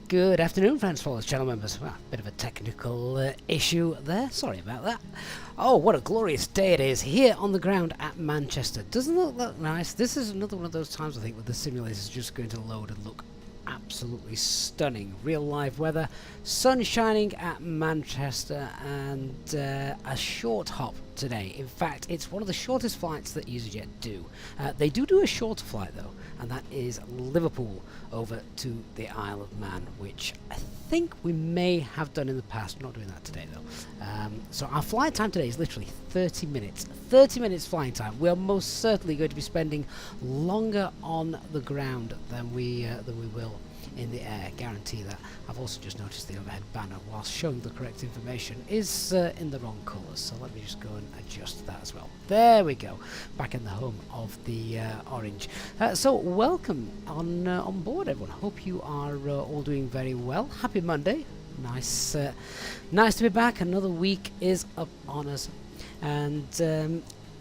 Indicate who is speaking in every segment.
Speaker 1: Good afternoon, friends, followers, channel members. Well, bit of a technical issue there. Sorry about that. Oh, what a glorious day it is here on the ground at Manchester. Doesn't it look nice? This is another one of those times, I think, where the simulator is just going to load and look absolutely stunning. Real live weather, sun shining at Manchester, and a short hop today. In fact, it's one of the shortest flights that Easyjet do. They do a shorter flight though, and that is Liverpool over to the Isle of Man, which I think we may have done in the past. We're not doing that today though. So our flight time today is literally 30 minutes. 30 minutes flying time. We are most certainly going to be spending longer on the ground than we will in the air, guarantee that. I've also just noticed the overhead banner, whilst showing the correct information, is in the wrong colours, so let me just go and adjust that as well. There we go, back in the home of the orange. So welcome on board, everyone. Hope you are all doing very well. Happy Monday. Nice to be back. Another week is up on us, and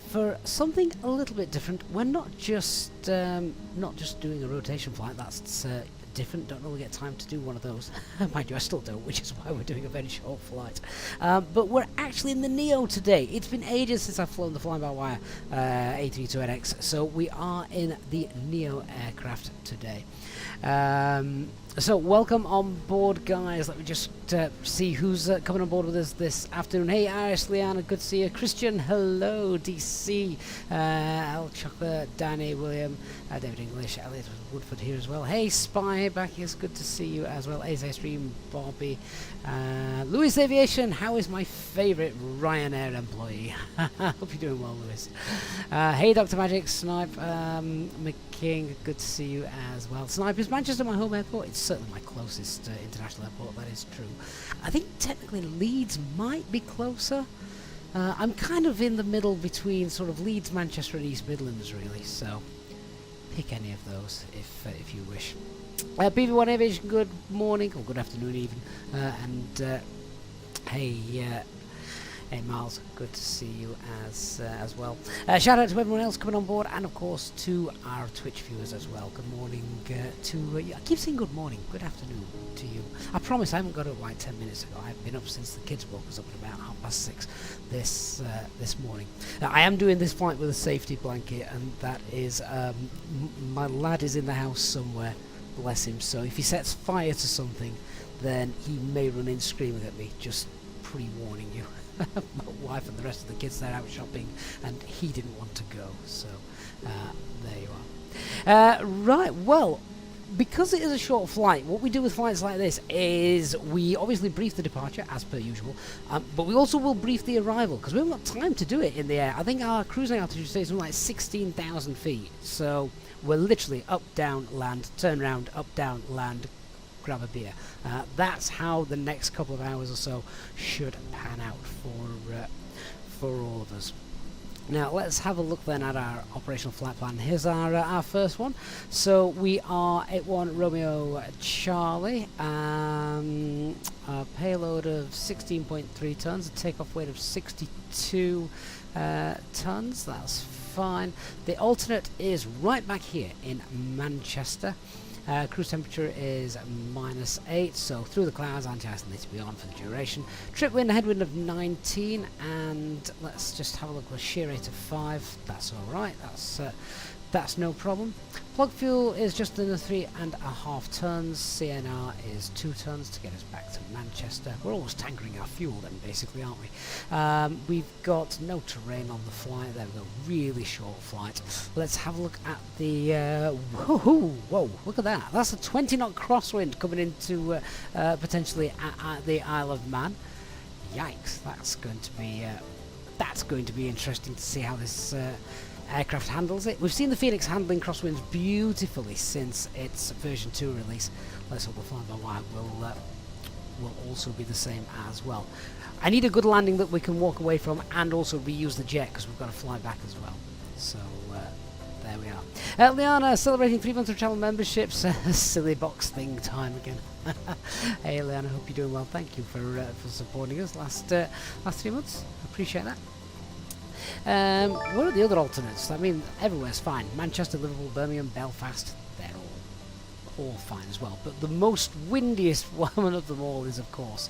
Speaker 1: for something a little bit different, we're not just doing a rotation flight. That's different. Don't really get time to do one of those. Mind you, I still don't, which is why we're doing a very short flight. But we're actually in the Neo today. It's been ages since I've flown the FlyByWire A32NX, so we are in the Neo aircraft today. So welcome on board, guys. Let me just see who's coming on board with us this afternoon. Hey, Iris, Liana, good to see you. Christian, hello. DC, El Chocolate, Danny, William, David English, Elliot Woodford here as well. Hey, Spy, back here. It's good to see you as well. AZ Stream, Bobby, Louis Aviation. How is my favourite Ryanair employee? Hope you're doing well, Louis. Hey, Dr. Magic, Snipe, McKing, good to see you as well. Snipe, is Manchester my home airport? It's certainly my closest international airport, that is true. I think technically Leeds might be closer. I'm kind of in the middle between sort of Leeds, Manchester and East Midlands really, so pick any of those if you wish. BV1 Aviation, good morning, or good afternoon even, and hey Miles, good to see you as well. Shout out to everyone else coming on board, and of course to our Twitch viewers as well. Good morning to I keep saying good morning, good afternoon to you. I promise I haven't got up like 10 minutes ago. I've been up since the kids woke us up at about 6:30 this morning. I am doing this flight with a safety blanket, and that is my lad is in the house somewhere, bless him. So if he sets fire to something, then he may run in screaming at me. Just pre-warning you. My wife and the rest of the kids, they're out shopping, and he didn't want to go, so there you are. Right, well, because it is a short flight, what we do with flights like this is we obviously brief the departure as per usual, but we also will brief the arrival, because we haven't got time to do it in the air. I think our cruising altitude today is something like 16,000 feet, so we're literally up, down, land, turn round, up, down, land, grab a beer. That's how the next couple of hours or so should pan out for all of us. Now let's have a look then at our operational flight plan. Here's our first one. So we are 81 Romeo Charlie, a payload of 16.3 tons, a takeoff weight of 62 tons. That's fine. The alternate is right back here in Manchester. Cruise temperature is -8, so through the clouds, anti-ice needs to be on for the duration. Trip wind, headwind of 19, and let's just have a look with shear rate of 5. That's alright, that's no problem. Plug fuel is just under 3.5 tons. CNR is 2 tons to get us back to Manchester. We're always tankering our fuel then, basically, aren't we? We've got no terrain on the flight. There we go, really short flight. Let's have a look at the whoa, look at that. That's a 20 knot crosswind coming into potentially at the Isle of Man. Yikes, that's going to be interesting to see how this aircraft handles it. We've seen the Phoenix handling crosswinds beautifully since its version 2 release. Let's hope the FlyByWire will also be the same as well. I need a good landing that we can walk away from and also reuse the jet, because we've got to fly back as well. So there we are. Liana, celebrating 3 months of channel memberships. Silly box thing time again. Hey Liana, hope you're doing well. Thank you for supporting us last 3 months. Appreciate that. What are the other alternates? I mean, everywhere's fine. Manchester, Liverpool, Birmingham, Belfast, they're all all fine as well. But the most windiest one of them all is, of course,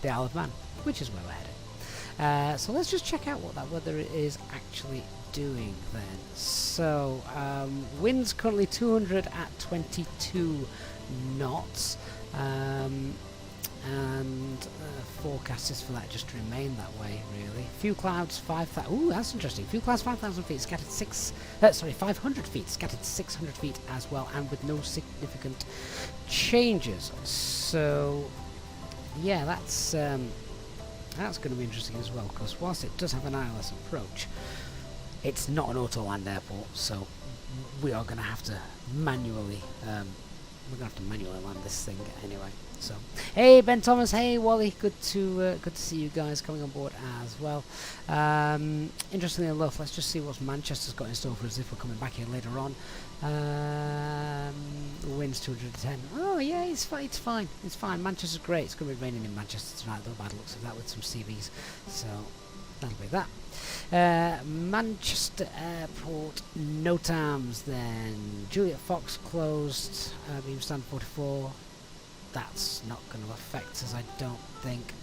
Speaker 1: the Isle of Man, which is where we're heading. So let's just check out what that weather is actually doing then. So winds currently 200 at 22 knots, and forecast is for that just to remain that way, really. Few clouds, 5,000. Ooh, that's interesting. Few clouds, 5,000 feet, scattered 500 feet, scattered 600 feet as well, and with no significant changes. So, yeah, that's going to be interesting as well, because whilst it does have an ILS approach, it's not an auto-land airport, so we are going to have to manually land this thing anyway. So, hey Ben Thomas, hey Wally, good to see you guys coming on board as well. Interestingly enough, let's just see what Manchester's got in store for us if we're coming back here later on. Winds 210. Oh yeah, it's fine. Manchester's great. It's going to be raining in Manchester tonight, though, by the looks of that, with some CVs. So that'll be that. Manchester Airport, no times then. Juliet Fox closed, beam stand 44. That's not going to affect us, I don't think.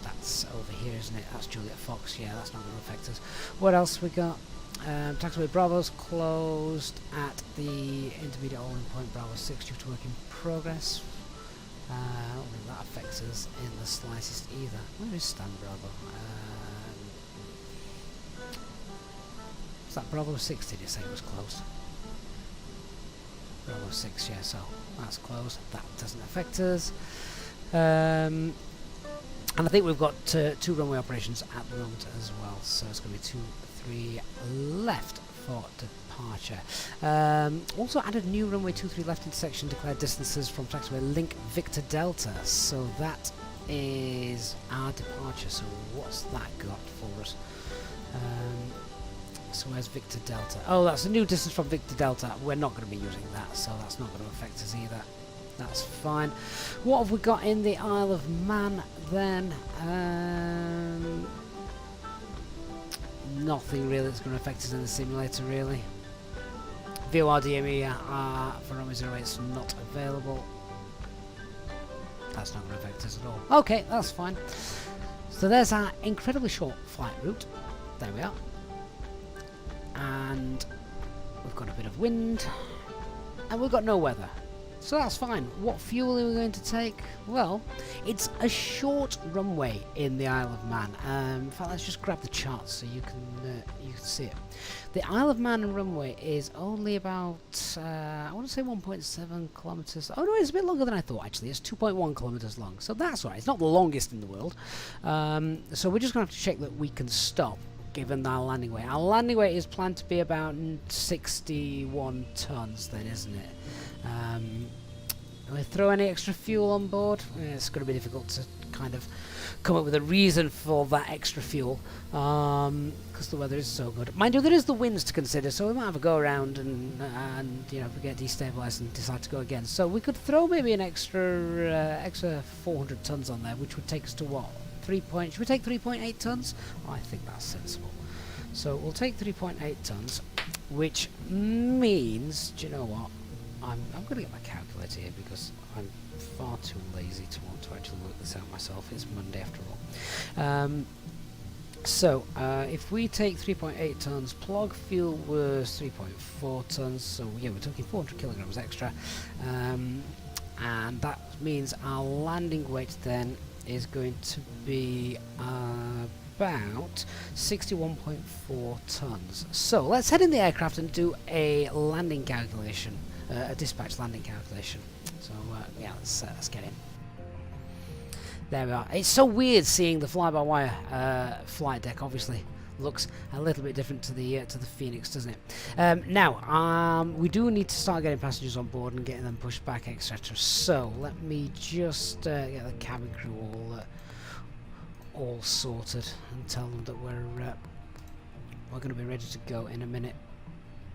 Speaker 1: That's over here, isn't it? That's Juliet Fox. Yeah, that's not going to affect us. What else we got? Taxiway Bravo's closed at the intermediate all-in point Bravo 6 due to work in progress. I don't think that affects us in the slightest either. Where is Stan Bravo? Is that Bravo 6, did you say was closed? Bravo 6, yeah, so that's closed. That doesn't affect us. And I think we've got 2 runway operations at the moment as well, so it's going to be 2, 3 left for departure. Also added new runway 23 left intersection, declared distances from taxiway Link Victor Delta, so that is our departure. So what's that got for us? So where's Victor Delta? Oh, that's a new distance from Victor Delta. We're not going to be using that, so that's not going to affect us either. That's fine. What have we got in the Isle of Man then? Nothing really that's going to affect us in the simulator, really. VOR DME for runway 08 is not available. That's not going to affect us at all. Okay, that's fine. So there's our incredibly short flight route. There we are. And we've got a bit of wind, and we've got no weather, so that's fine. What fuel are we going to take? Well, it's a short runway in the Isle of Man. In fact, let's just grab the chart so you can see it. The Isle of Man runway is only about I want to say 1.7 kilometers. Oh no, it's a bit longer than I thought. Actually, it's 2.1 kilometers long, so that's all right. It's not the longest in the world. So we're just going to have to check that we can stop, given our landing weight. Our landing weight is planned to be about 61 tons then, isn't it? We throw any extra fuel on board? It's going to be difficult to kind of come up with a reason for that extra fuel, because the weather is so good. Mind you, there is the winds to consider, so we might have a go around and you know, if we get destabilised and decide to go again. So we could throw maybe an extra 400 tons on there, which would take us to what? Should we take 3.8 tons? I think that's sensible. So we'll take 3.8 tons, which means, do you know what? I'm going to get my calculator here because I'm far too lazy to want to actually work this out myself. It's Monday after all. So if we take 3.8 tons, plug fuel was 3.4 tons, so yeah, we're talking 400 kilograms extra, and that means our landing weight then is going to be about 61.4 tons. So let's head in the aircraft and do a landing calculation, a dispatch landing calculation. So yeah, let's get in. There we are. It's so weird seeing the fly-by-wire flight deck. Obviously, looks a little bit different to the Phoenix, doesn't it? Now, we do need to start getting passengers on board and getting them pushed back, etc. So let me just get the cabin crew all sorted and tell them that we're going to be ready to go in a minute.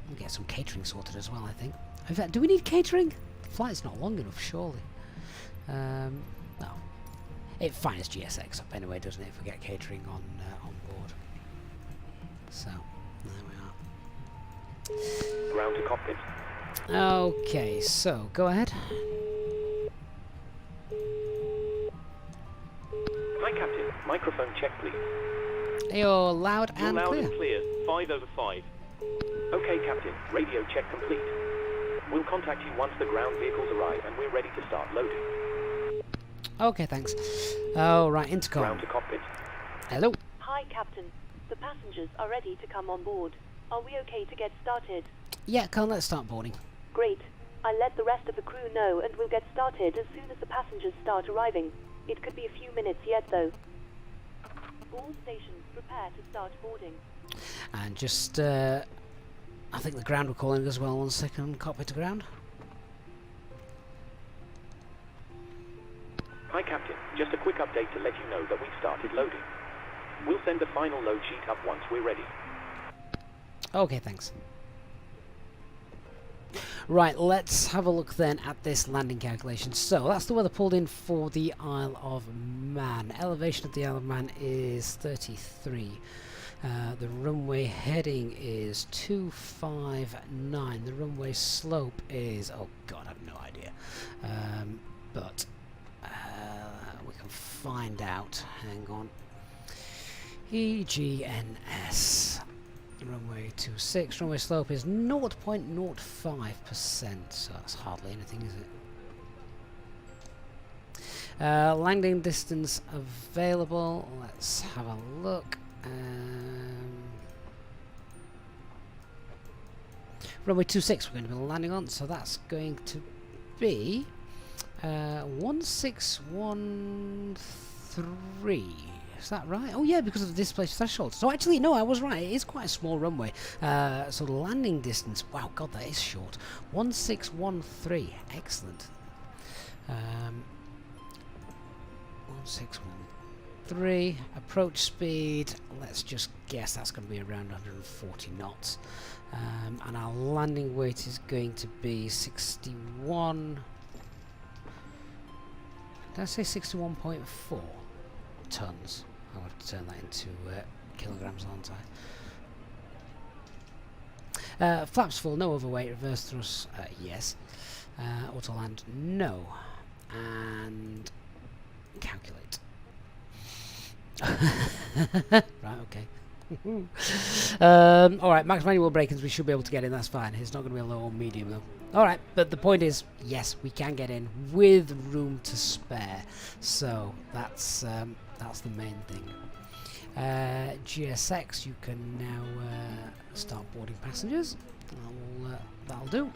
Speaker 1: We'll get some catering sorted as well, I think. In fact, do we need catering? The flight's not long enough, surely. No. It fires GSX up anyway, doesn't it, if we get catering on board. So, there we are.
Speaker 2: Ground to cockpit.
Speaker 1: Okay, so go ahead.
Speaker 2: Hi, Captain. Microphone check, please.
Speaker 1: You're loud
Speaker 2: You're
Speaker 1: and
Speaker 2: loud
Speaker 1: clear.
Speaker 2: and clear. 5/5. Okay, Captain. Radio check complete. We'll contact you once the ground vehicles arrive and we're ready to start loading.
Speaker 1: Okay, thanks. Oh, right, intercom.
Speaker 2: Ground to cockpit.
Speaker 1: Hello.
Speaker 3: Hi, Captain. The passengers are ready to come on board. Are we okay to get started?
Speaker 1: Yeah, come on, let's start boarding.
Speaker 3: Great. I'll let the rest of the crew know and we'll get started as soon as the passengers start arriving. It could be a few minutes yet, though. All stations prepare to start boarding.
Speaker 1: And just, I think the ground were calling as well. 1 second, cockpit to ground.
Speaker 2: Hi, Captain. Just a quick update to let you know that we've started loading. We'll send the final load sheet up once we're ready.
Speaker 1: Okay, thanks. Right, let's have a look then at this landing calculation. So that's the weather pulled in for the Isle of Man. Elevation of the Isle of Man is 33. The runway heading is 259. The runway slope is, oh god, I have no idea. But we can find out. Hang on. EGNS. Runway 26. Runway slope is 0.05%. So that's hardly anything, is it? Landing distance available. Let's have a look. Runway 26 we're going to be landing on, so that's going to be 1613. Is that right? Oh yeah, because of the displaced threshold. So actually, no, I was right. It is quite a small runway. So the landing distance, wow, god, that is short. 1613. Excellent. 1613. Approach speed, let's just guess that's going to be around 140 knots. And our landing weight is going to be 61. Did I say 61.4 tons? I would turn that into kilograms, aren't I? Flaps full, no overweight, reverse thrust, yes. Auto land, no. And calculate. Right, okay. Alright, max manual break-ins we should be able to get in, that's fine. It's not going to be a low or medium though. Alright, but the point is, yes, we can get in with room to spare. So that's the main thing. GSX, you can now start boarding passengers. That'll do.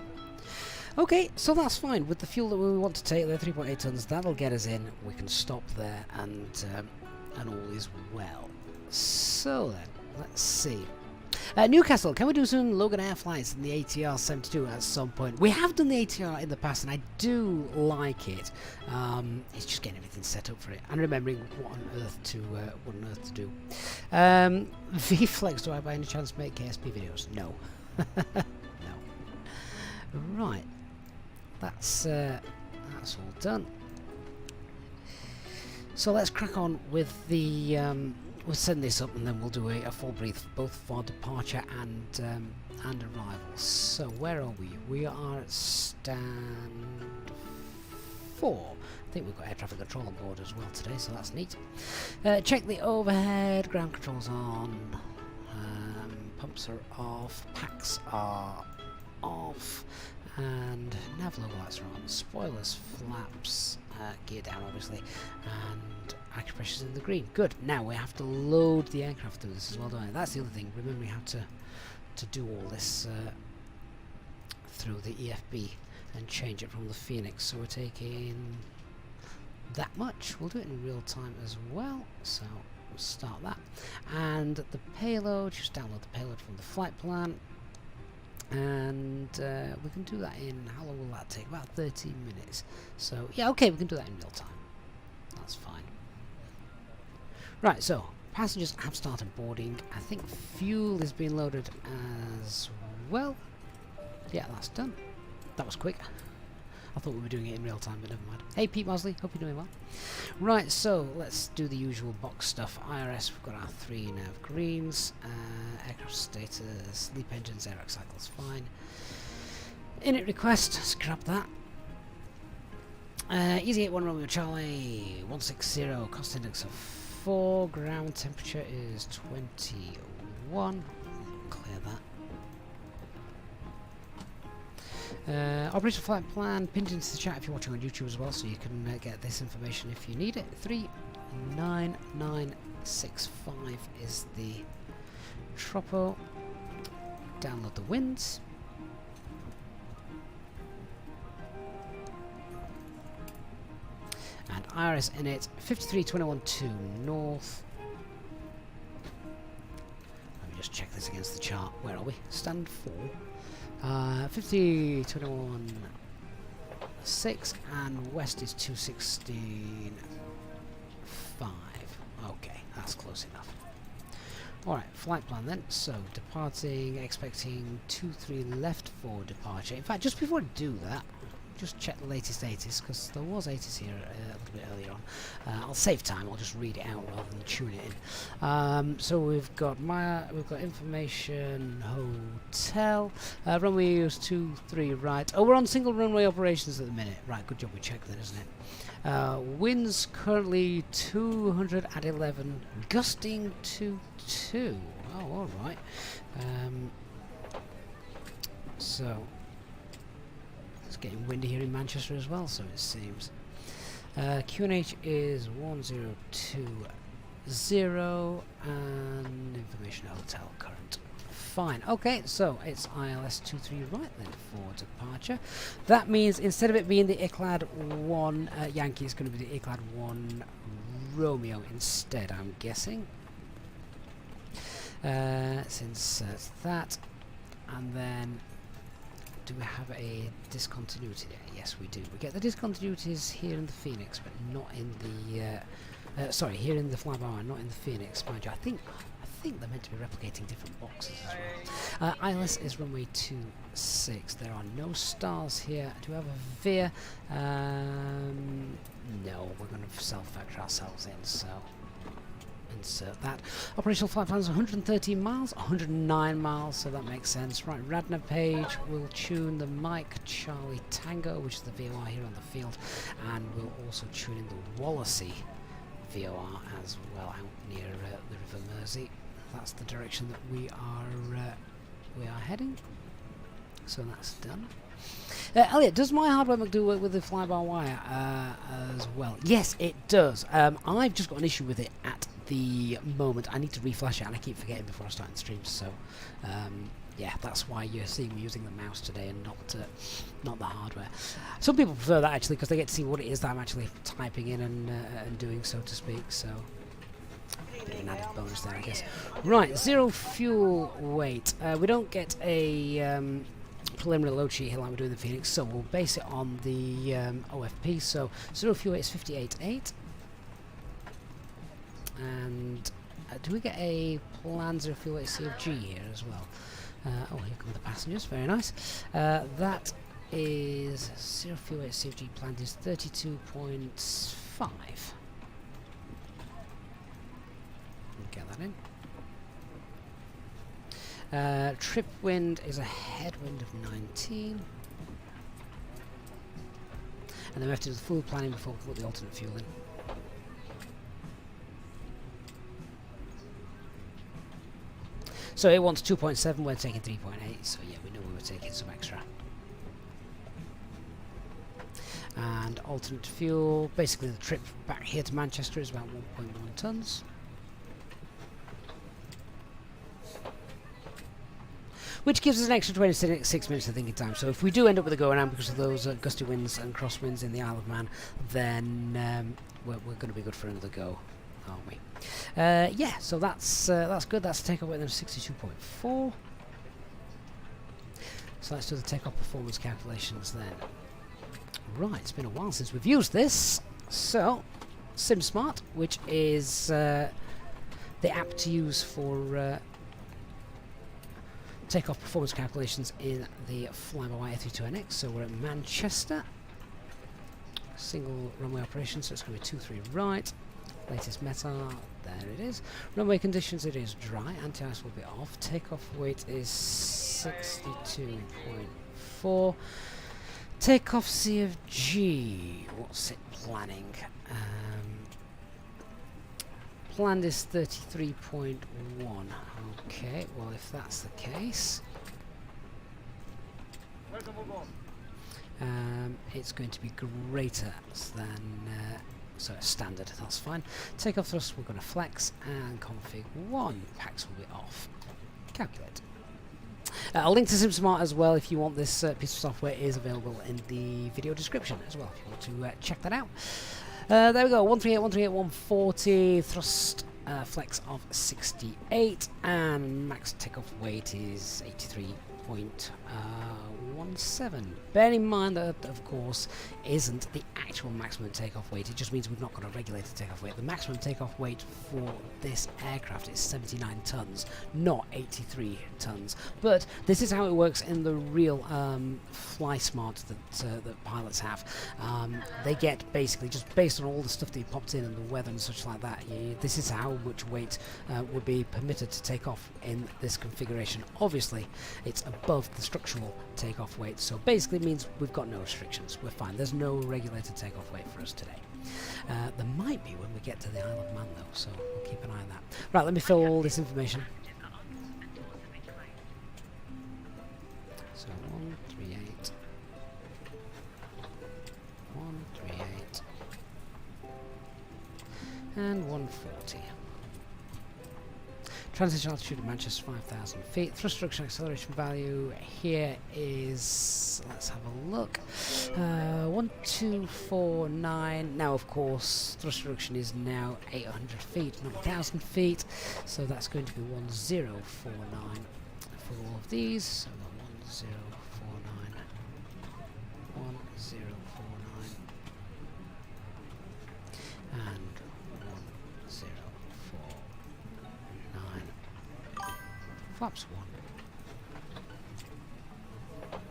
Speaker 1: Okay, so that's fine. With the fuel that we want to take, the 3.8 tons, that'll get us in. We can stop there, and all is well. So then, let's see. Newcastle, can we do some Logan Air flights in the ATR 72 at some point? We have done the ATR in the past, and I do like it. It's just getting everything set up for it and remembering what on earth to do. VFlex, do I by any chance make KSP videos? No. No. Right. That's all done. So let's crack on with the. We'll send this up and then we'll do a full brief both for departure and arrival. So where are we? We are at stand 4. I think we've got air traffic control on board as well today, so that's neat. Check the overhead. Ground controls on. Pumps are off. Packs are off. And nav logo lights are on. Spoilers, flaps, gear down obviously, and acupressure's in the green. Good. Now we have to load the aircraft through this as well, don't we? That's the other thing. Remembering how to do all this through the EFB and change it from the Phoenix. So we're taking that much. We'll do it in real time as well. So we'll start that. And the payload, just download the payload from the flight plan. And we can do that in, how long will that take? About 13 minutes. So, yeah, okay, we can do that in real time. That's fine. Right, so, passengers have started boarding. I think fuel is being loaded as well. Yeah, that's done. That was quick. I thought we were doing it in real time, but never mind. Hey, Pete Mosley, hope you're doing well. Right, so let's do the usual box stuff. IRS, we've got our 3 nav greens. Aircraft status, LEAP engines, air cycles, fine. Init request, scrap that. Easyjet 1 Romeo Charlie 160, cost index of 4, ground temperature is 21. Clear that. Operational flight plan pinned into the chat if you're watching on YouTube as well, so you can get this information if you need it. 39965 is the tropo. Download the winds. And IRS init 53212 north. Let me just check this against the chart. Where are we? Stand 4. 50211.6 and west is 216.5. Okay, that's close enough. Alright, flight plan then. So, departing, expecting 23 left for departure. In fact, just before I do that, just check the latest 80s, because there was 80s here a little bit earlier on. I'll save time, I'll just read it out rather than tune it in. So we've got information, hotel, runway is 23 right. Oh, we're on single runway operations at the minute. Right, good job we checked that, isn't it? Winds currently 211, gusting to 2. Oh, alright. So it's getting windy here in Manchester as well, so it seems. QNH is 1020 and information hotel current. Fine. Okay, so it's ILS 23 right then for departure. That means instead of it being the ICLAD 1 Yankee, it's going to be the ICLAD 1 Romeo instead, I'm guessing. Since that, and then do we have a discontinuity there? Yes, we do. We get the discontinuities here in the Phoenix, but not in the sorry, here in the FlyByWire, not in the Phoenix, mind you. I think they're meant to be replicating different boxes as well. ILS is runway 26. There are no stars here. Do we have a veer? No, we're going to self-factor ourselves in, so insert that. Operational flight plan is 113 miles, 109 miles, so that makes sense. Right, Radna page will tune the Mike Charlie Tango, which is the VOR here on the field, and we'll also tune in the Wallasey VOR as well out near the River Mersey. That's the direction that we are heading. So that's done. Elliot, does my hardware do work with the fly-by-wire as well? Yes, it does. I've just got an issue with it at the moment. I need to reflash it, and I keep forgetting before I start the stream. So, yeah, that's why you're seeing me using the mouse today and not the hardware. Some people prefer that actually because they get to see what it is that I'm actually typing in and doing, so to speak. So, bit of an added bonus there, I guess. Right, 0 fuel weight. We don't get a preliminary load sheet here like we do in the Phoenix, so we'll base it on the OFP. So 0 fuel weight is 58.8. And do we get a planned 0 fuel weight CFG here as well? Oh, here come the passengers, very nice. That is 0 fuel weight CFG planned is 32.5. Get that in. Trip wind is a headwind of 19. And then we have to do the full planning before we put the alternate fuel in. So it wants 2.7, we're taking 3.8, so yeah, we know we were taking some extra. And alternate fuel, basically the trip back here to Manchester is about 1.1 tonnes. Which gives us an extra 26 minutes of thinking time. So if we do end up with a go-around because of those gusty winds and crosswinds in the Isle of Man, then we're going to be good for another go, aren't we? Yeah, so that's good. That's a takeoff weight of 62.4. So let's do the takeoff performance calculations then. Right, it's been a while since we've used this. So, SimSmart, which is the app to use for takeoff performance calculations in the FlyByWire A32NX. So we're at Manchester. Single runway operation, so it's going to be 23 right. Latest METAR, there it is. Runway conditions, it is dry. Anti-ice will be off. Takeoff weight is 62.4. 4. Takeoff CFG. What's it planning? Planned is 33.1. Okay, well if that's the case, it's going to be greater than so standard. That's fine. Takeoff thrust we're going to flex, and config 1. Packs will be off. Calculate. I'll link to SimSmart as well if you want. This piece of software is available in the video description as well if you want to check that out. There we go, 138, 138, 140, thrust flex of 68, and max takeoff weight is 83.17. Bear in mind that, of course, isn't the actual maximum takeoff weight, it just means we've not got a regulated takeoff weight. The maximum takeoff weight for this aircraft is 79 tons, not 83 tons. But this is how it works in the real FlySmart that pilots have. They get basically, just based on all the stuff that you popped in and the weather and such like that, this is how much weight would be permitted to take off in this configuration. Obviously, it's above the structural takeoff weight, so basically it means we've got no restrictions. We're fine. There's no regulated takeoff weight for us today. There might be when we get to the Isle of Man, though, so we'll keep an eye on that. Right, let me fill all this information. So 138, 138, and 140. Transition altitude of Manchester 5,000 feet. Thrust reduction acceleration value here is, let's have a look, 1249. Now, of course, thrust reduction is now 800 feet, not 1,000 feet, so that's going to be 1049 for all of these. So 1049, 1049, and 1049. Flaps 1.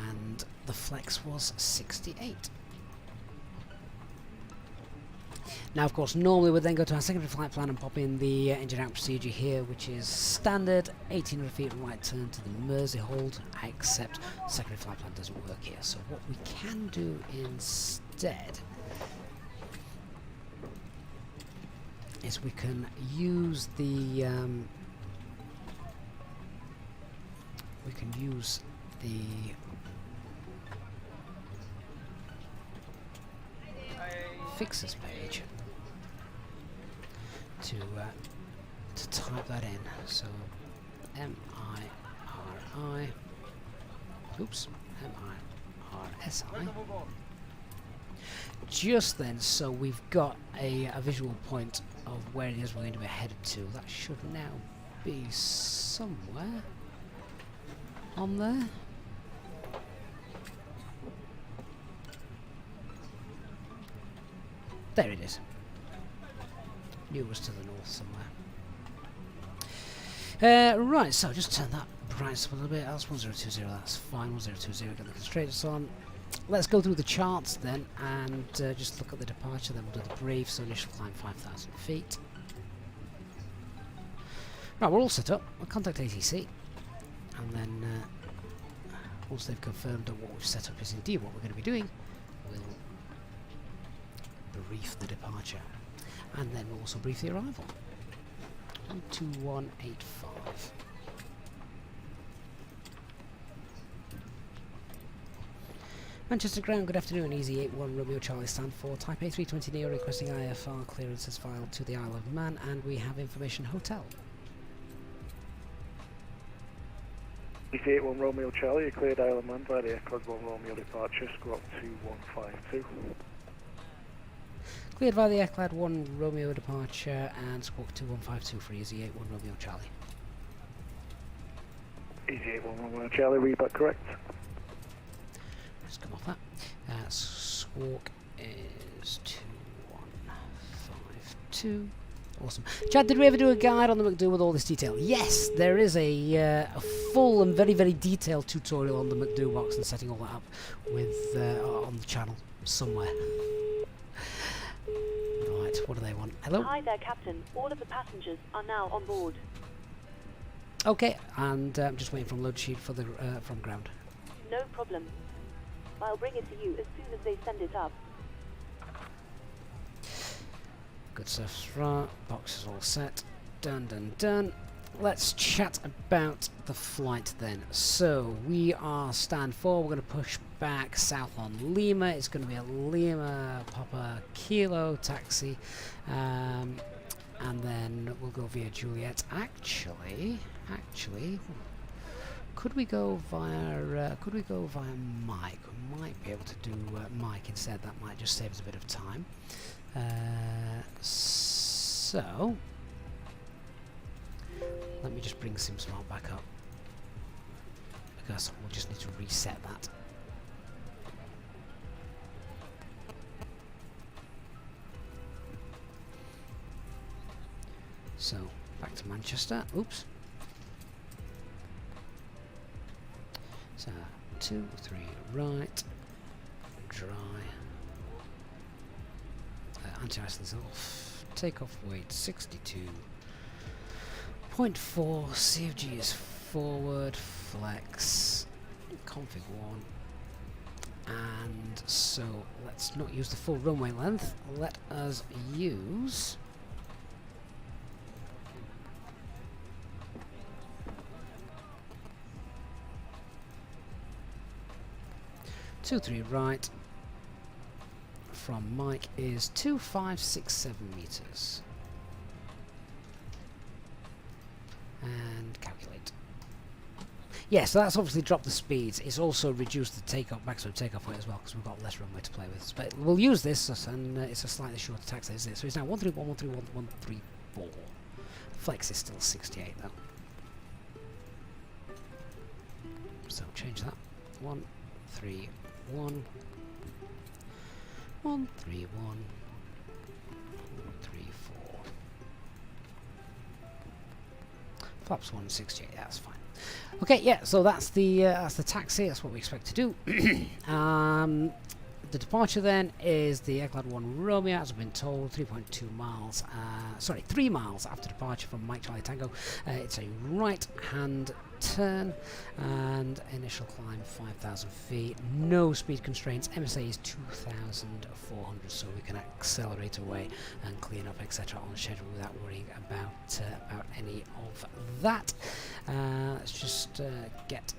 Speaker 1: And the flex was 68. Now, of course, normally we'd then go to our secondary flight plan and pop in the engine out procedure here, which is standard 1800 feet right turn to the Mersey hold, except secondary flight plan doesn't work here. So what we can do instead is we can use the fixes page to type that in. So M-I-R-I, oops, M-I-R-S-I. Just then, so we've got a visual point of where it is we're going to be headed to. That should now be somewhere on there. There it is. Knew it was to the north somewhere. Right, so just turn that brightness up a little bit. That's 1020, that's fine. 1020, get the constraints on. Let's go through the charts then and just look at the departure, then we'll do the brief. So initial climb 5,000 feet. Right, we're all set up. We'll contact ATC, and then once they've confirmed that what we've set up is indeed what we're going to be doing, we'll brief the departure, and then we'll also brief the arrival. 12185. Manchester Ground, good afternoon. Easy 81 Romeo Charlie stand for Type A320 Neo requesting IFR clearances filed to the Isle of Man, and we have information hotel.
Speaker 4: Easy 81 Romeo Charlie, you cleared Isle of Man by the Echo 1 Romeo departure, squawk 2152.
Speaker 1: Cleared via the Eclad 1 Romeo departure and squawk 2152 for Easy 81 Romeo Charlie.
Speaker 4: Easy 81 Romeo Charlie, read back correct.
Speaker 1: Let's come off that. Squawk is 2152. Awesome. Chad, did we ever do a guide on the McDo with all this detail? Yes, there is a full and very, very detailed tutorial on the McDo box and setting all that up with on the channel somewhere. Right, what do they want? Hello?
Speaker 3: Hi there, Captain. All of the passengers are now on board.
Speaker 1: Okay, and I'm just waiting from load sheet for the from ground.
Speaker 3: No problem. I'll bring it to you as soon as they send it up.
Speaker 1: Good stuff. Right, box is all set. Done, done, done. Let's chat about the flight then. So we are stand 4. We're going to push back south on Lima. It's going to be a Lima Papa Kilo taxi, and then we'll go via Juliet. Actually, could we go via Mike? We might be able to do Mike instead. That might just save us a bit of time. So let me just bring SimSmart back up, because we'll just need to reset that. So back to Manchester. Oops. So 2, 3 right, dry, anti-ice is off, takeoff weight 62.4, CFG is forward, flex, config 1, and so let's not use the full runway length, let us use 23 right from Mike is 2567 meters. And calculate. Yeah, so that's obviously dropped the speeds. It's also reduced the takeoff, maximum takeoff weight as well, because we've got less runway to play with. But we'll use this, and it's a slightly shorter taxi, isn't it? So it's now 131, 131, 134. Flex is still 68 though. So change that. 131. 131. 134. Flaps 168. That's fine. Okay, yeah. So that's the taxi. That's what we expect to do. The departure then is the Eclad 1 Romeo, as I've been told, 3.2 miles. 3 miles after departure from Mike Charlie Tango. It's a right-hand turn and initial climb 5,000 feet. No speed constraints. MSA is 2,400, so we can accelerate away and clean up, etc. on schedule without worrying about any of that. Let's just get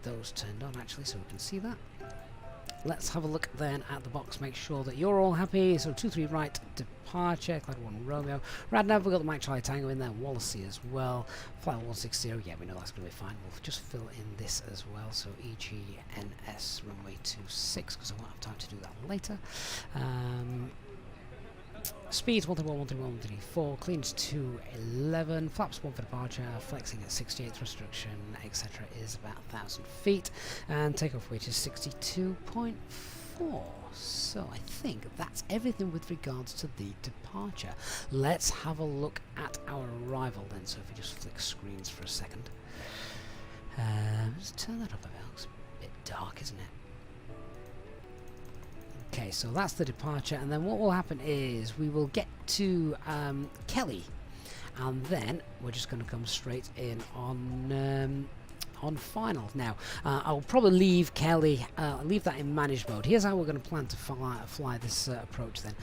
Speaker 1: those turned on actually, so we can see that. Let's have a look then at the box, make sure that you're all happy. So 23 right departure, Cloud 1 Romeo. Right now we've got the Mike Charlie Tango in there, Wallasey as well. Flight 160, yeah, we know that's going to be fine. We'll just fill in this as well. So EGNS runway 26, because I won't have time to do that later. Speeds 131, 131, 134, cleans 211, flaps 1 for departure, flexing at 68, thrust reduction, etc. is about 1,000 feet, and takeoff weight is 62.4. So I think that's everything with regards to the departure. Let's have a look at our arrival then. So if we just flick screens for a second. Let's turn that up a bit. It's a bit dark, isn't it? Okay, so that's the departure, and then what will happen is we will get to Kelly, and then we're just going to come straight in on final. Now, I'll probably leave Kelly, leave that in managed mode. Here's how we're going to plan to fly this approach then,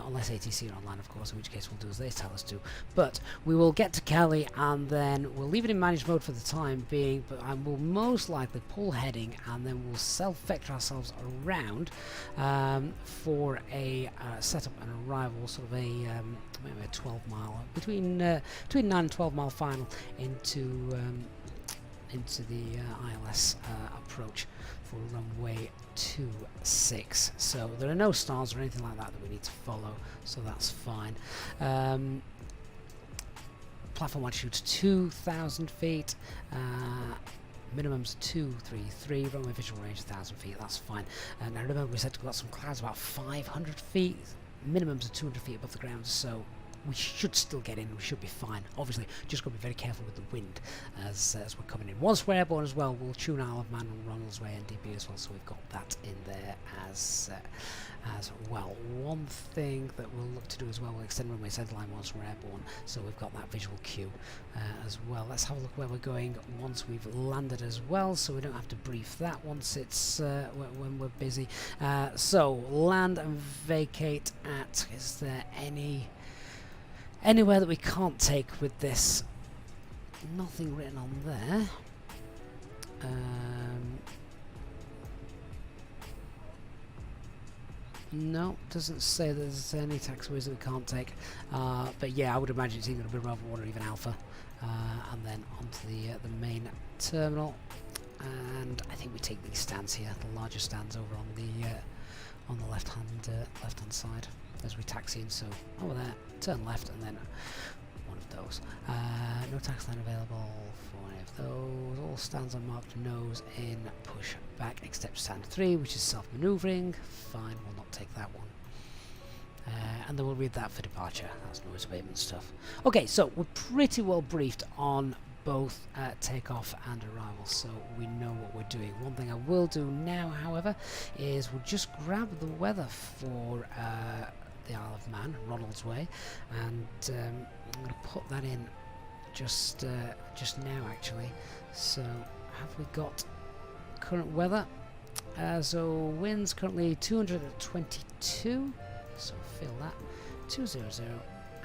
Speaker 1: unless ATC are online, of course, in which case we'll do as they tell us to. But we will get to Kelly, and then we'll leave it in managed mode for the time being, but I will most likely pull heading, and then we'll self-vector ourselves around for a setup and arrival, sort of a maybe a 12-mile, between 9 and 12-mile final into the ILS approach for runway 26. So there are no stars or anything like that we need to follow, so that's fine. Platform altitude 2,000 feet. Minimum's 233, runway visual range 1,000 feet, that's fine. Now remember we said we've got some clouds about 500 feet, minimums are 200 feet above the ground, so we should still get in, we should be fine. Obviously, just got to be very careful with the wind as we're coming in. Once we're airborne as well, we'll tune Isle of Man and Ronald's Way and DP as well, so we've got that in there as as well. One thing that we'll look to do as well, we'll extend runway centerline once we're airborne, so we've got that visual cue as well. Let's have a look where we're going once we've landed as well, so we don't have to brief that once it's when we're busy. So land and vacate at. Is there anywhere that we can't take with this? Nothing written on there. No, doesn't say there's any taxiways that we can't take. But yeah, I would imagine it's either going to be Bravo 1 or even Alpha, and then onto the main terminal. And I think we take these stands here, the larger stands over on the left hand side as we taxi in. So over there, turn left, and then one of those. No taxi line available for any of those. All stands are marked nose in push back except stand 3, which is self-manoeuvring. Fine, we'll not take that one. And then we'll read that for departure. That's noise abatement stuff. Okay, so we're pretty well briefed on both takeoff and arrival, so we know what we're doing. One thing I will do now, however, is we'll just grab the weather for the Isle of Man, Ronald's Way, and I'm going to put that in just now, actually. So have we got current weather? So winds currently 222, so feel that, 200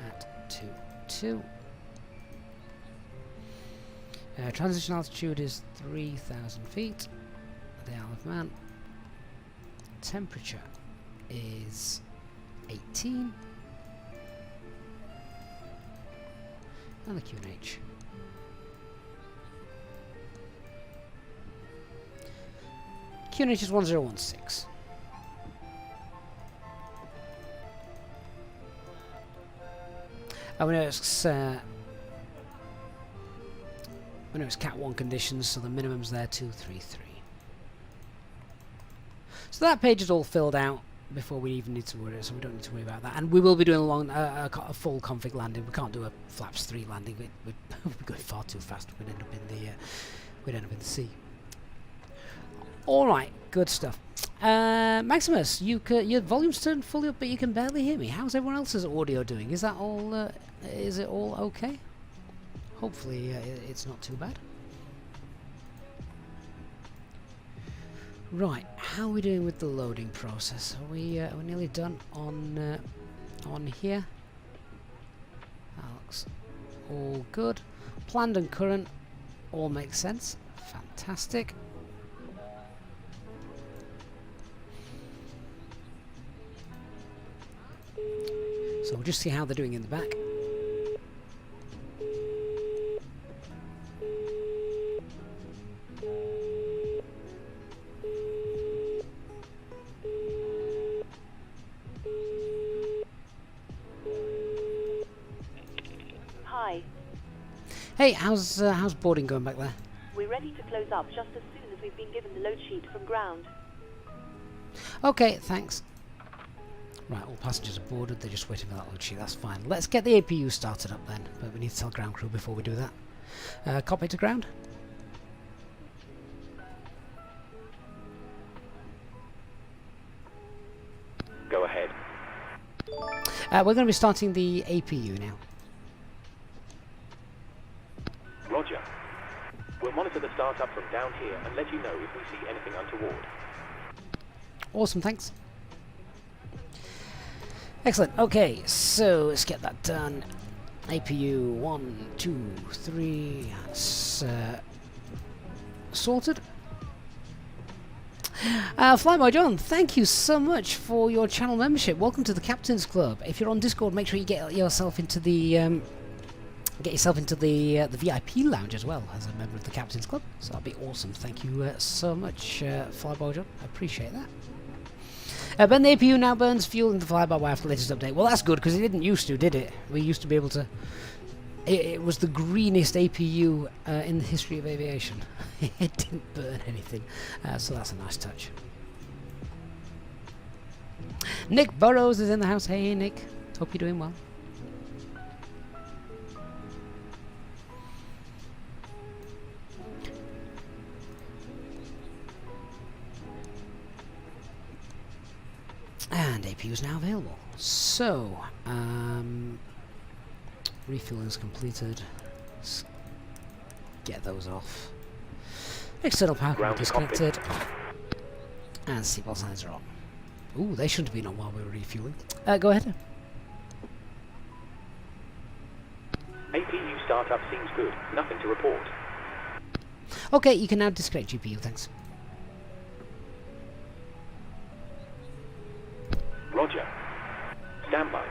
Speaker 1: at 22. Transition altitude is 3,000 feet, the Isle of Man. Temperature is 18, and the QNH. QNH is 1016. We know it's Cat 1 conditions, so the minimum's there 233. So that page is all filled out before we even need to worry, so we don't need to worry about that. And we will be doing a full config landing. We can't do a flaps 3 landing. We'd be going far too fast. We'd end up in the sea. All right, good stuff. Maximus, your volume's turned fully up, but you can barely hear me. How's everyone else's audio doing? Is that all? Is it all okay? Hopefully, it's not too bad. Right, how are we doing with the loading process? Are we nearly done on here? That looks all good. Planned and current all makes sense. Fantastic. So we'll just see how they're doing in the back.
Speaker 3: Hi.
Speaker 1: Hey, how's boarding going back there?
Speaker 3: We're ready to close up just as soon as we've been given the load sheet from ground.
Speaker 1: Okay, thanks. Right, all passengers are boarded, they're just waiting for that load sheet, that's fine. Let's get the APU started up then, but we need to tell ground crew before we do that. Copy to ground.
Speaker 2: Go ahead.
Speaker 1: We're going to be starting the APU now.
Speaker 2: Roger. We'll monitor the startup from down here and let you know if we see anything untoward.
Speaker 1: Awesome, thanks. Excellent. Okay, so let's get that done. APU 1, 2, 3. That's sorted. Flyby John, thank you so much for your channel membership. Welcome to the Captain's Club. If you're on Discord, make sure you get yourself into the VIP lounge as well as a member of the Captain's Club. So that'd be awesome. Thank you so much, Flyby John. I appreciate that. Ben, the APU now burns fuel in the Fly-by-Wire after the latest update. Well, that's good, because it didn't used to, did it? We used to be able to... It was the greenest APU in the history of aviation. It didn't burn anything, so that's a nice touch. Nick Burrows is in the house. Hey, Nick. Hope you're doing well. And APU is now available. So, refueling is completed. Let's get those off. External power can be disconnected. And seatbelt signs are on. Ooh, they shouldn't have been on while we were refueling. Go ahead.
Speaker 2: APU startup seems good. Nothing to report.
Speaker 1: Okay, you can now disconnect GPU, thanks.
Speaker 2: Roger. Stand by.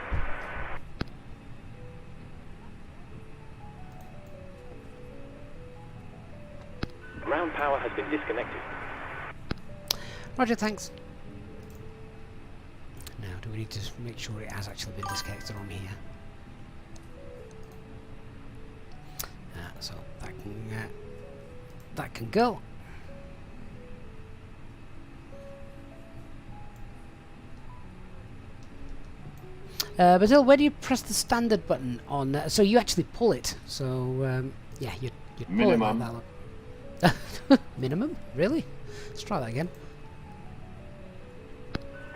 Speaker 2: Ground power has been disconnected.
Speaker 1: Roger, thanks. Now, do we need to make sure it has actually been disconnected on here? So that can go. Basil, where do you press the standard button on? So you actually pull it. So yeah, you pull
Speaker 5: Minimum.
Speaker 1: it like that. Minimum? Really? Let's try that again.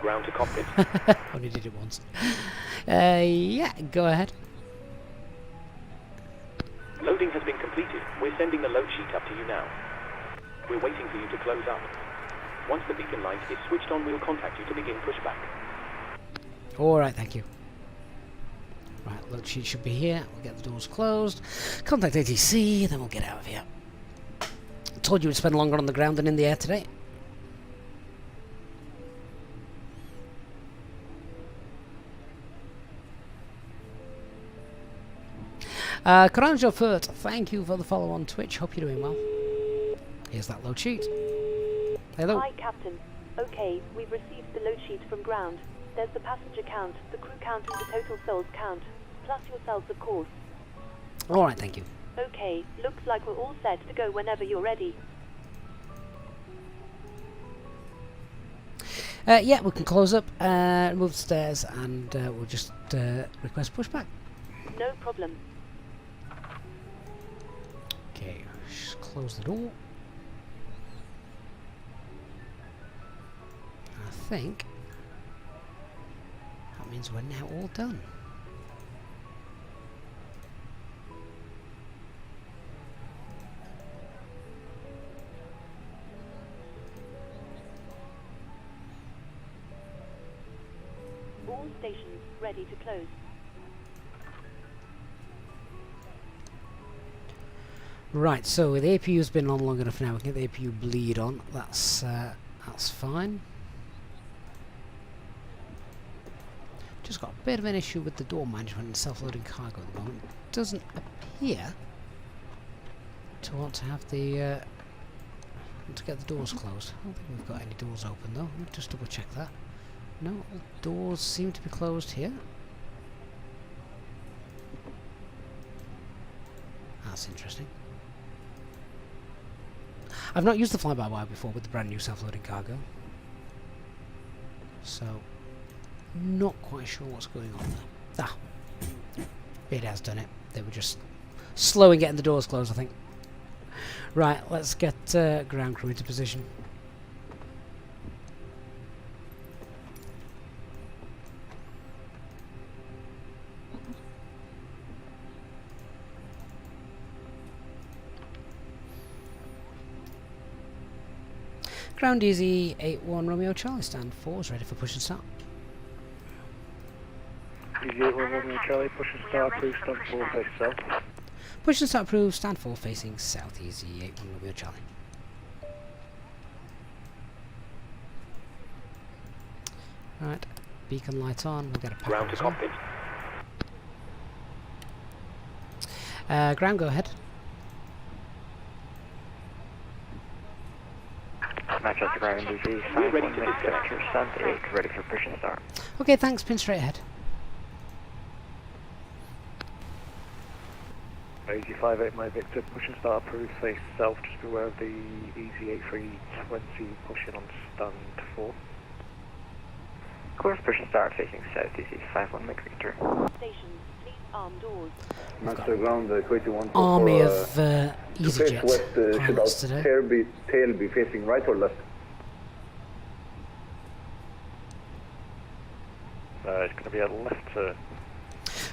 Speaker 2: Ground to cockpit.
Speaker 1: Only did it once. Yeah, go ahead.
Speaker 2: Loading has been completed. We're sending the load sheet up to you now. We're waiting for you to close up. Once the beacon light is switched on, we'll contact you to begin pushback.
Speaker 1: Alright, thank you. Right, load sheet should be here. We'll get the doors closed. Contact ATC, then we'll get out of here. I told you we'd spend longer on the ground than in the air today. Coranjo Furt, thank you for the follow on Twitch. Hope you're doing well. Here's that load sheet. Hello.
Speaker 3: Hi, Captain. Okay, we've received the load sheet from ground. There's the passenger count, the crew count, and the total souls count. Plus yourselves, of course.
Speaker 1: Alright, thank you.
Speaker 3: Okay, looks like we're all set to go whenever you're ready.
Speaker 1: Yeah, we can close up, move the stairs, and we'll just request pushback.
Speaker 3: No problem.
Speaker 1: Okay, just close the door. I think that means we're now all done.
Speaker 3: All stations ready to close.
Speaker 1: Right, so the APU's been on long enough now. We can get the APU bleed on. That's fine. Just got a bit of an issue with the door management and self-loading cargo at the moment. Doesn't appear to want to have the to get the doors closed. I don't think we've got any doors open though. Let me just double check that. No, all doors seem to be closed here. That's interesting. I've not used the fly-by-wire before with the brand new self-loading cargo, so not quite sure what's going on there. Ah, it has done it. They were just slow in getting the doors closed, I think. Right, let's get ground crew into position. Ground easy, 81 Romeo Charlie, stand 4 is ready for push and start.
Speaker 4: Easy 81 Romeo Charlie, push and start, approved, stand 4, face south.
Speaker 1: Push and start approved, stand 4 facing south, easy 81 Romeo Charlie. Right, beacon light on, we'll get a
Speaker 2: Ground to cockpit.
Speaker 1: Ground, go ahead.
Speaker 6: Manchester Ground DG,
Speaker 2: We're
Speaker 6: 5
Speaker 2: ready
Speaker 6: 1
Speaker 2: to
Speaker 6: minute
Speaker 2: disconnect.
Speaker 6: sector, stand 8, ready for push and start.
Speaker 1: Okay, thanks, pin straight ahead.
Speaker 4: Easy 58 my Victor, push and start approved, face south, just beware of the Easy A320 pushing on stand 4.
Speaker 6: Course push and start facing south, easy 51 Victor.
Speaker 3: Stations, please arm doors.
Speaker 5: Master Ground 21
Speaker 1: Army
Speaker 5: for,
Speaker 1: of
Speaker 5: to face
Speaker 1: EasyJet
Speaker 5: west, should
Speaker 1: pilots
Speaker 5: our
Speaker 1: today.
Speaker 5: tail be facing right or left?
Speaker 4: It's going to be a left turn.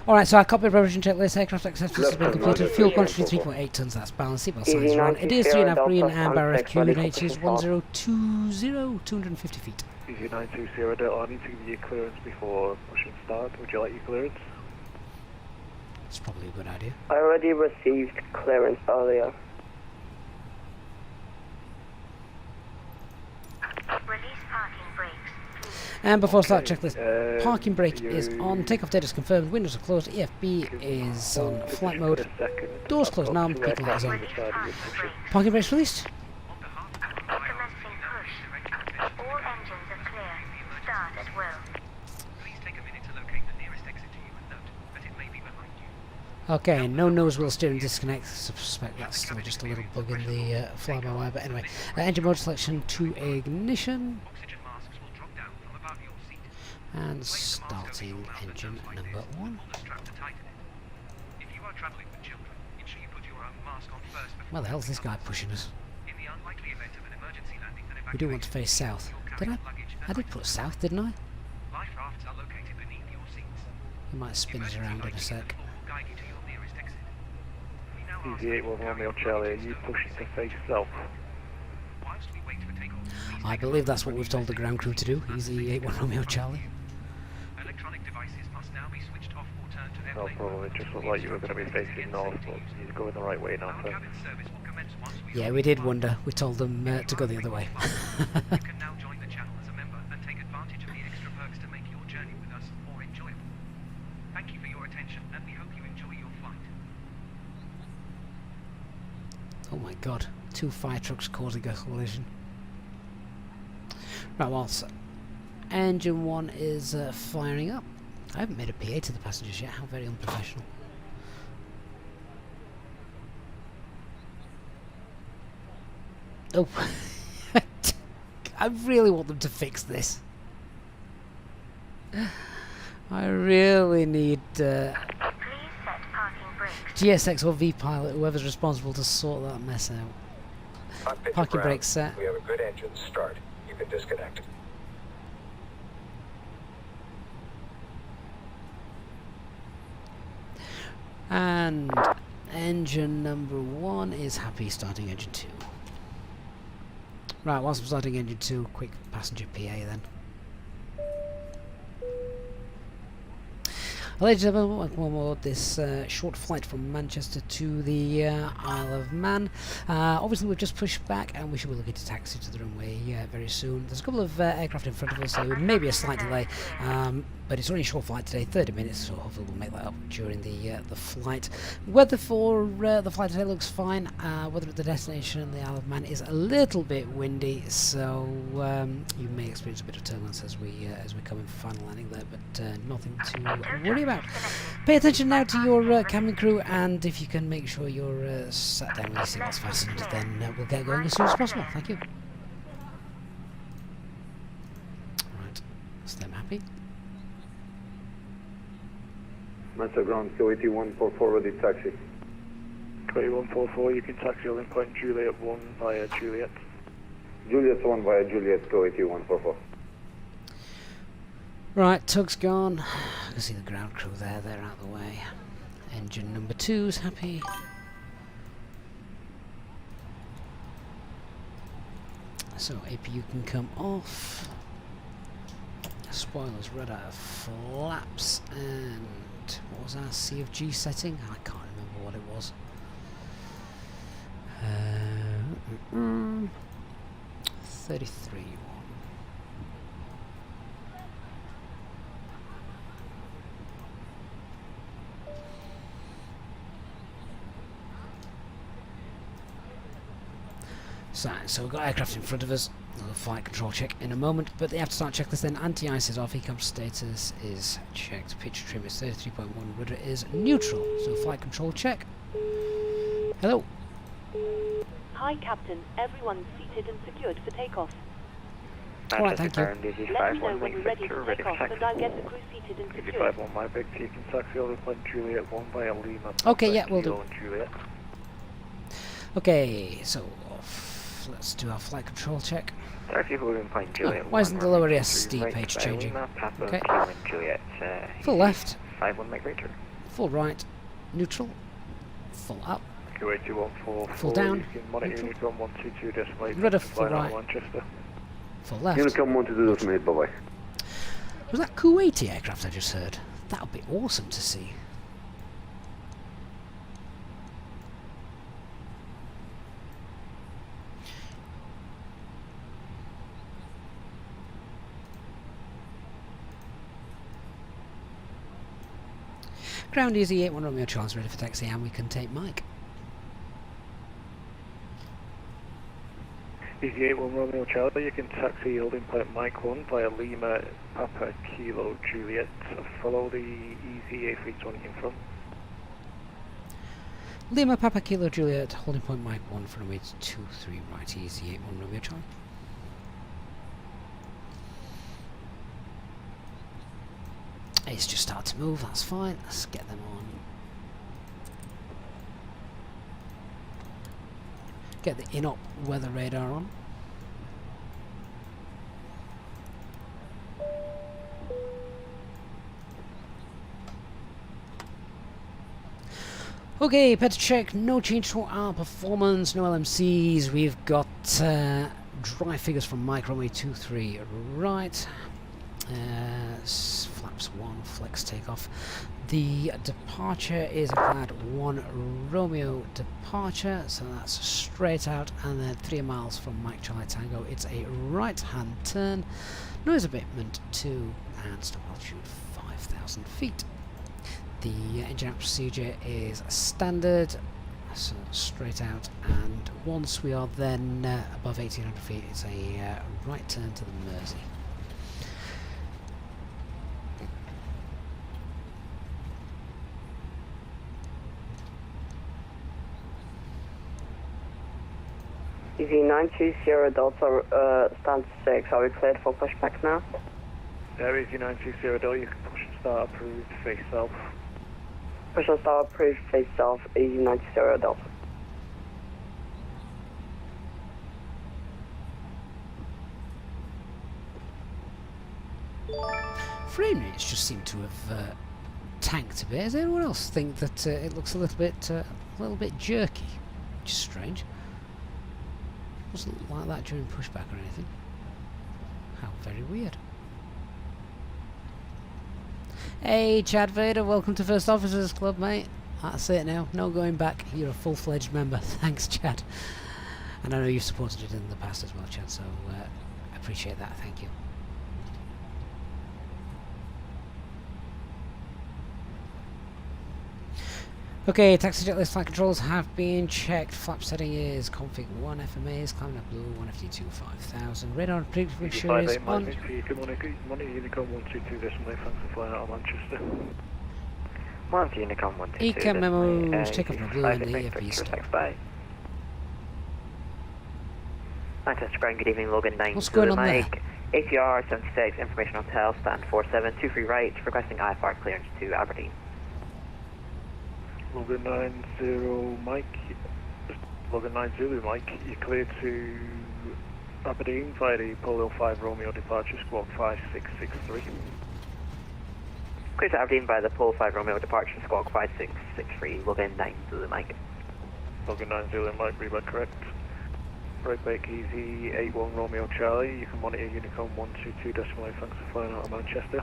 Speaker 1: Alright, so our copy of preparation checklist, aircraft acceptance has been completed. Fuel quantity 3.8 tons, that's balanced. Seatbelt signs are on. It is 3.5 green and bar FQ, Nature's 1020, 250 feet.
Speaker 4: Easy 920 Delta, I need to give you clearance before pushing start. Would you like your clearance?
Speaker 1: It's probably a good idea.
Speaker 6: I already received clearance earlier.
Speaker 7: Release parking brakes.
Speaker 1: And before start checklist, parking brake is on, takeoff date is confirmed, windows are closed, EFB is on flight mode, doors closed now, peak light is on. Parking brakes released.
Speaker 7: Commencing push. All engines are clear. Start at will.
Speaker 2: Please take a minute to locate the nearest exit to you and note that it may be behind you.
Speaker 1: Okay, no nose wheel steering disconnect. Suspect that's still just a little bug in the fly-by-wire, but anyway. Engine mode selection to ignition.
Speaker 2: Oxygen masks will drop down from above your seat.
Speaker 1: And starting engine number 1.
Speaker 2: If you are travelling with children, ensure you put your own mask on first before.
Speaker 1: Where the hell's this guy pushing us?
Speaker 2: In the unlikely event of an emergency landing and
Speaker 1: We do want to face south. Did I? I did put south, didn't I?
Speaker 2: Life rafts are located beneath your seats.
Speaker 1: He might spin us around in a sec.
Speaker 2: Guide you to your nearest exit. We now ask
Speaker 4: Easy 81 Romeo Charlie, are you pushing to face south?
Speaker 2: whilst we wait for takeoff, please
Speaker 1: I believe that's what we've told the ground crew to do. Easy 81 Romeo Charlie.
Speaker 2: electronic devices must now be switched off or turned to
Speaker 4: No
Speaker 2: airplane.
Speaker 4: problem, it just looked like you were going to be facing north, but you're going the right way now,
Speaker 2: Our
Speaker 4: sir.
Speaker 2: cabin service will commence once we
Speaker 1: Yeah, we did wonder. We told them to go the other way.
Speaker 2: You can now join the channel as a member and take advantage of the extra perks to make your journey with us more enjoyable. Thank you for your attention and we hope you enjoy your flight.
Speaker 1: Oh my god, 2 fire trucks causing a collision. Right, whilst engine 1 is firing up. I haven't made a PA to the passengers yet, how very unprofessional. Oh, I really want them to fix this. I really need
Speaker 7: Please set parking brakes.
Speaker 1: GSX or V-Pilot, whoever's responsible to sort that mess out. Parking brakes set.
Speaker 8: We have a good engine start. You can disconnect.
Speaker 1: And engine number 1 is happy, starting engine 2. Right, whilst I'm starting engine 2, quick passenger PA then. Ladies and gentlemen, welcome on board this short flight from Manchester to the Isle of Man. Obviously we've just pushed back and we should be looking to taxi to the runway very soon. There's a couple of aircraft in front of us, so there may be a slight delay, but it's only a short flight today, 30 minutes, so hopefully we'll make that up during the flight. Weather for the flight today looks fine. Weather at the destination, the Isle of Man, is a little bit windy, so you may experience a bit of turbulence as we come in for final landing there, but nothing to worry about. Pay attention now to your cabin crew, and if you can make sure you're sat down with your seatbelts fastened, then we'll get going as soon as possible. Thank you. Right, is them happy?
Speaker 5: Master ground, QAT 144 ready taxi.
Speaker 4: QAT 144, you can taxi on point Juliet 1 via Juliet.
Speaker 5: Juliet 1 via Juliet, QAT 144.
Speaker 1: Right, tug's gone. I can see the ground crew there, they're out of the way. Engine number 2's happy. So APU can come off. Spoilers, rudder, flaps, and what was our CFG setting? I can't remember what it was. 33. So we've got aircraft in front of us. We'll flight control check in a moment, but the after start checklist then. Anti-ice is off, ECAM status is checked, pitch trim is 33.1, rudder is neutral. So flight control check. Hello.
Speaker 3: Hi, Captain. Everyone's seated and secured for takeoff.
Speaker 1: Alright, thank you.
Speaker 3: Let me know when you're ready to take off, and I'll get the crew seated and
Speaker 4: Easy
Speaker 3: secured.
Speaker 4: 51 my Victor, you can taxi over point Juliet 1 via Lima.
Speaker 1: Okay, yeah, we'll do.
Speaker 4: Kilo and Juliet.
Speaker 1: Okay, so let's do our flight control check.
Speaker 6: Start vehicle moving point Juliet.
Speaker 1: Why isn't the lower S
Speaker 6: Three right
Speaker 1: page
Speaker 6: by
Speaker 1: changing?
Speaker 6: Lima, Papa,
Speaker 1: Okay.
Speaker 6: Kilo, and Juliet.
Speaker 1: Full left,
Speaker 6: 51 migrator.
Speaker 1: full right, neutral, full up,
Speaker 4: QA214.
Speaker 1: Full down,
Speaker 4: You can monitor
Speaker 1: neutral.
Speaker 4: Unicom 122 decimal 8.
Speaker 1: Rudder
Speaker 4: flying
Speaker 1: full
Speaker 4: out
Speaker 1: right.
Speaker 4: Manchester.
Speaker 1: full left.
Speaker 5: Unicom 122.8, bye bye.
Speaker 1: Was that Kuwaiti aircraft I just heard? That would be awesome to see. Ground Easy 81 Romeo Charles ready for taxi, and we can take Mike.
Speaker 4: Easy 81 Romeo Charlie, you can taxi holding point Mike 1 via Lima, Papa, Kilo, Juliet. Follow the Easy A320 in front.
Speaker 1: Lima Papa Kilo Juliet, holding point Mike 1 for runway 23 right, Easy 81 Romeo Charlie. It's just started to move, that's fine. Let's get them on. Get the in-op weather radar on. Okay, better check, no change to our performance, no LMCs. We've got dry figures from Mike runway 23 right. Flaps 1, flex takeoff. The departure is a glad 1 Romeo departure, so that's straight out, and then 3 miles from Mike Charlie Tango. It's a right hand turn, noise abatement 2, and stop altitude 5,000 feet. The engine out procedure is standard, so straight out, and once we are then above 1,800 feet, it's a right turn to the Mersey.
Speaker 9: Easy 920 Delta, stand 6, are we cleared for pushback now?
Speaker 4: There is Easy 920 Delta, you can push and start approved, face south.
Speaker 9: Push and start approved, face south, Easy 920 Delta.
Speaker 1: Frame rates just seem to have tanked a bit. Does anyone else think that it looks a little bit jerky? Which is strange. Wasn't like that during pushback or anything. How very weird. Hey Chad Vader, welcome to First Officers Club, mate. That's it now, no going back. You're a full-fledged member. Thanks, Chad. And I know you've supported it in the past as well, Chad, so I appreciate that, thank you. Okay, taxi jet list flight controls have been checked. Flap setting is config 1 FMAs, climbing up blue, 1FD2 5000. Radar and predictive sure is on.
Speaker 4: Monitor Unicom 122 decimal 8, thanks for flying out of Manchester.
Speaker 6: Monitor Unicom 122
Speaker 1: ECAM memos, take off
Speaker 6: decimal
Speaker 1: the blue and the
Speaker 6: 5
Speaker 1: EFB stop.
Speaker 6: Bye. Manchester Ground, good evening, Logan 9.
Speaker 1: What's going on
Speaker 6: Mike. ATR 76, information hotel, stand 47, 23 right, requesting IFR clearance to Aberdeen.
Speaker 4: Logan 90 Mike, Logan 90 Mike, you're clear to Aberdeen via the Polo 5 Romeo departure, squawk 5663.
Speaker 6: Clear to Aberdeen via the Polo 5 Romeo departure, squawk 5663, Logan 90 Mike.
Speaker 4: Logan 90 Mike, read correct. Breakback Easy 81 Romeo Charlie, you can monitor Unicom 122 decimal 8, thanks for flying out of Manchester.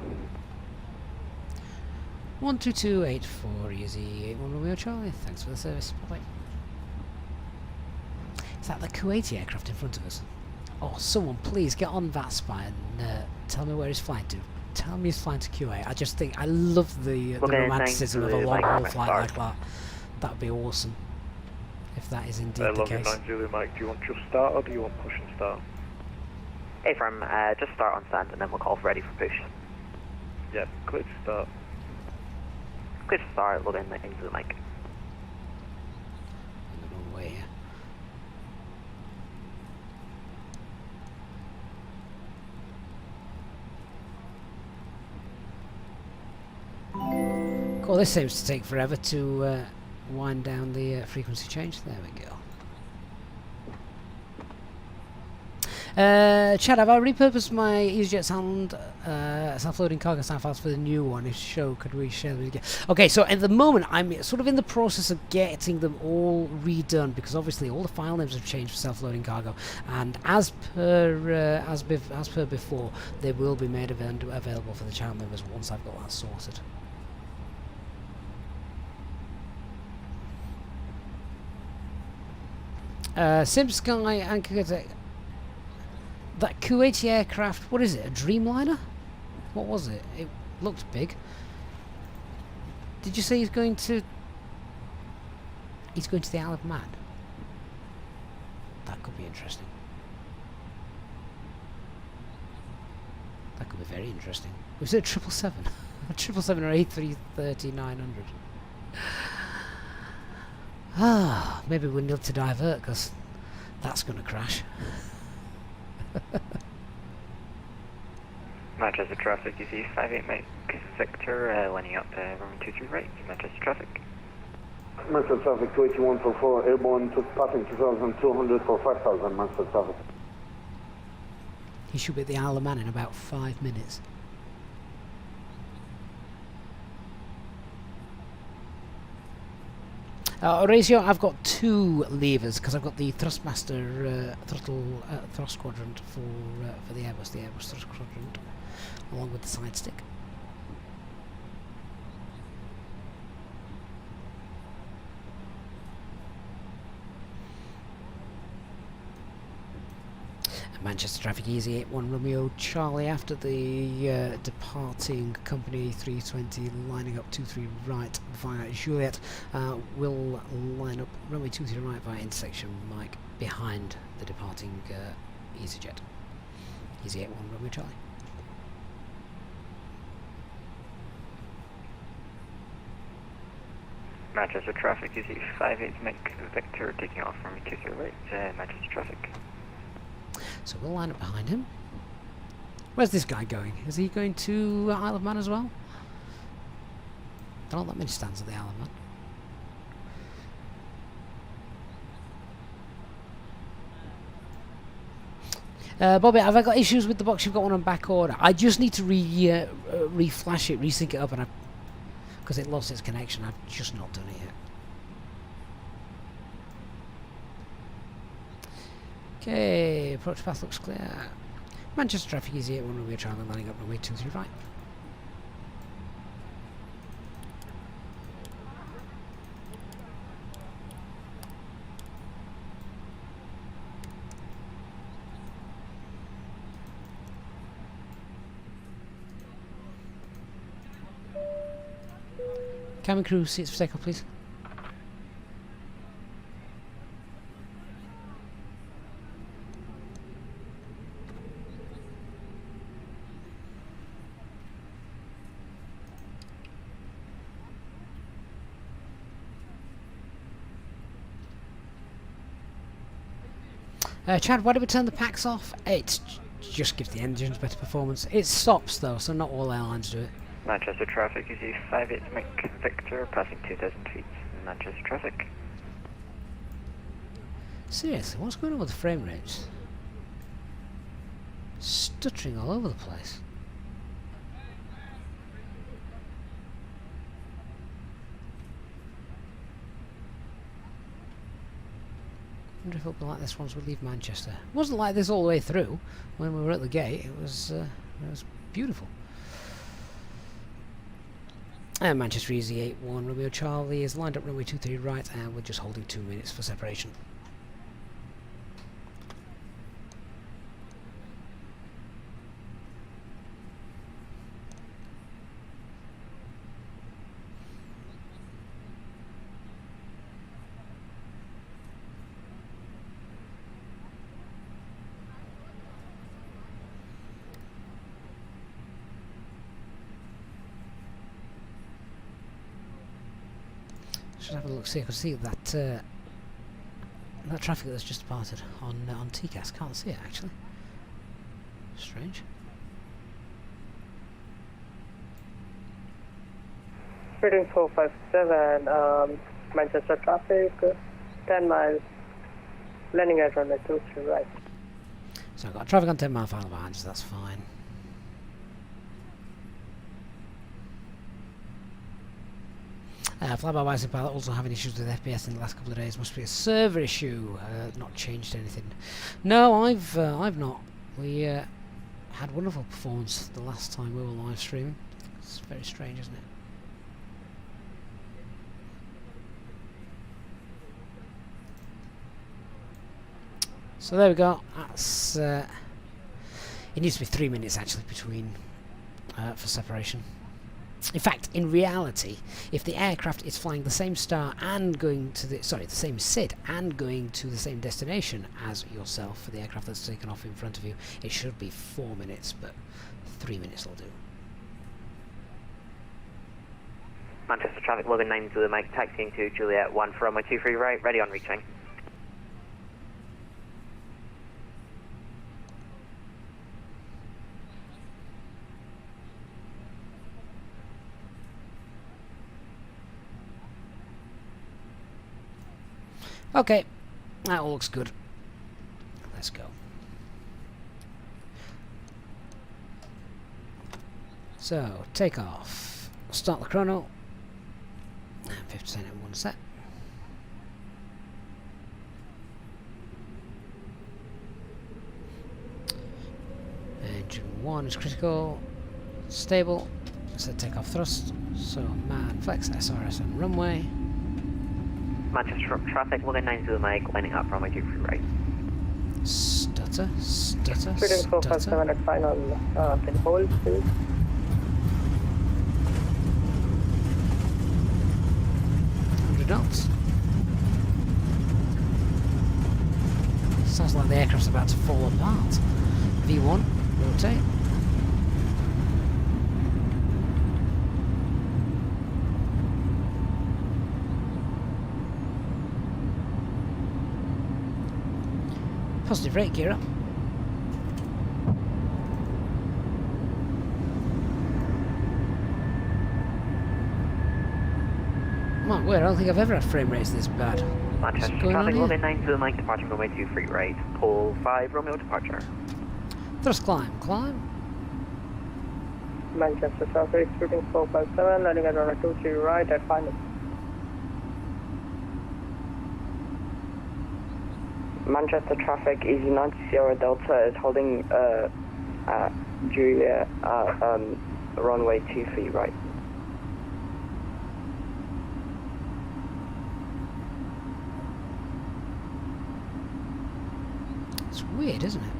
Speaker 1: 12284 Easy 81 Romeo Charlie, thanks for the service. Bye bye. Is that the Kuwaiti aircraft in front of us? Oh, someone please get on VATSIM and tell me where he's flying to. Tell me he's flying to QA. I just think I love the romanticism of a long haul flight like that. That would be awesome if that is indeed the case.
Speaker 4: Logan 90 Mike, do you want just start or do you want push and start?
Speaker 6: Hey firm, just start on stand and then we'll call for ready for push.
Speaker 4: Yeah, clear to start.
Speaker 6: Clear to start, Logan 90 Mike.
Speaker 1: No way. Cool, this seems to take forever to wind down the frequency change. There we go. Chad, have I repurposed my EasyJet self-loading cargo sound files for the new one? If so, could we share them again? Okay, so at the moment I'm sort of in the process of getting them all redone, because obviously all the file names have changed for self-loading cargo, and as per before, they will be made available for the channel members once I've got that sorted. SimSky Anchor. That Kuwaiti aircraft, what is it, a Dreamliner? What was it? It looked big. Did you say he's going to the Isle of Man? That could be interesting. That could be very interesting. Was it a 777? A 777 or A330-900? Ah, maybe we need to divert, because that's going to crash.
Speaker 6: Manchester traffic, you see 58 Mike Victor, lining up runway 23 right, Manchester traffic.
Speaker 5: Manchester traffic 28144, airborne to passing 2200 for 5000, Manchester traffic.
Speaker 1: He should be at the Isle of Man in about 5 minutes. Ratio, I've got 2 levers because I've got the Thrustmaster thrust quadrant for the Airbus thrust quadrant, along with the side stick. Manchester traffic easy 81 Romeo Charlie after the departing company 320 lining up 23 right via Juliet, will line up runway 23 right via intersection Mike behind the departing Easyjet. Easy 81 Romeo Charlie.
Speaker 6: Manchester traffic, you see 58 Mike Victor taking off from 23 right, Manchester traffic.
Speaker 1: So we'll line up behind him. Where's this guy going? Is he going to Isle of Man as well? There aren't that many stands at the Isle of Man. Bobby, have I got issues with the box? You've got one on back order. I just need to re-flash it, resync it up, and because it lost its connection, I've just not done it yet. Okay, approach path looks clear. Manchester traffic easy 81 Romeo Charlie lining up runway 23 right. Cabin crew, seats for takeoff, please. Chad, why do we turn the packs off? It just gives the engines better performance. It stops though, so not all airlines do it.
Speaker 6: Manchester traffic, you see 58 Mike Victor passing 2000 feet, Manchester traffic.
Speaker 1: Seriously, what's going on with the frame rates? Stuttering all over the place. I wonder if it'll be like this once we leave Manchester. It wasn't like this all the way through. When we were at the gate, it was beautiful. And Manchester Easy 81 Romeo Charlie is lined up runway 23 right, and we're just holding 2 minutes for separation. Should have a look, see. I can see that that traffic that's just departed on TCAS. Can't see it actually. Strange.
Speaker 9: Reading 457, Manchester traffic, 10 miles, landing at runway 23 right.
Speaker 1: So I've got traffic on 10 mile final behind us, that's fine. FlyByWire pilot also having issues with FPS in the last couple of days. Must be a server issue. Not changed anything. No, I've not. We had wonderful performance the last time we were live streaming. It's very strange, isn't it? So there we go. That's it needs to be 3 minutes actually between for separation. In fact, in reality, if the aircraft is flying the same star and going to the same SID and going to the same destination as yourself for the aircraft that's taken off in front of you, it should be 4 minutes, but 3 minutes will do.
Speaker 6: Manchester traffic, Logan 9 to the Mike, taxiing to Juliet 1 for runway 23 right, ready on reaching.
Speaker 1: Okay, that all looks good. Let's go. So, take off. Start the chrono. 50% in one set. Engine 1 is critical. Stable. So take off thrust. So, man, flex, SRS and runway.
Speaker 6: Manchester traffic, Logan 9 to the Mike, lining up runway 23 right.
Speaker 1: Stutter, stutter,
Speaker 9: Speeding
Speaker 1: stutter.
Speaker 9: 457 at final pin hold, please.
Speaker 1: Knots. Sounds like the aircraft's about to fall apart. V1, rotate. Positive rate, gear up. My word, I don't think I've ever had frame rates this bad.
Speaker 6: Manchester traffic, Logan 9 to the Mike, departing runway 23 right, pole 5, Romeo departure.
Speaker 1: Thrust climb, climb.
Speaker 9: Manchester traffic, speeding 457, landing at runway 23 right at final. Manchester traffic, Easy 90 Sierra Delta is holding Julia runway 23 right.
Speaker 1: It's weird, isn't it?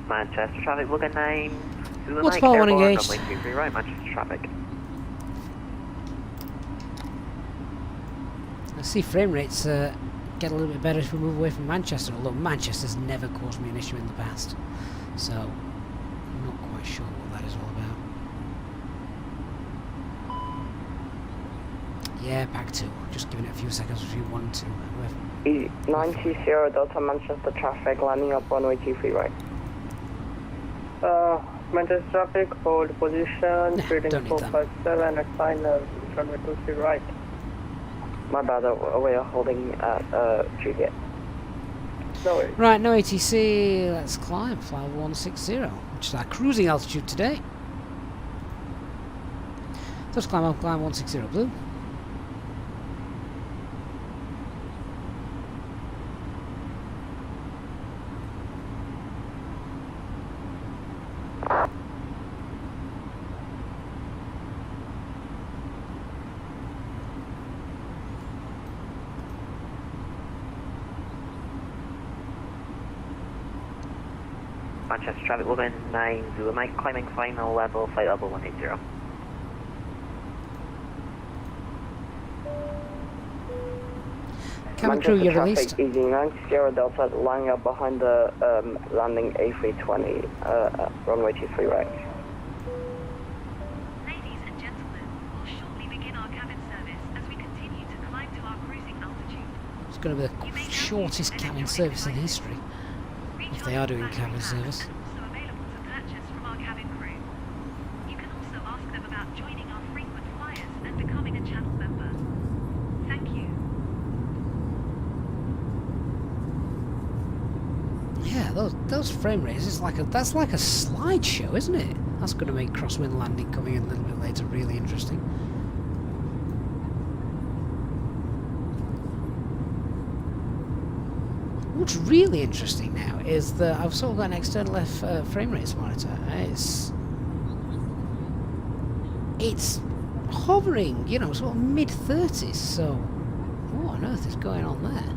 Speaker 6: Manchester traffic, Logan 9 to the
Speaker 1: What's
Speaker 6: Mike,
Speaker 1: power one
Speaker 6: airborne,
Speaker 1: engaged?
Speaker 6: runway 23 right, Manchester traffic.
Speaker 1: I see frame rates get a little bit better if we move away from Manchester, although Manchester's never caused me an issue in the past. So, I'm not quite sure what that is all about. Yeah, back 2. Just giving it a few seconds if you want to.
Speaker 9: Easy 90 Sierra Delta, Manchester traffic, landing up runway 23 right. Manchester traffic, hold position, speeding 457 at final, runway 23 right. My bad, we are holding at Juliet. No worries.
Speaker 1: Right, no ATC, let's climb, fly 160, which is our cruising altitude today. Let's climb up, climb 160 blue.
Speaker 6: Manchester traffic, Logan 9 to the Mike, climbing final level, flight level 180.
Speaker 1: Cabin crew, you're released.
Speaker 9: Easy 90 Sierra Delta, lining up behind the landing A320, runway 23 right.
Speaker 3: Ladies and gentlemen, we'll shortly begin our cabin service as we continue to climb to our cruising altitude.
Speaker 1: It's going to be the shortest cabin service in history, if they are doing cabin service.
Speaker 3: Also available to purchase from our cabin crew. You can also ask them about joining our
Speaker 1: there, those frame rates, that's like a slideshow, isn't it? That's going to make crosswind landing coming in a little bit later really interesting. What's really interesting now is that I've sort of got an external frame rates monitor. It's hovering, you know, sort of mid-30s, so what on earth is going on there?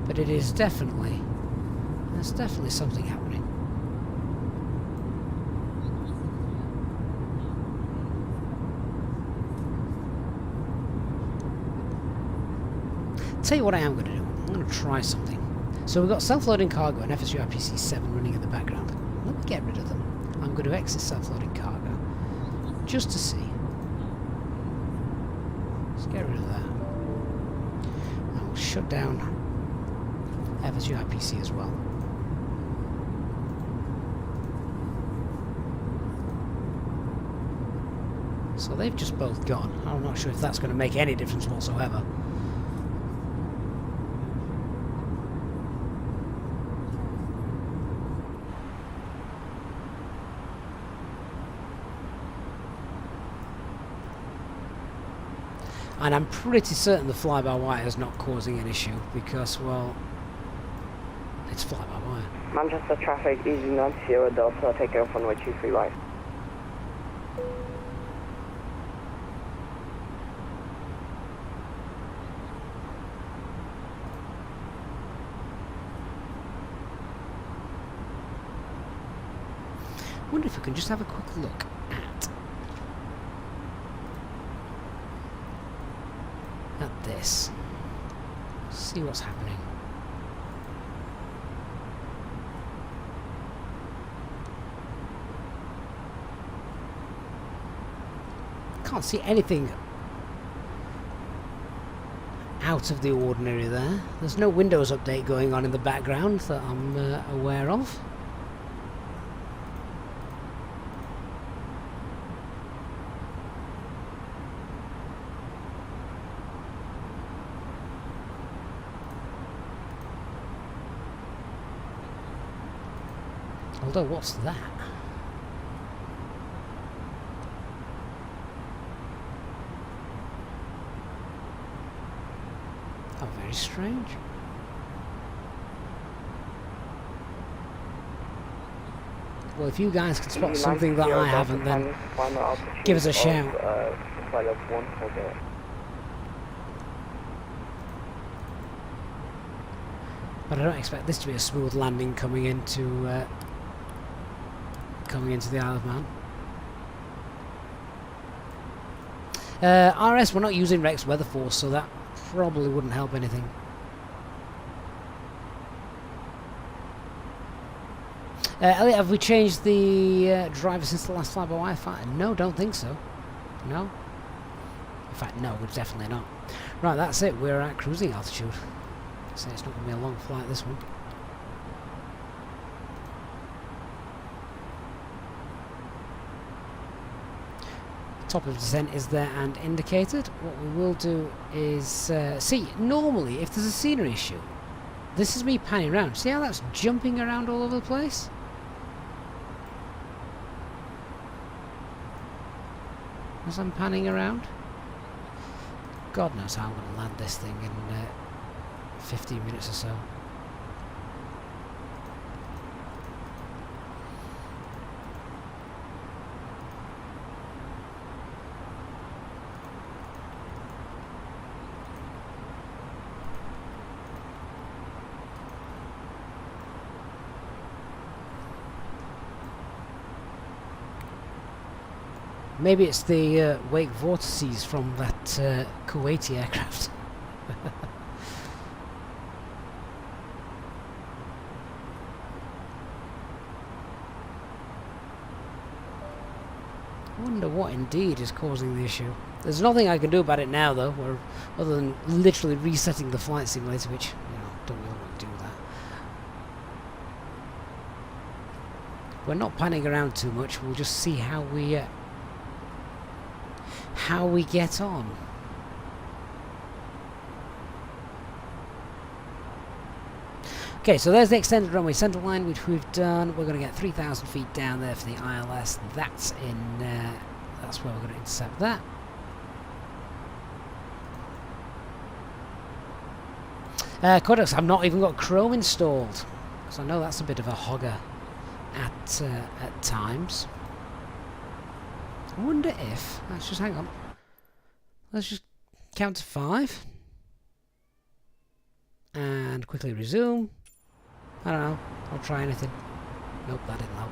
Speaker 1: But it is definitely, there's definitely something happening. Tell you what I am going to do. I'm going to try something. So we've got self-loading cargo and FSU IPC-7 running in the background. Let me get rid of them. I'm going to exit self-loading cargo just to see. Let's get rid of that. And we'll shut down FSU IPC as well. So they've just both gone. I'm not sure if that's going to make any difference whatsoever. And I'm pretty certain the fly-by-wire is not causing an issue because, well, it's fly-by-wire.
Speaker 9: Manchester traffic, Easy 90 Delta, take off runway 23 right.
Speaker 1: I wonder if we can just have a quick look at this. See what's happening. Can't see anything out of the ordinary there. There's no Windows update going on in the background that I'm aware of. Although, what's that? Oh, very strange. Well, if you guys can spot something that I haven't, then give us a shout. But I don't expect this to be a smooth landing coming into the Isle of Man. RS, we're not using Rex Weather Force, so that probably wouldn't help anything. Elliot, have we changed the driver since the last fly-by-wire fight? No, don't think so. No? In fact, no, we're definitely not. Right, that's it. We're at cruising altitude. So it's not going to be a long flight, this one. Top of descent is there and indicated. What we will do is see, normally if there's a scenery issue, this is me panning around. See how that's jumping around all over the place? As I'm panning around. God knows how I'm going to land this thing in 15 minutes or so. Maybe it's the wake vortices from that Kuwaiti aircraft. I wonder what indeed is causing the issue. There's nothing I can do about it now, though, other than literally resetting the flight simulator, which, you know, don't really want to do that. We're not panning around too much. We'll just see how we get on. Okay, so there's the extended runway centre line, which we've done. We're going to get 3,000 feet down there for the ILS. That's in. That's where we're going to intercept that. Codex, I've not even got Chrome installed, because I know that's a bit of a hogger at times. I wonder if, let's just hang on. Let's just count to 5 and quickly resume. I don't know. I'll try anything. Nope, that didn't help.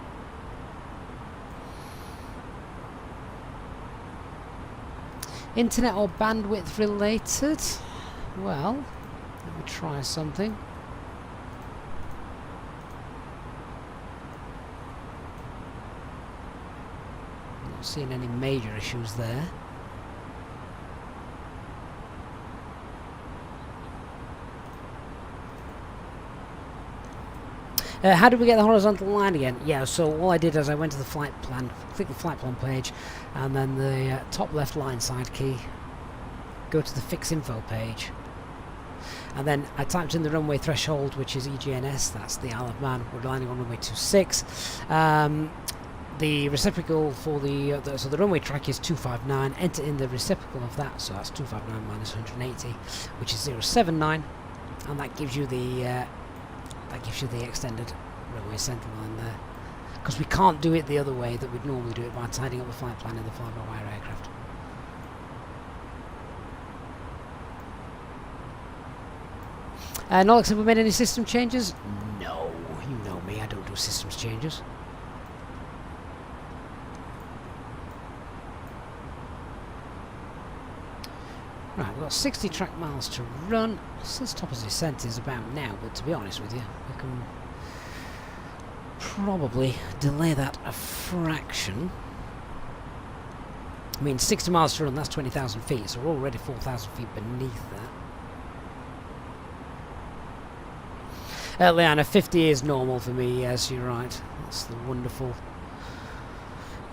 Speaker 1: Internet or bandwidth related? Well, let me try something. Not seeing any major issues there. How did we get the horizontal line again? Yeah, so all I did is I went to the flight plan, click the flight plan page, and then the top left line side key, go to the fix info page, and then I typed in the runway threshold, which is EGNS, that's the Isle of Man. We're landing on runway 26. The reciprocal for so the runway track is 259. Enter in the reciprocal of that, so that's 259 minus 180, which is 079, and that gives you the extended runway centre line there. Because we can't do it the other way that we'd normally do it by tidying up the flight plan in the fly-by-wire aircraft. Nolex, have we made any system changes? No, you know me, I don't do systems changes. Right, we've got 60 track miles to run. Since top of the descent is about now, but to be honest with you, we can probably delay that a fraction. I mean, 60 miles to run, that's 20,000 feet, so we're already 4,000 feet beneath that. Leanna, 50 is normal for me, yes, you're right. That's the wonderful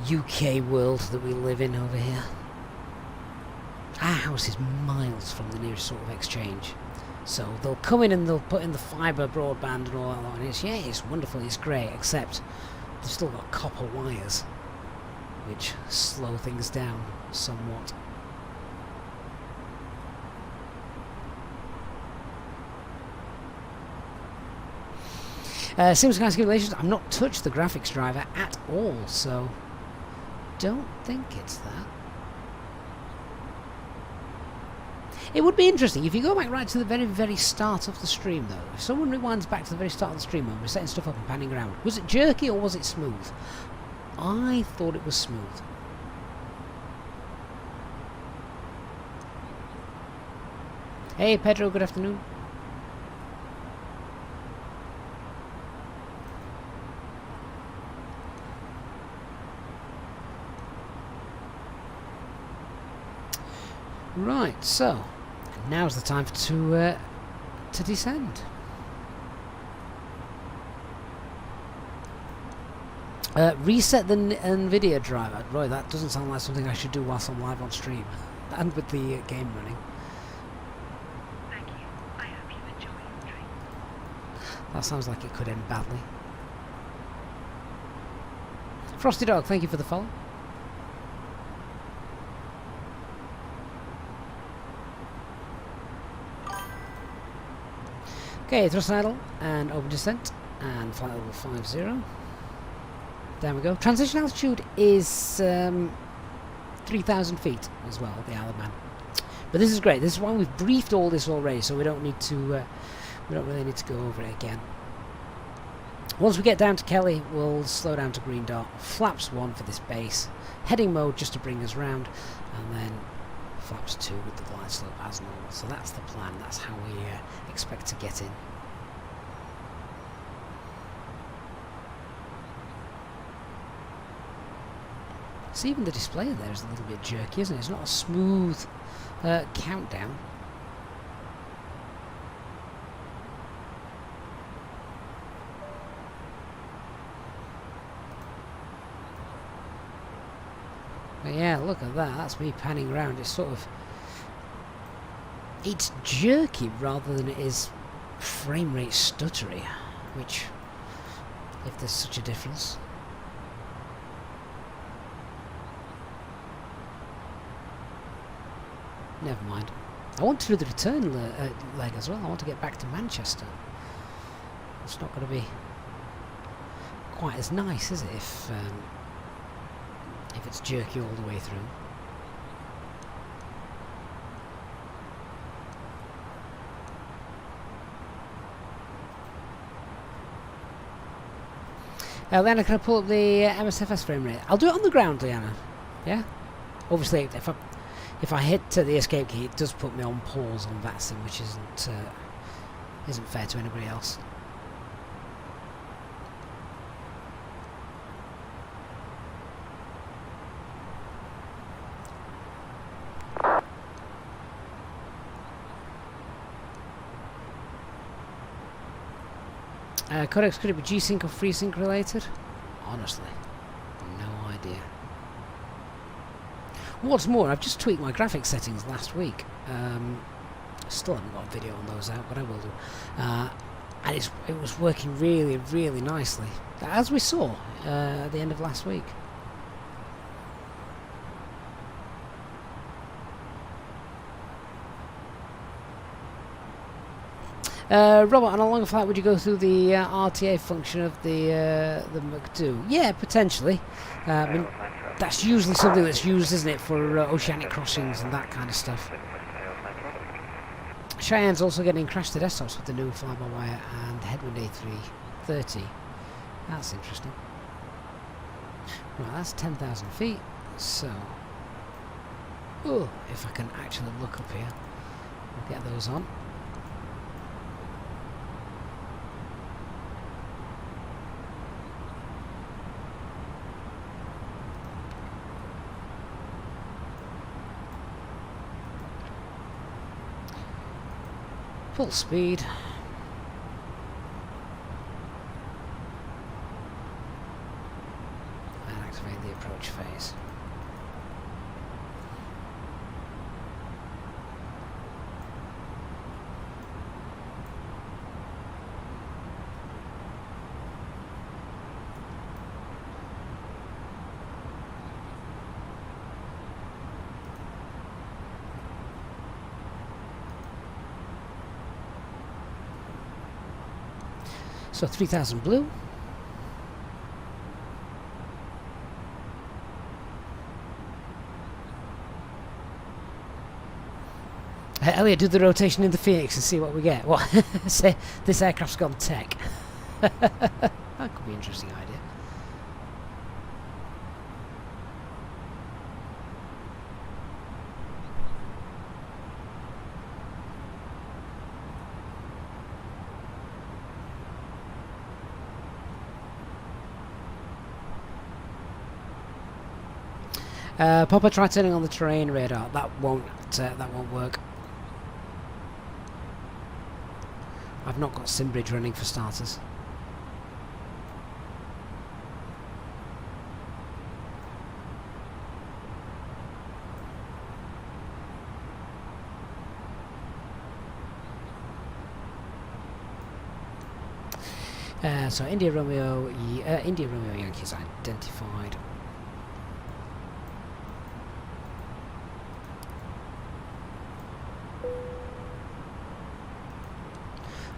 Speaker 1: UK world that we live in over here. Our house is miles from the nearest sort of exchange, so they'll come in and they'll put in the fibre broadband and all that lot, and it's wonderful, it's great, except they've still got copper wires, which slow things down somewhat. SimSky Simulations, I've not touched the graphics driver at all, so don't think it's that. It would be interesting if you go back right to the very, very start of the stream, though. If someone rewinds back to the very start of the stream when we're setting stuff up and panning around, was it jerky or was it smooth? I thought it was smooth. Hey Pedro, good afternoon. Right, so now's the time to descend. Reset the NVIDIA driver. Roy, that doesn't sound like something I should do whilst I'm live on stream and with the game running.
Speaker 7: Thank you. I hope you enjoy your drink.
Speaker 1: That sounds like it could end badly. Frosty Dog, thank you for the follow. Okay, thrust and idle, and open descent, and flight level 50. There we go. Transition altitude is 3,000 feet as well, the Isle of Man. But this is great. This is why we've briefed all this already, so we don't need to. We don't really need to go over it again. Once we get down to Kelly, we'll slow down to green dot. Flaps 1 for this base. Heading mode just to bring us round, and then flaps 2 with the glide slope as normal. So that's the plan. That's how we expect to get in. So even the display there is a little bit jerky, isn't it? It's not a smooth countdown. But yeah, look at that. That's me panning around. It's sort of... It's jerky rather than it is frame rate stuttery, which, if there's such a difference. Never mind. I want to do the return leg as well. I want to get back to Manchester. It's not going to be quite as nice, is it, if it's jerky all the way through. Leanna, can I pull up the MSFS frame rate? I'll do it on the ground, Leanna. Yeah? Obviously, if I hit the escape key, it does put me on pause on VATSIM, which isn't fair to anybody else. Codex, could it be G-Sync or FreeSync related? Honestly, no idea. What's more, I've just tweaked my graphics settings last week. Still haven't got a video on those out, but I will do. And it was working really, really nicely, as we saw at the end of last week. Robert, on a longer flight, would you go through the RTA function of the McDo? Yeah, potentially. I mean, that's usually something that's used, isn't it, for oceanic crossings and that kind of stuff. Cheyenne's also getting crash to desktops with the new FlyByWire and Headwind A330. That's interesting. Right, that's 10,000 feet. So, if I can actually look up here, we'll get those on. Full speed. And activate the approach phase. So 3000 blue. Elliot, do the rotation in the Phoenix and see what we get. What? Say this aircraft's gone tech. That could be an interesting idea. Papa, try turning on the terrain radar. That won't work. I've not got Simbridge running for starters. So India Romeo Yankees identified.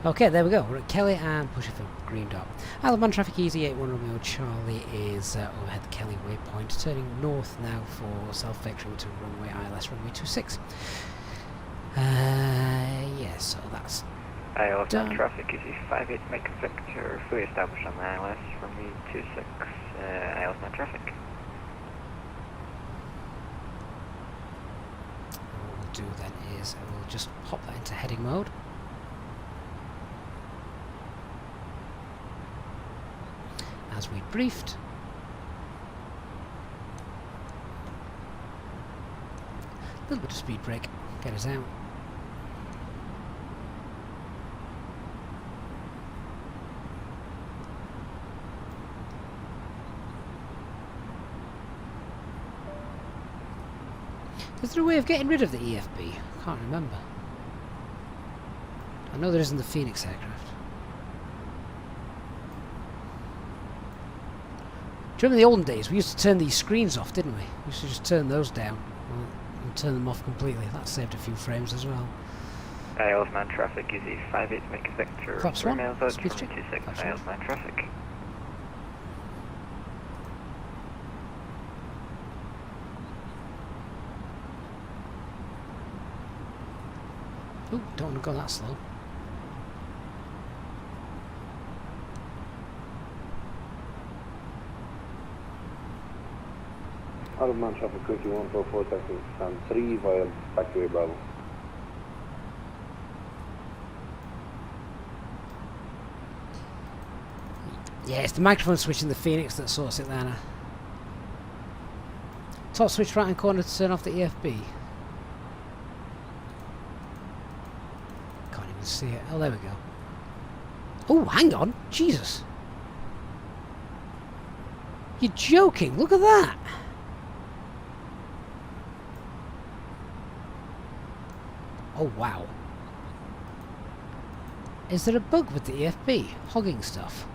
Speaker 1: Okay, there we go. We're at Kelly and pushing for green dot. Isle of Man traffic easy, 81 Romeo Charlie is overhead the Kelly waypoint, turning north now for self-vectoring to runway ILS runway 26. Yeah, so that's
Speaker 6: Isle of Man traffic easy 58 Mike Victor, fully established on the ILS runway 26. Isle of Man traffic.
Speaker 1: What we'll do then is we'll just pop that into heading mode. As we briefed. A little bit of speed brake, get us out. Is there a way of getting rid of the EFB? I can't remember. I know there isn't the Phoenix aircraft. Do you remember the olden days? We used to turn these screens off, didn't we? We used to just turn those down and turn them off completely. That saved a few frames as well.
Speaker 6: Isleman traffic, Easy 58, make a vector.
Speaker 1: Flaps 1,
Speaker 6: miles out
Speaker 1: speed
Speaker 6: from
Speaker 1: check.
Speaker 6: 26,
Speaker 1: Flaps 1.
Speaker 6: Isleman traffic.
Speaker 1: Ooh, don't want to go that slow.
Speaker 5: Isleman traffic 2144 taxi stand 3 via taxiway Bravo.
Speaker 1: Yeah, it's the microphone switch in the Phoenix that sorts it there now. Top switch right hand corner to turn off the EFB. Can't even see it. Oh, there we go. Oh, hang on. Jesus. You're joking. Look at that. Oh, wow. Is there a bug with the EFB? Hogging stuff.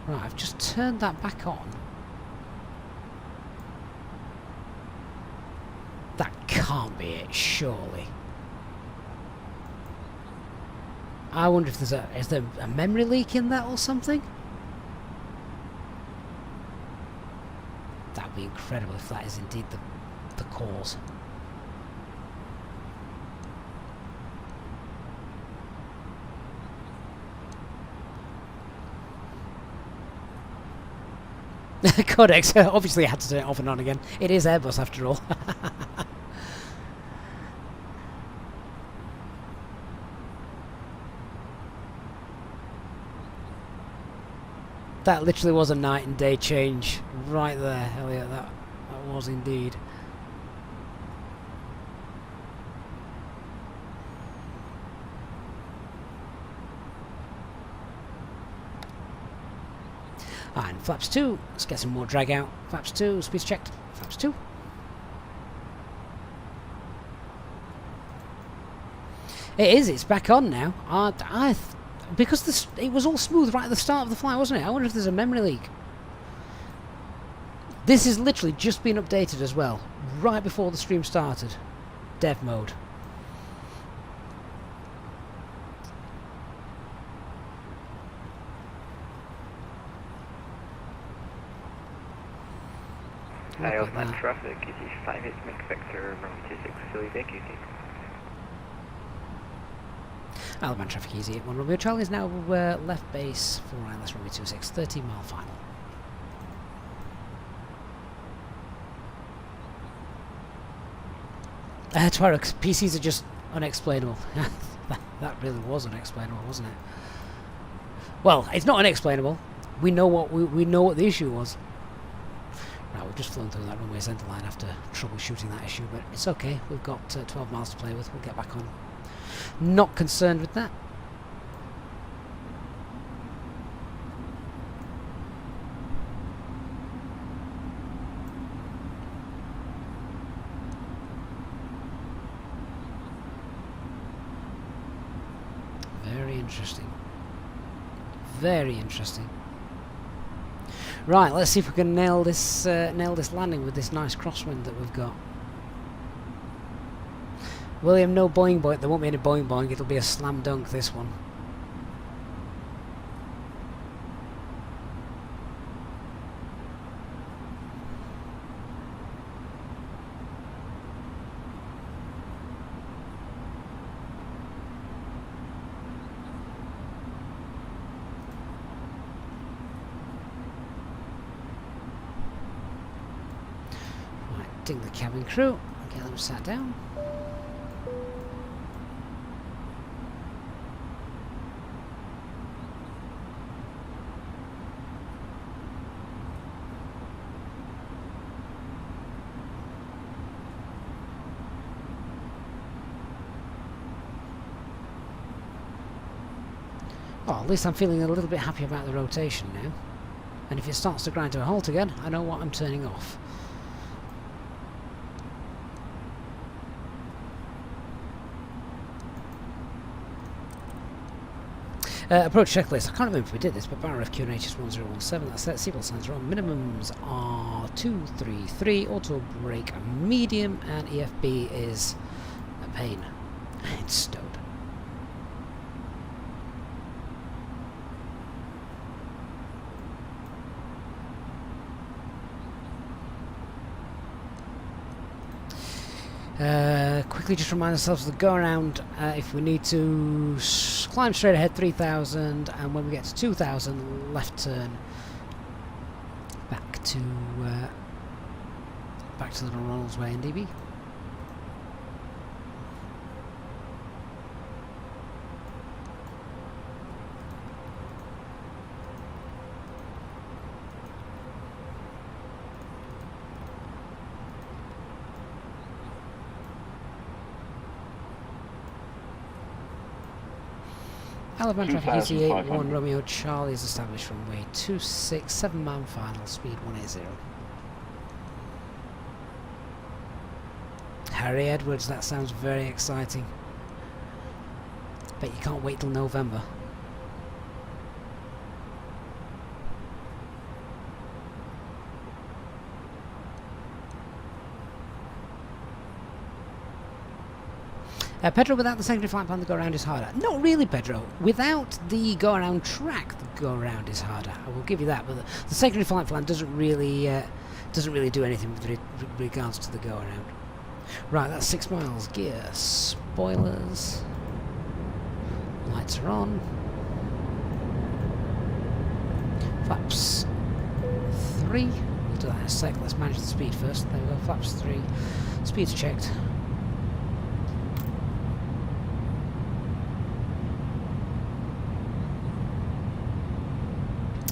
Speaker 1: Right, I've just turned that back on. That can't be it, surely. I wonder if there's is there a memory leak in that or something? That would be incredible if that is indeed the cause. Codex, obviously I had to turn it off and on again. It is Airbus after all. That literally was a night and day change right there, Elliot. That was indeed. And flaps 2, let's get some more drag out. Flaps 2, speed's checked. Flaps 2. It is, it's back on now. Because it was all smooth right at the start of the flight, wasn't it? I wonder if there's a memory leak. This has literally just been updated as well, right before the stream started. Dev mode.
Speaker 6: Isleman traffic, Easy 58, make vector, runway 26, fully vacated.
Speaker 1: Isleman traffic easy at 1 Romeo Charlie is now left base for ILS runway 26, 13 mile final. Twyrox, PCs are just unexplainable. That really was unexplainable, wasn't it? Well, it's not unexplainable. We know what we know what the issue was. Right, we've just flown through that runway centre line after troubleshooting that issue, but it's okay. We've got 12 miles to play with. We'll get back on. Not concerned with that. Very interesting. Very interesting. Right, let's see if we can nail this landing with this nice crosswind that we've got. William, no boing boing. There won't be any boing boing. It'll be a slam dunk, this one. Right, ding the cabin crew. Get them sat down. Well, at least I'm feeling a little bit happy about the rotation now. And if it starts to grind to a halt again, I know what I'm turning off. Approach checklist. I can't remember if we did this, but bar of QNH is 1017. That's set. Seatbelt signs are on. Minimums are 233. Auto brake medium, and EFB is a pain. It's stowed. Quickly just remind ourselves of the go around. If we need to climb straight ahead 3000, and when we get to 2000, left turn back to the Ronald's Way in DB. Alabama traffic Easyjet 1 Romeo Charlie is established runway 26, 7-man final, speed 180. Harry Edwards, that sounds very exciting. Bet you can't wait till November. Pedro, without the secondary flight plan, the go-around is harder. Not really, Pedro. Without the go-around track, the go-around is harder. I will give you that, but the secondary flight plan doesn't really do anything with regards to the go-around. Right, that's 6 miles. Gear, spoilers, lights are on. Flaps 3. We'll do that in a sec. Let's manage the speed first. There we go. Flaps 3. Speed's checked.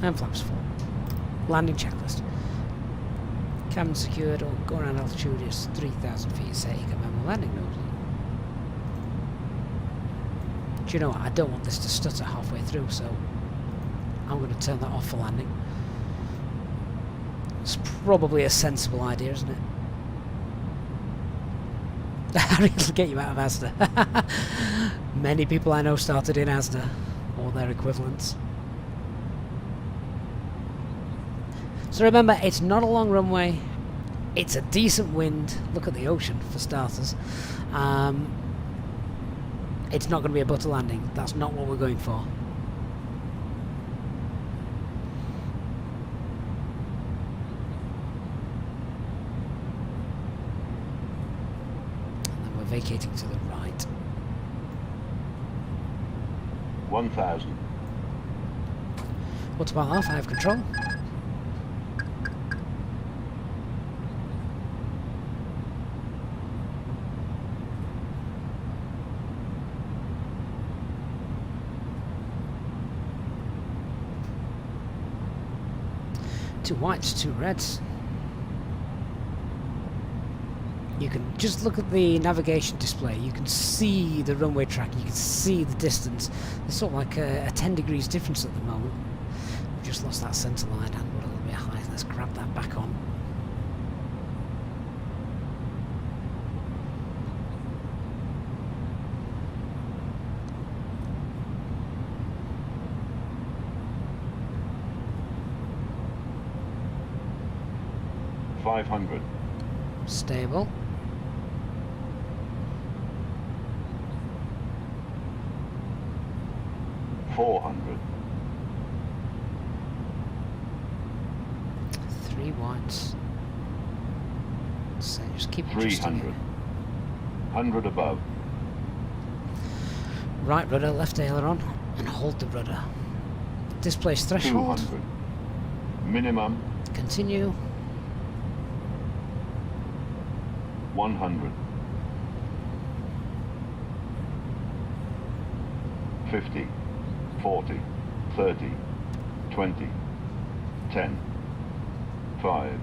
Speaker 1: And flaps 4. Landing checklist. Cabin secured, or go around altitude is 3,000 feet. Set memo landing nose. Do you know what? I don't want this to stutter halfway through, so I'm going to turn that off for landing. It's probably a sensible idea, isn't it? It'll get you out of Asda. Many people I know started in Asda, or their equivalents. So remember, it's not a long runway, it's a decent wind. Look at the ocean, for starters. It's not going to be a butter landing. That's not what we're going for. And then we're vacating to the right.
Speaker 10: 1000.
Speaker 1: What's about half? I have control. Two whites, two reds. You can just look at the navigation display. You can see the runway track. You can see the distance. There's sort of like a 10 degrees difference at the moment. We've just lost that centre line and we're a little bit high. Let's grab that back on.
Speaker 10: .500.
Speaker 1: Stable.
Speaker 10: .400.
Speaker 1: 3 whites. So just keep adjusting
Speaker 10: 300. 100 above.
Speaker 1: Right rudder, left aileron, and hold the rudder. Displace threshold.
Speaker 10: 200. Minimum.
Speaker 1: Continue.
Speaker 10: 100. 50. 40. 30. 20. 10. 5.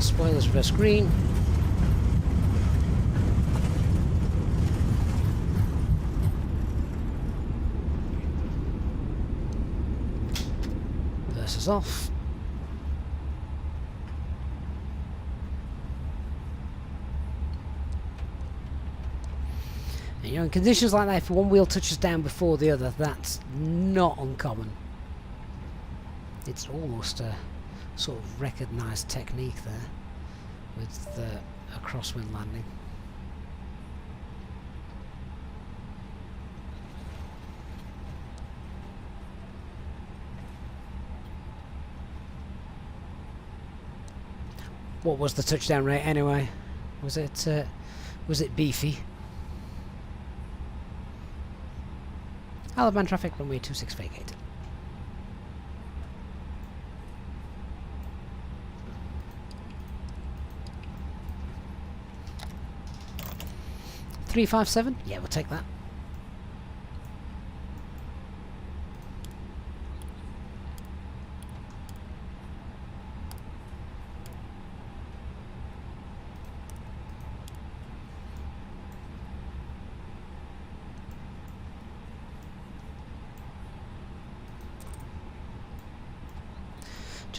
Speaker 1: Spoilers reverse green. Versus off. You know, in conditions like that, if one wheel touches down before the other, that's not uncommon. It's almost a sort of recognised technique there with a crosswind landing. What was the touchdown rate anyway? Was it beefy? Alabama traffic, runway 26 vacate. $357? Yeah, we'll take that.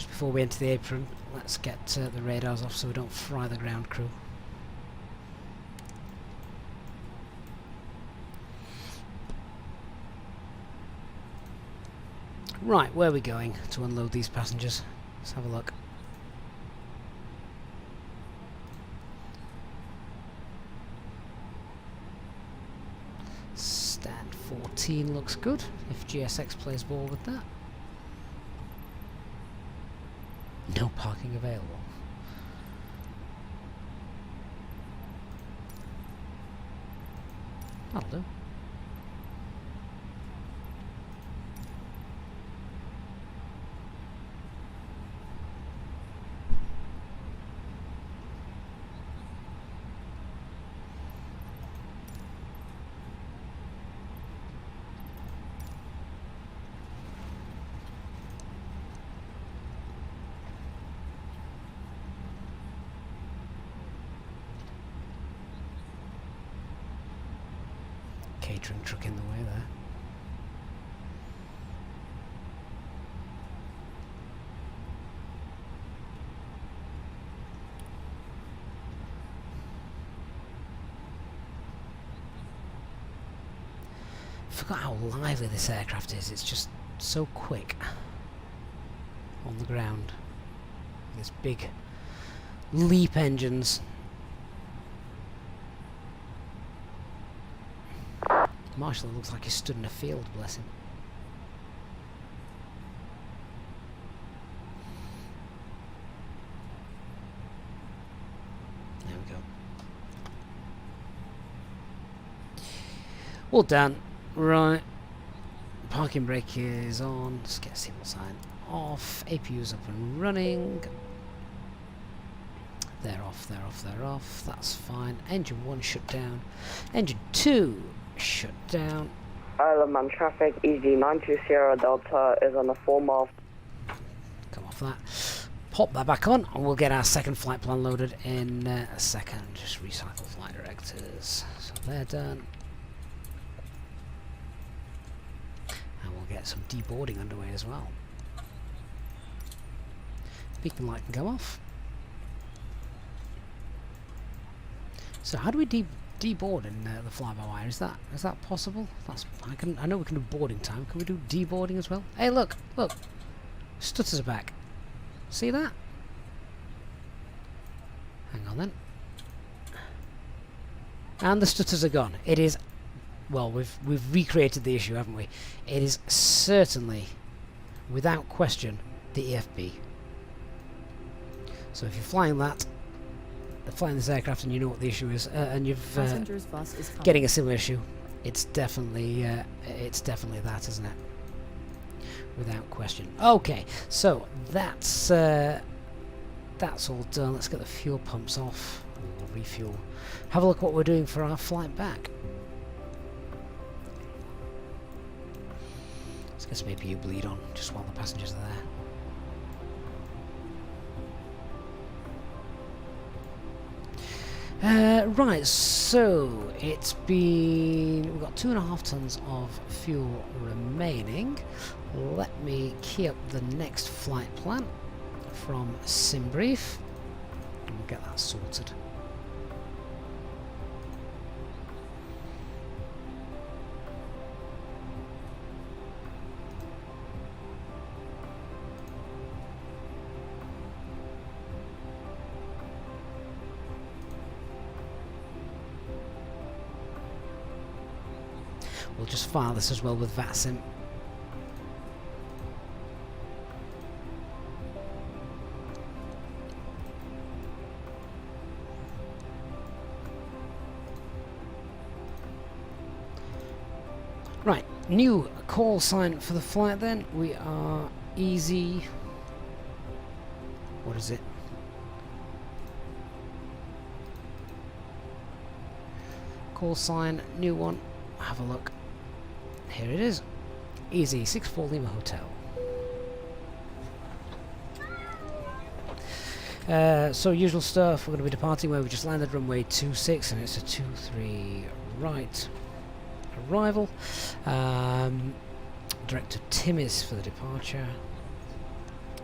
Speaker 1: Before we enter the apron, let's get the radars off so we don't fry the ground crew. Right, where are we going to unload these passengers? Let's have a look. Stand 14 looks good, if GSX plays ball with that. No parking available. That'll do. Catering truck in the way there. Forgot how lively this aircraft is. It's just so quick on the ground. These big leap engines. Marshall looks like he stood in a field, bless him. There we go. All done. Right. Parking brake is on. Let's get a signal sign off. APU's up and running. They're off, they're off, they're off. That's fine. Engine 1 shut down. Engine 2 shut down.
Speaker 9: Island traffic, EG920 Delta is on a 4-mile.
Speaker 1: Come off that. Pop that back on, and we'll get our second flight plan loaded in a second. Just recycle flight directors. So they're done. And we'll get some deboarding underway as well. Beacon light can go off. So how do we deboard in the fly-by-wire? Is that possible? I know we can do boarding time. Can we do deboarding as well? Hey, look! Stutters are back. See that? Hang on then. And the stutters are gone. It is, well, we've recreated the issue, haven't we? It is certainly, without question, the EFB. So if you're flying this aircraft and you know what the issue is, and you've getting a similar issue, it's definitely that, isn't it? Without question. Okay, so that's all done. Let's get the fuel pumps off. We'll refuel. Have a look what we're doing for our flight back. Let's get some APU bleed on just while the passengers are there. Right, so it's been... we've got 2.5 tons of fuel remaining. Let me key up the next flight plan from SimBrief, and we'll get that sorted. We'll just file this as well with VATSIM. Right, new call sign for the flight then. We are easy. What is it? Call sign, new one. Have a look. Here it is. Easy 64 Lima Hotel. So usual stuff. We're going to be departing where we just landed, runway 26, and it's a 23 right arrival. Director Timmis for the departure,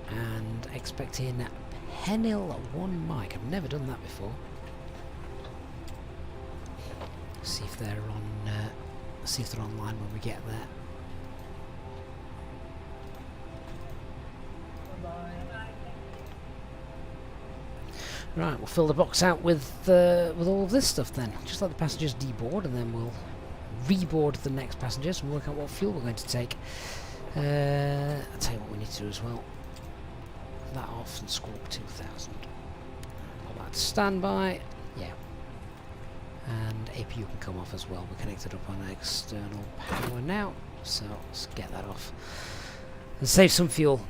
Speaker 1: and expecting Penil 1 Mike. I've never done that before. See if they're on. See if they're online when we get there. Right, we'll fill the box out with all of this stuff then. Just let the passengers deboard, and then we'll reboard the next passengers and work out what fuel we're going to take. I'll tell you what we need to do as well. That off and Squawk 2000. Put that to standby. Yeah. And APU can come off as well. We're connected up on external power now, so let's get that off and save some fuel.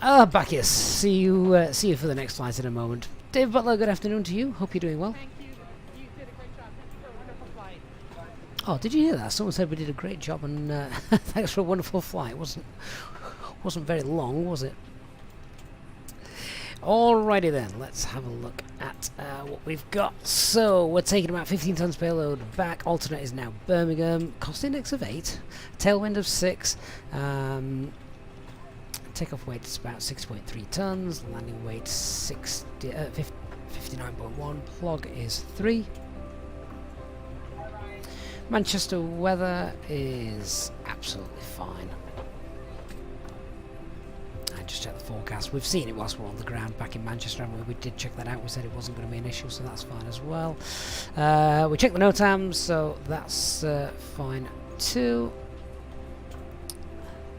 Speaker 1: Bacchus, see you for the next flight in a moment. Dave Butler, good afternoon to you. Hope you're doing well.
Speaker 11: Thank you. You did a great job. Thank you for a wonderful flight.
Speaker 1: Oh, did you hear that? Someone said we did a great job, and thanks for a wonderful flight. It wasn't very long, was it? Alrighty then, let's have a look at what we've got. So we're taking about 15 tons payload back. Alternate is now Birmingham. Cost index of 8, tailwind of 6. Takeoff weight is about 6.3 tons. Landing weight 59.1. Plug is 3. Manchester weather is absolutely fine. I just checked the forecast. We've seen it whilst we're on the ground back in Manchester, and we did check that out. We said it wasn't going to be an issue, so that's fine as well. We checked the NOTAMs, so that's fine too.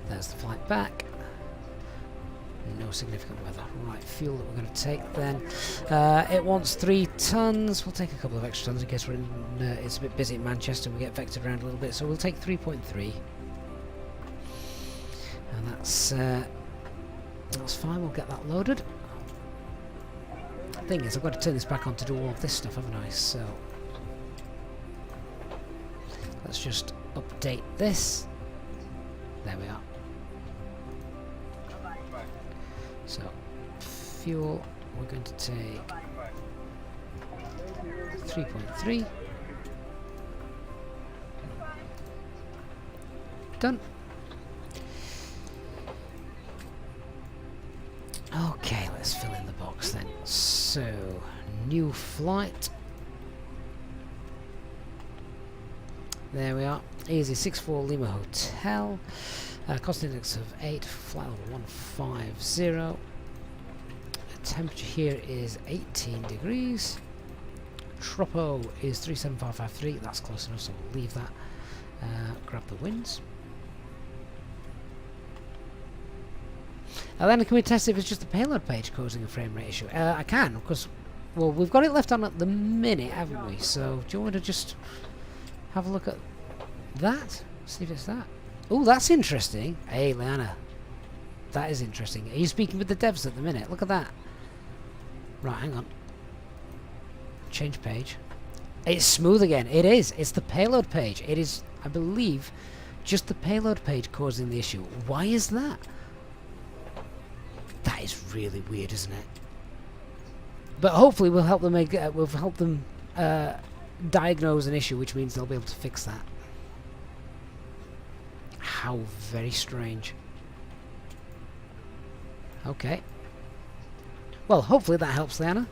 Speaker 1: There's the flight back. No significant weather. Right, fuel that we're going to take then. It wants 3 tons. We'll take a couple of extra tons in case we're in, it's a bit busy in Manchester. We get vectored around a little bit, so we'll take 3.3. And that's fine. We'll get that loaded. The thing is, I've got to turn this back on to do all of this stuff, haven't I? So let's just update this. There we are. So, fuel, we're going to take 3.3. Done. Okay, let's fill in the box then. So, new flight. There we are. Easy 64 Lima Hotel. Cost index of 8, flight level 150. The temperature here is 18 degrees. Tropo is 37553. That's close enough, so we'll leave that. Grab the winds. Then can we test if it's just the payload page causing a frame rate issue? I can, because, well, we've got it left on at the minute, haven't we? So, do you want to just have a look at that? See if it's that. Oh, that's interesting. Hey, Leanna. That is interesting. Are you speaking with the devs at the minute? Look at that. Right, hang on. Change page. It's smooth again. It is. It's the payload page. It is, I believe, just the payload page causing the issue. Why is that? That is really weird, isn't it? But hopefully we'll help them diagnose an issue, which means they'll be able to fix that. How very strange. Okay. Well, hopefully that helps, Leanna.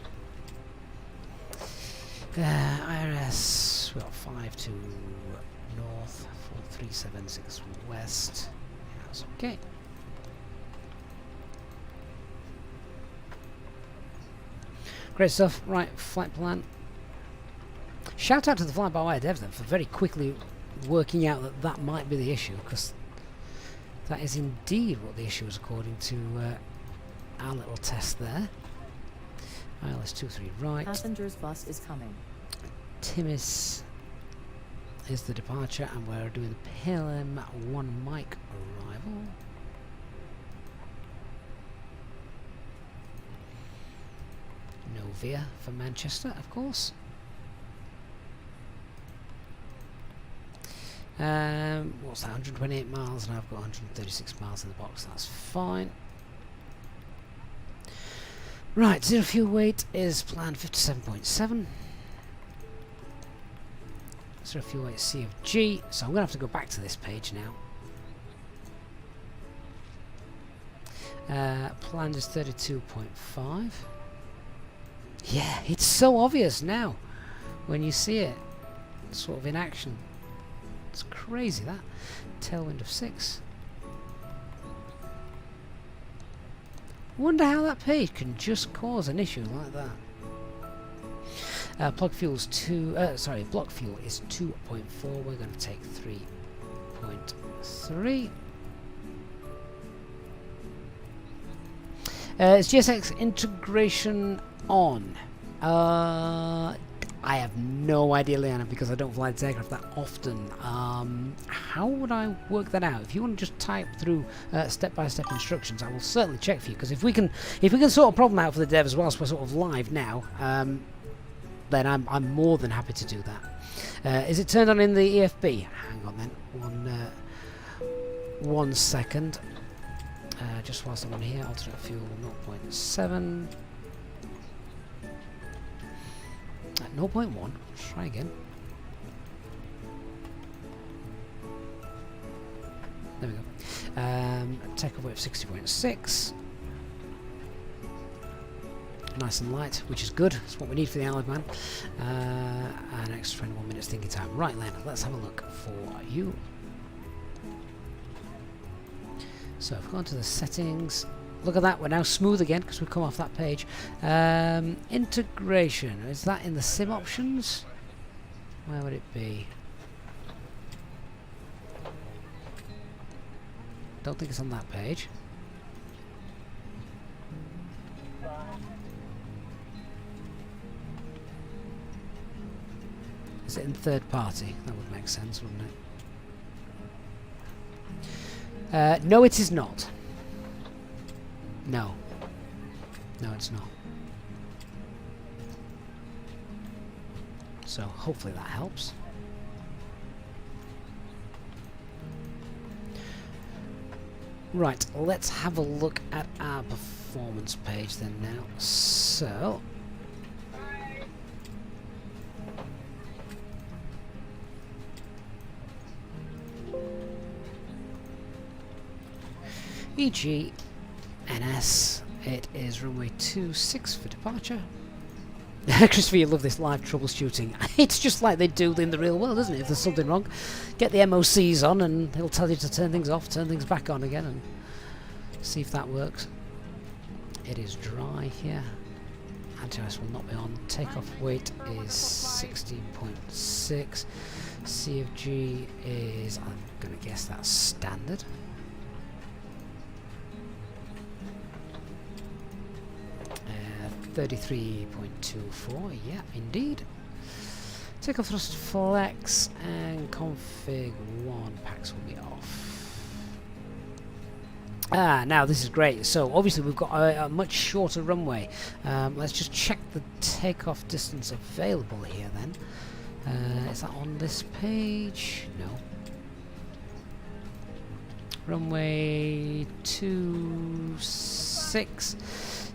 Speaker 1: IRS, we've got 52 north, 4376 west. That's okay. Great stuff. Right, flight plan. Shout out to the FlyByWire devs then for very quickly working out that that might be the issue, because that is indeed what the issue is according to our little test there. ILS 23 right.
Speaker 12: Passengers bus is coming.
Speaker 1: Timis is the departure, and we're doing the PLM 1 Mike arrival. Novia for Manchester, of course. What's that, 128 miles, and I've got 136 miles in the box, that's fine. Right, zero fuel weight is planned 57.7. Zero fuel weight CFG, so I'm going to have to go back to this page now. Planned is 32.5. Yeah, it's so obvious now when you see it sort of in action. It's crazy, that. Tailwind of 6. Wonder how that page can just cause an issue like that. Block fuel is 2.4. We're going to take 3.3. Is GSX integration on? I have no idea, Leanna, because I don't fly this aircraft that often. How would I work that out? If you want to just type through step-by-step instructions, I will certainly check for you. Because if we can sort a problem out for the devs whilst we're sort of live now, then I'm more than happy to do that. Is it turned on in the EFB? Hang on then, 1 second. Just whilst I'm on here, alternate fuel 0.7. At 0.1, try again. There we go. Takeoff weight of 60.6. Nice and light, which is good. That's what we need for the Isle of Man. An extra 21 minutes thinking time. Right, Lena, let's have a look for you. So if we go into the settings, look at that, we're now smooth again because we've come off that page. Integration, is that in the sim options? Where would it be? Don't think it's on that page. Is it in third party? That would make sense, wouldn't it? No, it is not. No. No, it's not. So, hopefully that helps. Right, let's have a look at our performance page then now. So... EG NS, it is runway 26 for departure. Christopher, you love this live troubleshooting. It's just like they do in the real world, isn't it? If there's something wrong, get the MOCs on and he'll tell you to turn things off, turn things back on again, and see if that works. It is dry here. Anti-ice will not be on. Takeoff weight is 60.6. CFG is, I'm going to guess that's standard. 33.24, yeah, indeed. Takeoff thrust flex and config 1 packs will be off. Now this is great. So obviously we've got a much shorter runway. Let's just check the takeoff distance available here then. Is that on this page? No. Runway 26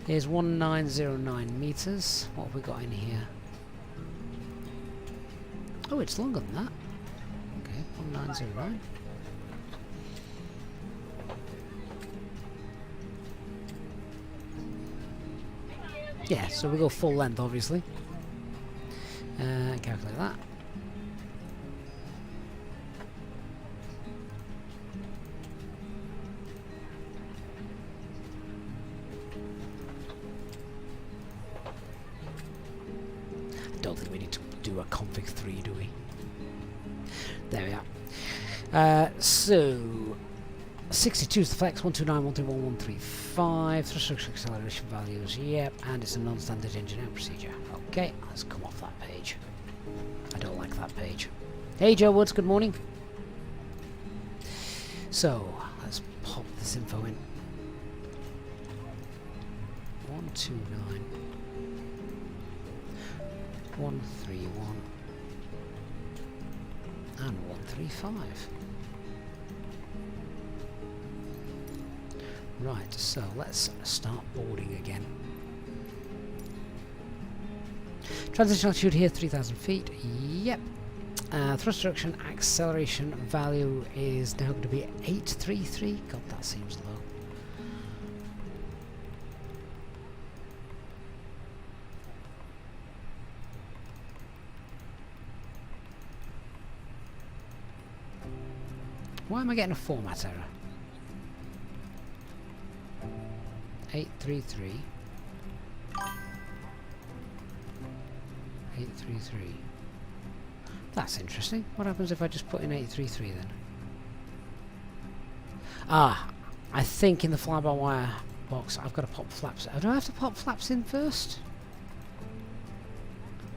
Speaker 1: is 1909 meters. What have we got in here? Oh, it's longer than that. Okay, 1909. Yeah, so we go full length, obviously. Calculate that. do a config 3, do we? There we are. So 62 is the flex, 129, 131, 135, thrust acceleration values, yep, and it's a non-standard engine out procedure. Okay, let's come off that page. I don't like that page. Hey Joe Woods, good morning. So, let's pop this info in. 129 131 and 135. Right, so let's start boarding again. Transition altitude here, 3,000 feet. Yep. Thrust reduction acceleration value is now going to be 833. God, that seems low. Why am I getting a format error? 833. 833. That's interesting. What happens if I just put in 833 then? Ah, I think in the fly-by-wire box I've got to pop flaps. Do I have to pop flaps in first?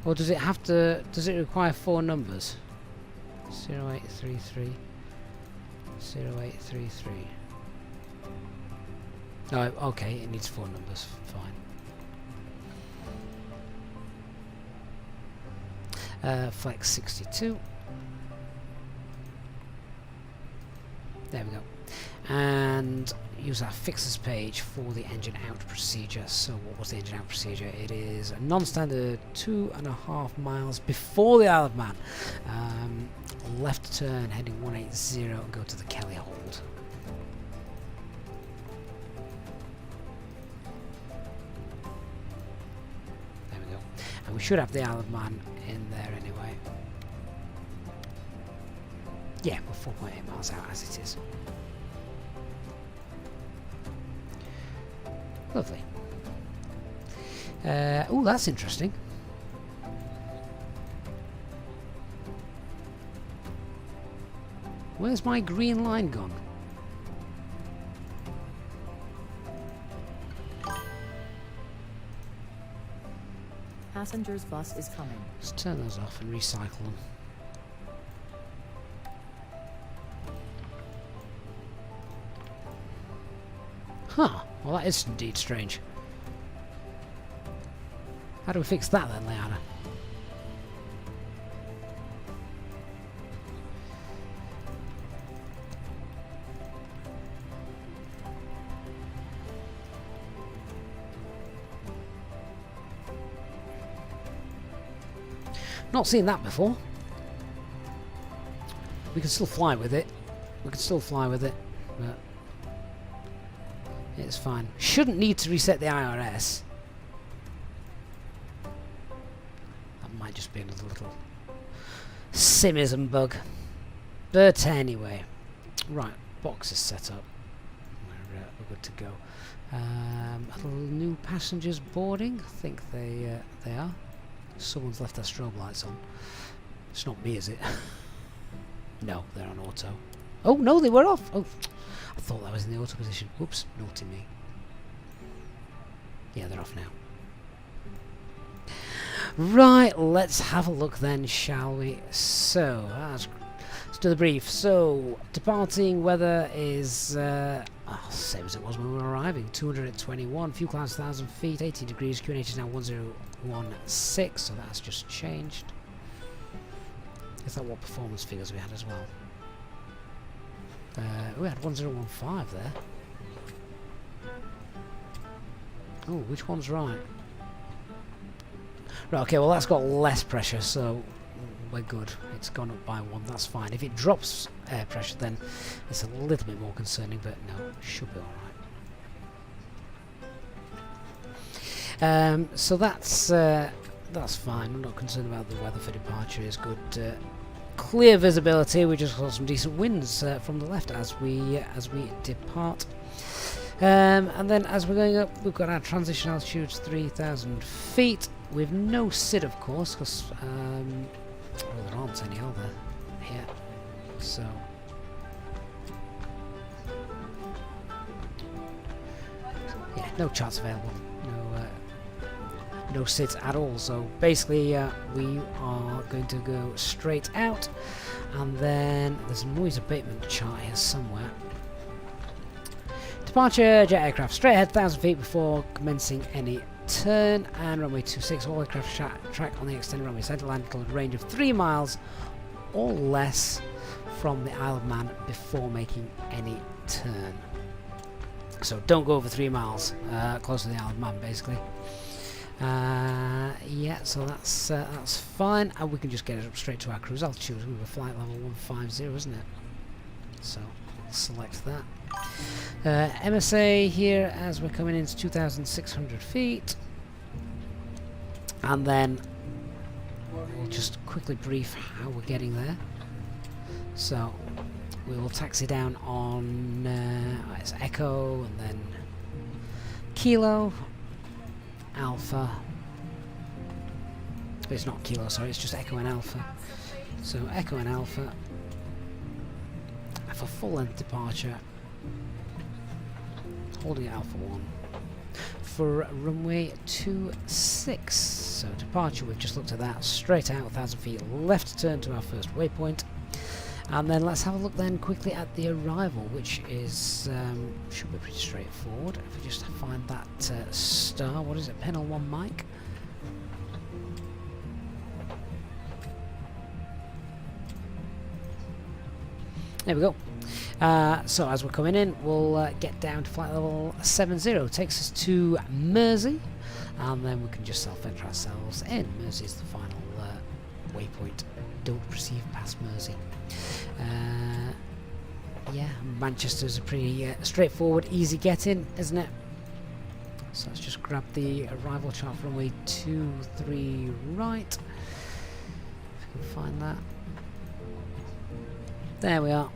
Speaker 1: Or does it have to, does it require 4 numbers? 0833 0833. Oh, okay, it needs 4 numbers, fine. Flex 62. There we go. And use our fixes page for the engine out procedure. So what was the engine out procedure? It is a non-standard 2.5 miles before the Isle of Man. Left turn heading 180 and go to the Kelly hold. There we go. And we should have the Isle of Man in there anyway. Yeah, we're 4.8 miles out as it is. Lovely. Oh, that's interesting. Where's my green line gone?
Speaker 12: Passengers bus is coming.
Speaker 1: Let's turn those off and recycle them. Huh, well that is indeed strange. How do we fix that then, Leanna? Not seen that before. We can still fly with it. We can still fly with it, but it's fine. Shouldn't need to reset the IRS. That might just be another little simism bug. But anyway, right, box is set up. We're good to go. A little new passengers boarding. I think they are. Someone's left their strobe lights on. It's not me, is it? No, they're on auto. Oh, no, they were off. Oh, I thought that was in the auto position. Whoops, naughty me. Yeah, they're off now. Right, let's have a look then, shall we? So, let's do the brief. So, departing weather is same as it was when we were arriving. 221, few clouds, 1,000 feet, 18 degrees. QNH is now 1016, so that's just changed. Is that what performance figures we had as well? We had 1015 there. Oh, which one's right? Right, okay, well that's got less pressure, so we're good. It's gone up by 1, that's fine. If it drops air pressure, then it's a little bit more concerning, but no, should be alright. So that's fine. I'm not concerned about the weather for departure. It's good. Clear visibility. We just got some decent winds from the left as we depart. And then as we're going up, we've got our transition altitude 3,000 feet with no SID, of course, because well, there aren't any, are there? Here. So yeah, no charts available, no SIDs at all. So basically, we are going to go straight out, and then there's a noise abatement chart here somewhere. Departure jet aircraft straight ahead 1,000 feet before commencing any turn, and runway 26. All aircraft track on the extended runway centre line at a range of 3 miles or less from the Isle of Man before making any turn. So don't go over 3 miles close to the Isle of Man, basically. Yeah, so that's fine, and we can just get it up straight to our cruise altitude. We were flight level 150, isn't it? So select that. MSA here as we're coming into 2,600 feet, and then we'll just quickly brief how we're getting there. So we will taxi down on it's Echo, and then Kilo, Alpha. It's not Kilo, sorry, it's just Echo and Alpha. So Echo and Alpha for full length departure, holding at Alpha 1 for runway 26. So departure, we've just looked at that, straight out 1,000 feet left to turn to our first waypoint. And then let's have a look then quickly at the arrival, which is should be pretty straightforward. If we just find that star, what is it, panel 1 mic? There we go. So as we're coming in, we'll get down to flight level 70. Takes us to Mersey, and then we can just self-enter ourselves in. Mersey is the final waypoint. Don't proceed past Mersey. Yeah, Manchester's a pretty straightforward, easy get-in, isn't it? So let's just grab the arrival chart for runway 23 right. If we can find that. There we are.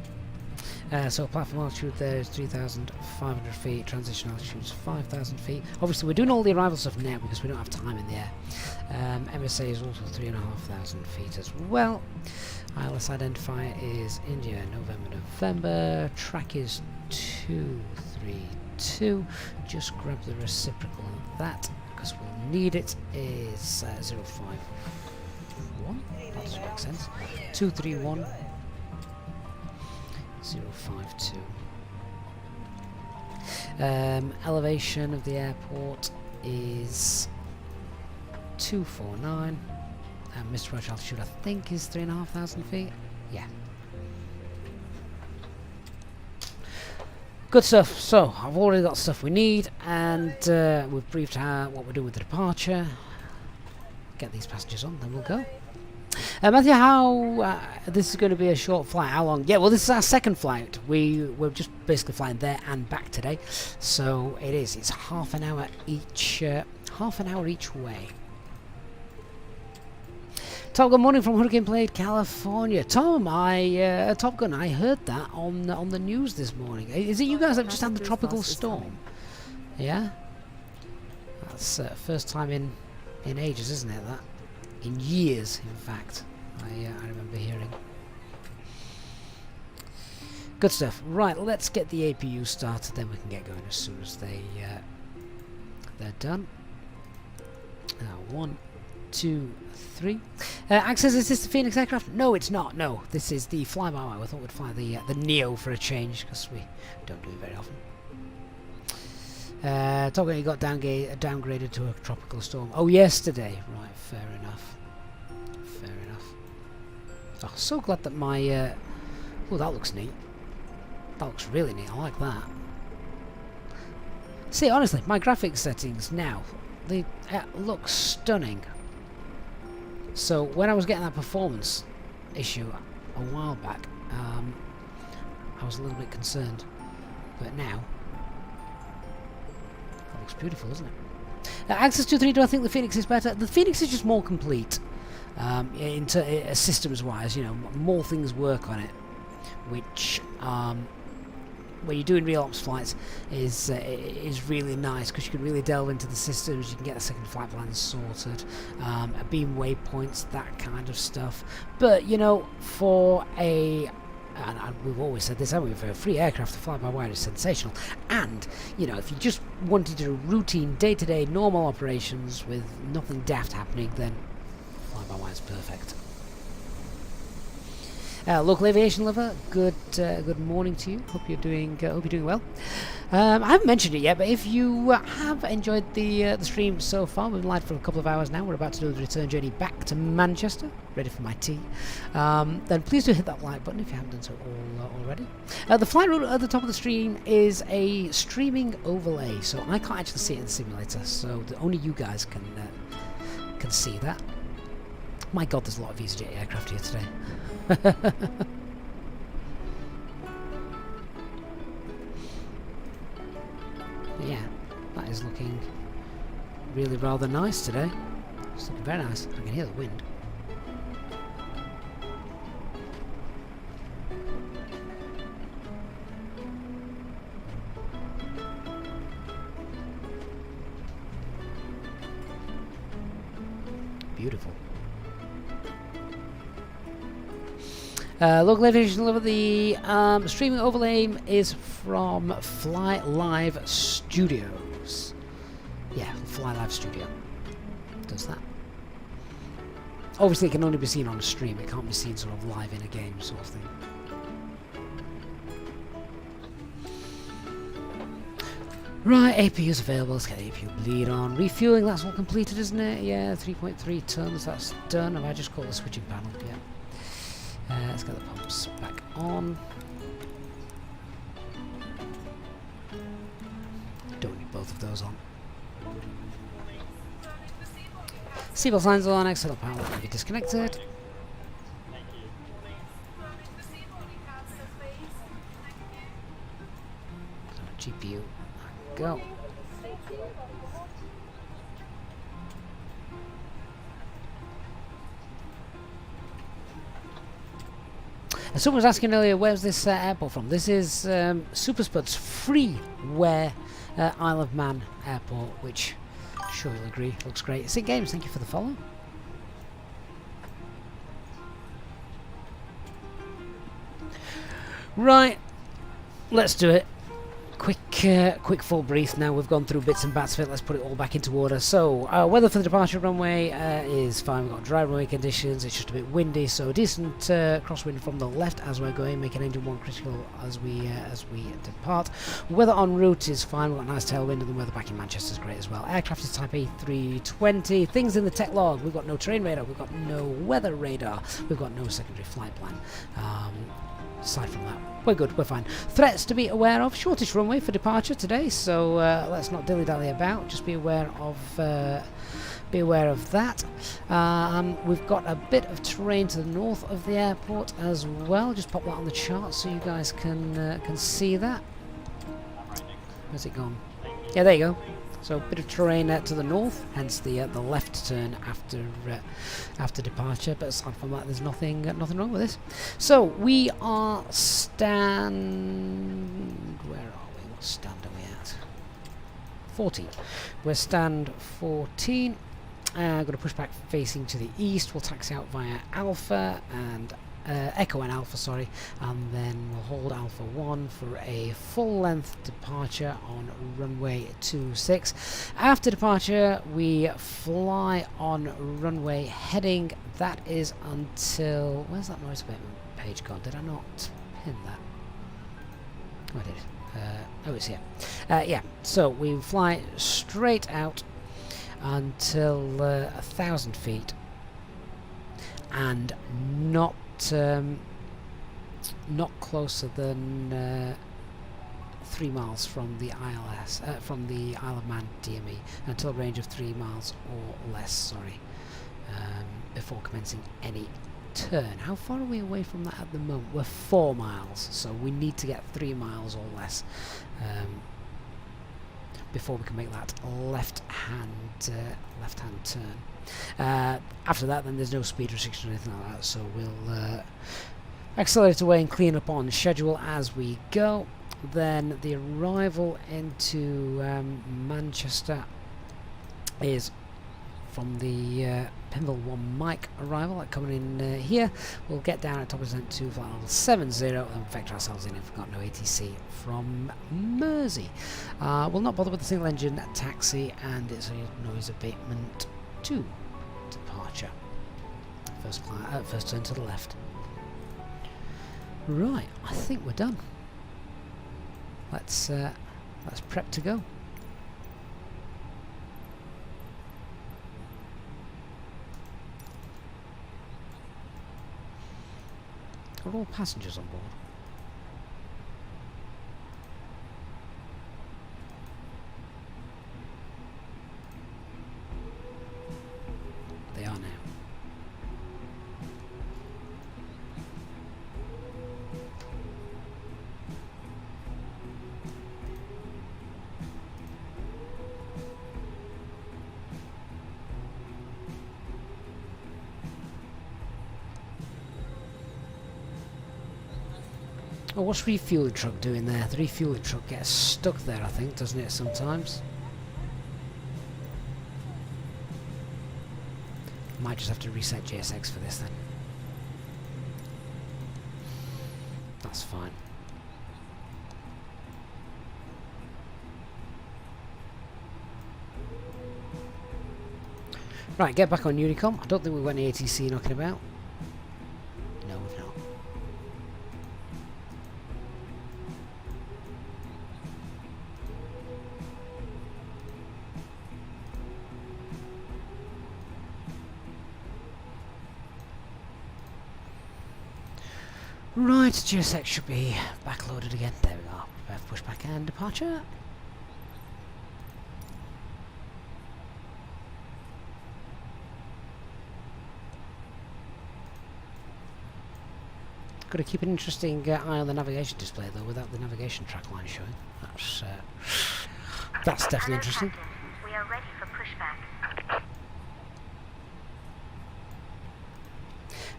Speaker 1: So platform altitude there is 3,500 feet, transition altitude is 5,000 feet. Obviously we're doing all the arrival stuff now because we don't have time in the air. MSA is also 3,500 feet as well. ILS identifier is India, November. Track is 232. Just grab the reciprocal of that because we'll need it. Is 051. That doesn't make sense. 231. 052. Elevation of the airport is 249. Mr. Rush altitude I think is 3,500 feet. Yeah. Good stuff. So I've already got stuff we need, and we've briefed what we're doing with the departure. Get these passengers on, then we'll go. Matthew, how this is going to be a short flight? How long? Yeah, well, this is our second flight. We're just basically flying there and back today, so it is. It's half an hour each way. Top Gun morning from Hurricane Plate, California. Tom, Top Gun, I heard that on the news this morning. Is it you guys that just had the tropical storm? Yeah, that's first time in ages, isn't it? That. In years, in fact, I remember hearing. Good stuff. Right, let's get the APU started, then we can get going as soon as they're done. 1, 2, 3. Access, is this the Phoenix aircraft? No, it's not. No, this is the FlyByWire. I thought we'd fly the Neo for a change because we don't do it very often. Top Gun, you got downgraded to a tropical storm. Oh, yesterday. Right, fair enough. Oh, so glad that my... oh, that looks neat. That looks really neat. I like that. See, honestly, my graphics settings now, they look stunning. So, when I was getting that performance issue a while back, I was a little bit concerned. But now... that looks beautiful, doesn't it? Access 232, do I think the Phoenix is better? The Phoenix is just more complete. Systems-wise, you know, more things work on it, which when you're doing real ops flights is really nice, because you can really delve into the systems. You can get the second flight plan sorted, beam waypoints, that kind of stuff. But you know, for a and we've always said this, haven't we? For a free aircraft, the fly-by-wire is sensational. And you know, if you just wanted to do routine, day-to-day, normal operations with nothing daft happening, then fly-by-wire is perfect. Local aviation lover, good morning to you. Hope you're doing well. I haven't mentioned it yet, but if you have enjoyed the stream so far, we've been live for a couple of hours now. We're about to do the return journey back to Manchester, ready for my tea. Then please do hit that like button if you haven't done so already. The flight route at the top of the stream is a streaming overlay, so I can't actually see it in the simulator, so only you guys can see that. My God, there's a lot of Easyjet aircraft here today. Yeah, that is looking really rather nice today. It's looking very nice. I can hear the wind. Beautiful. Local aviation lover, the streaming overlay is from FlyLive Studios. Yeah, FlyLive Studio does that. Obviously it can only be seen on a stream, it can't be seen sort of live in a game sort of thing. Right, APU is available, let's get the APU bleed on. Refueling, that's all completed, isn't it? Yeah, 3.3 tons, that's done. Have I just called the switching panel? Yeah. Let's get the pumps back on. Don't need both of those on. Seatbelt signs on, external power will be disconnected. GPU, go. Someone was asking earlier, where's this airport from? This is Superspud's freeware Isle of Man airport, which I'm sure you'll agree looks great. Sick Games, thank you for the follow. Right, let's do it. Quick full brief now. We've gone through bits and bats of it. Let's put it all back into order. So, weather for the departure runway is fine. We've got dry runway conditions. It's just a bit windy, so decent crosswind from the left as we're going, making engine 1 critical as we depart. Weather en route is fine. We've got a nice tailwind, and the weather back in Manchester is great as well. Aircraft is type A320. Things in the tech log: we've got no terrain radar, we've got no weather radar, we've got no secondary flight plan. Aside from that, we're good, we're fine. Threats to be aware of: shortest runway for departure today, so let's not dilly-dally about, just be aware of that. We've got a bit of terrain to the north of the airport as well. Just pop that on the chart so you guys can see that. Where's it gone? Yeah, there you go. So a bit of terrain to the north, hence the left turn after departure. But aside from that, there's nothing wrong with this. So we are Where are we? What stand are we at? 14. We're stand 14. Got a pushback facing to the east. We'll taxi out via Alpha and Echo and Alpha, sorry, and then we'll hold Alpha 1 for a full-length departure on runway 26. After departure, we fly on runway heading. That is until... Where's that noise abatement page gone? Did I not pin that? Oh, I did. Oh, it's here. Yeah, so we fly straight out until 1,000 feet and not closer than 3 miles from the from the Isle of Man DME, until a range of 3 miles or less, sorry, before commencing any turn. How far are we away from that at the moment? We're 4 miles, so we need to get 3 miles or less before we can make that left-hand turn. After that, then there's no speed restriction or anything like that, so we'll accelerate away and clean up on schedule as we go. then the arrival into Manchester is from the Pinville 1 Mike arrival, coming in here. We'll get down at top of descent to flight level 70 and vector ourselves in if we've got no ATC from Mersey. We'll not bother with the single engine taxi and its noise abatement to departure. First turn to the left. Right, I think we're done. Let's prep to go. Are all passengers on board? They are now. Oh, what's refueling truck doing there? The refueling truck gets stuck there, I think, doesn't it, sometimes? Might just have to reset GSX for this then. That's fine. Right, get back on Unicom. I don't think we've got any ATC knocking about. No, we've not. Right, GSX should be backloaded again. There we are. Prepare for pushback and departure. Got to keep an interesting eye on the navigation display though, without the navigation track line showing. That's definitely interesting.
Speaker 7: We are ready for pushback.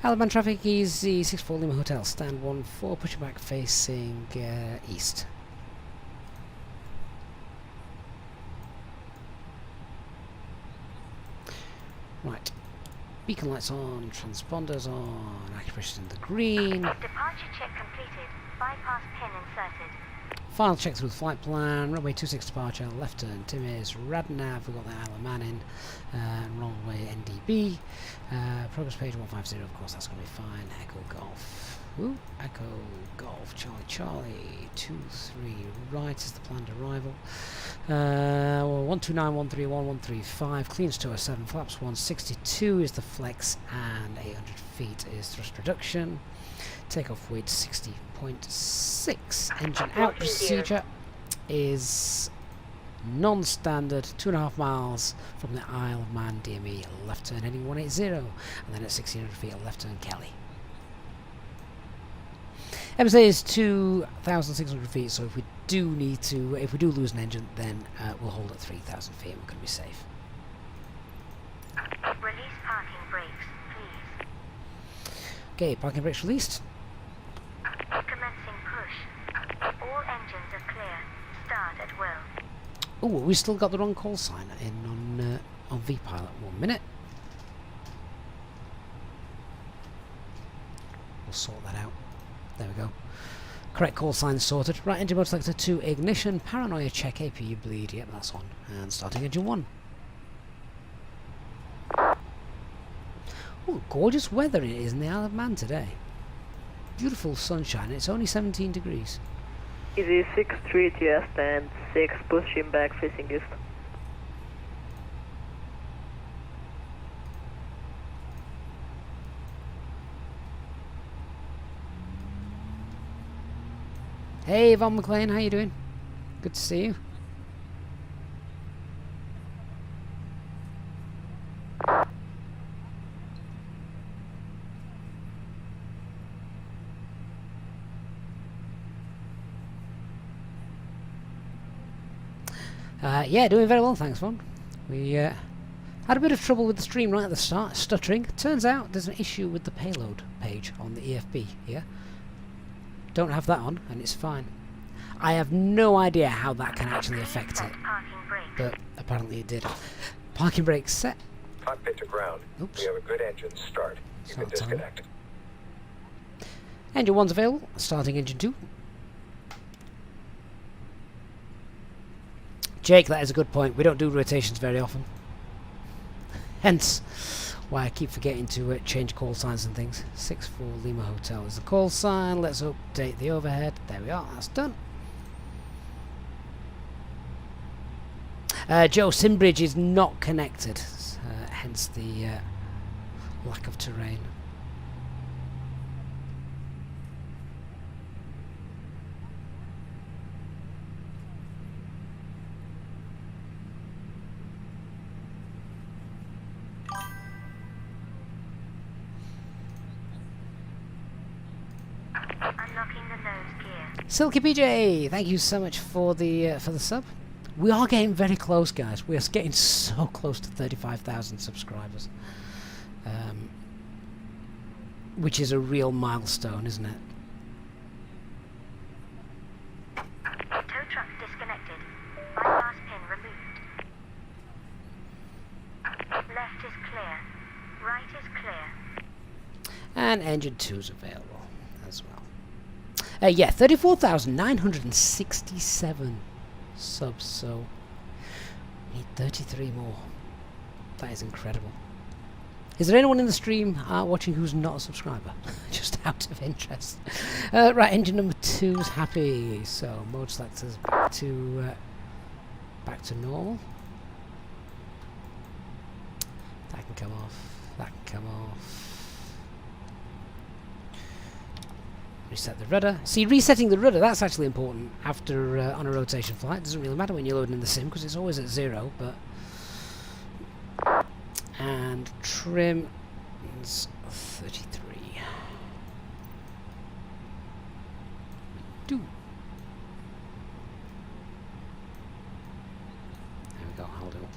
Speaker 1: Alabama traffic, Easy 64 Lima Hotel, stand 1 for pushback facing east. Right. Beacon lights on, transponders on, accuracy in the green.
Speaker 7: Departure check completed. Bypass pin inserted.
Speaker 1: Final check through the flight plan. Runway 26 departure, left turn Timis, Radnav, we've got the Isle of Man in, runway NDB. Progress page 150, of course, that's going to be fine. Echo Golf. Ooh, Echo Golf, Charlie Charlie, 23 right is the planned arrival. 129, 131, 135, cleans 207, flaps 162 is the flex, and 800 feet is thrust reduction. Takeoff weight 60.6. Engine out procedure is non-standard, 2.5 miles from the Isle of Man DME, left turn heading 180, and then at 1600 feet a left turn Kelly. MSA is 2,600 feet, so if we do need to, if we do lose an engine, then we'll hold at 3,000 feet and we're going to be safe.
Speaker 7: Release parking brakes, please.
Speaker 1: Okay, parking brakes released.
Speaker 7: Commencing push. All engines are clear. Start at will.
Speaker 1: Oh, we still got the wrong call sign in on VPilot. 1 minute. We'll sort that out. There we go. Correct call sign sorted. Right, engine mode selector 2, ignition, paranoia check, APU bleed, yep, that's on. And starting engine 1. Oh, gorgeous weather it is in the Isle of Man today. Beautiful sunshine, it's only 17 degrees.
Speaker 9: Easy 63 to stand 6, pushing back facing east.
Speaker 1: Hey, Von McLean, how you doing? Good to see you. Yeah, doing very well, thanks, Von. We had a bit of trouble with the stream right at the start, stuttering. Turns out there's an issue with the payload page on the EFB here. Don't have that on, and it's fine. I have no idea how that can actually affect it,
Speaker 7: Parking brake.
Speaker 1: but apparently it did. Parking brake set.
Speaker 8: Cockpit to ground.
Speaker 1: Oops.
Speaker 8: We have a good engine start. You can
Speaker 1: Start time.
Speaker 8: disconnect.
Speaker 1: Engine 1's available. Starting engine 2. Jake, that is a good point. We don't do rotations very often. Hence why I keep forgetting to change call signs and things. 64 Lima Hotel is the call sign. Let's update the overhead. There we are. That's done. Joe, Simbridge is not connected. Hence the lack of terrain.
Speaker 7: Unlocking the nose gear.
Speaker 1: Silky PJ, thank you so much for the sub. We are getting very close, guys. We are getting so close to 35,000 subscribers, which is a real milestone, isn't it?
Speaker 7: Tow truck disconnected. Bypass pin removed. Left is clear. Right is clear.
Speaker 1: And engine 2's available as well. Yeah, 34,967 subs, so we need 33 more. That is incredible. Is there anyone in the stream watching who's not a subscriber? Just out of interest. Right, engine number 2's happy, so mode selectors back to normal. That can come off. That can come off. Reset the rudder. See, resetting the rudder, that's actually important after on a rotation flight. It doesn't really matter when you're loading in the sim because it's always at 0, but... And trim is 33. Do. There we go, hold it up.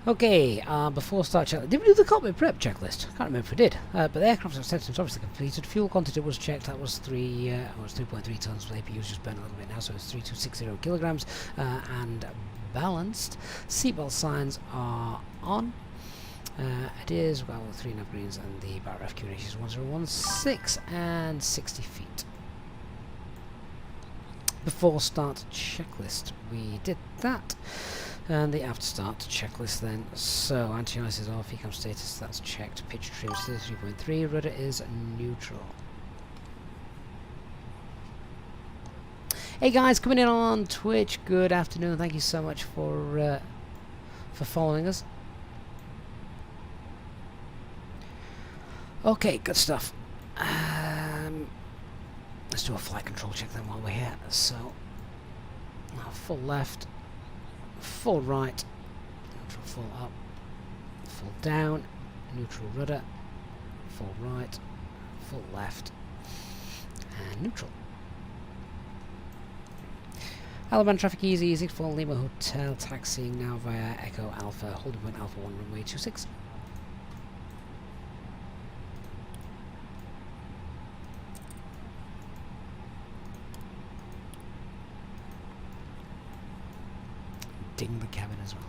Speaker 1: Okay, before start check, did we do the cockpit prep checklist? I can't remember if we did. But the aircraft acceptance obviously completed. Fuel quantity was checked. That was 3.3 tons. The APU's just burned a little bit now, so it's 3260 kilograms and balanced. Seatbelt signs are on. It is well 3.5 greens and the bar ref QNH is 1016 and 60 feet. Before start checklist, we did that. And the after start checklist then. So anti-ice is off, ecam status that's checked, pitch trim is 3.3, rudder is neutral. Hey guys, coming in on Twitch, good afternoon, thank you so much for following us. Okay, good stuff. Let's do a flight control check then while we're here. So, full left. Full right, neutral full up, full down, neutral rudder, full right, full left, and neutral. Alabama traffic easy, 64 Lima Hotel, taxiing now via Echo Alpha, holding point Alpha 1, runway 26. Ding the cabin as well.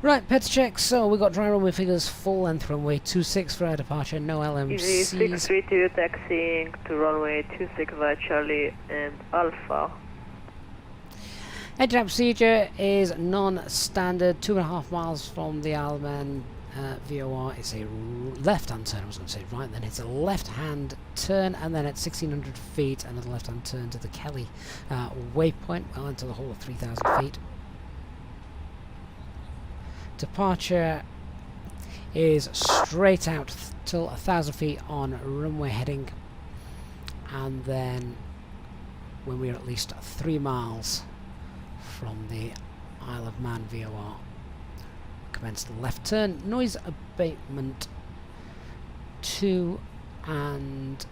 Speaker 1: Right, pets check. So we got dry runway figures, full length runway 26 for our departure, no LMCs.
Speaker 9: Easy 632 taxiing to runway 26 via Charlie and Alpha.
Speaker 1: Engine procedure is non-standard, 2.5 miles from the Alman VOR. It's a left-hand turn. I was going to say right then. It's a left-hand turn, and then at 1,600 feet, another left-hand turn to the Kelly waypoint, well into the whole of 3,000 feet. Departure is straight out till 1,000 feet on runway heading, and then when we're at least 3 miles from the Isle of Man VOR, commence the left turn, noise abatement 2, and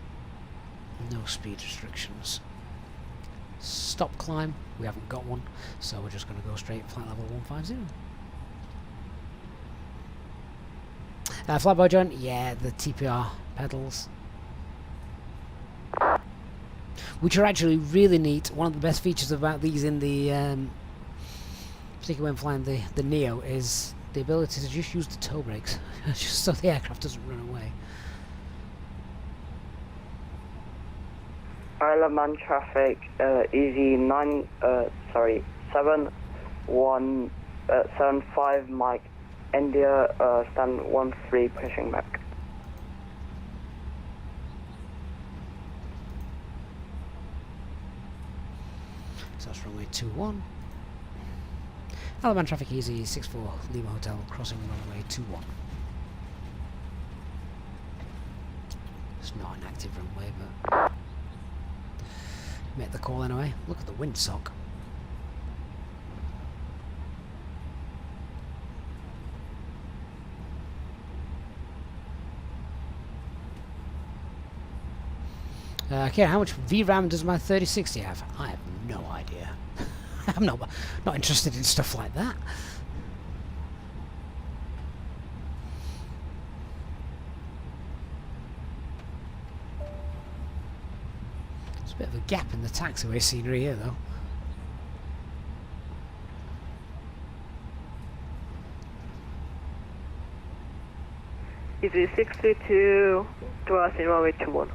Speaker 1: no speed restrictions. stop climb. We haven't got one, so we're just going to go straight flight level 150. Flyby joint, yeah, the TPR pedals, which are actually really neat. One of the best features about these in the, particularly when flying the Neo, is the ability to just use the toe brakes, just so the aircraft doesn't run away.
Speaker 9: Isle traffic, easy 7175 Mike, India, stand 13 pushing back.
Speaker 1: So that's runway 21. Alaman traffic easy 64 Lima Hotel, crossing runway 21. It's not an active runway, but make the call anyway. Look at the windsock. Okay, how much VRAM does my 3060 have? I have no idea. I'm not interested in stuff like that. There's a bit of a gap in the taxiway scenery here, though.
Speaker 9: Easy 62, crossing runway 21.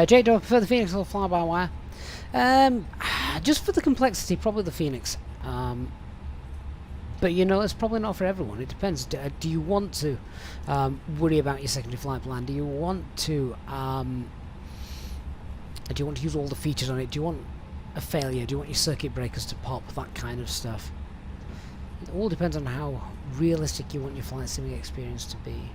Speaker 1: Jake, do I prefer the Phoenix or the Fly-by-Wire? Just for the complexity, probably the Phoenix. But you know, it's probably not for everyone. It depends. Do you want to worry about your secondary flight plan? Do you want to use all the features on it? Do you want a failure? Do you want your circuit breakers to pop? That kind of stuff. It all depends on how realistic you want your flight simming experience to be.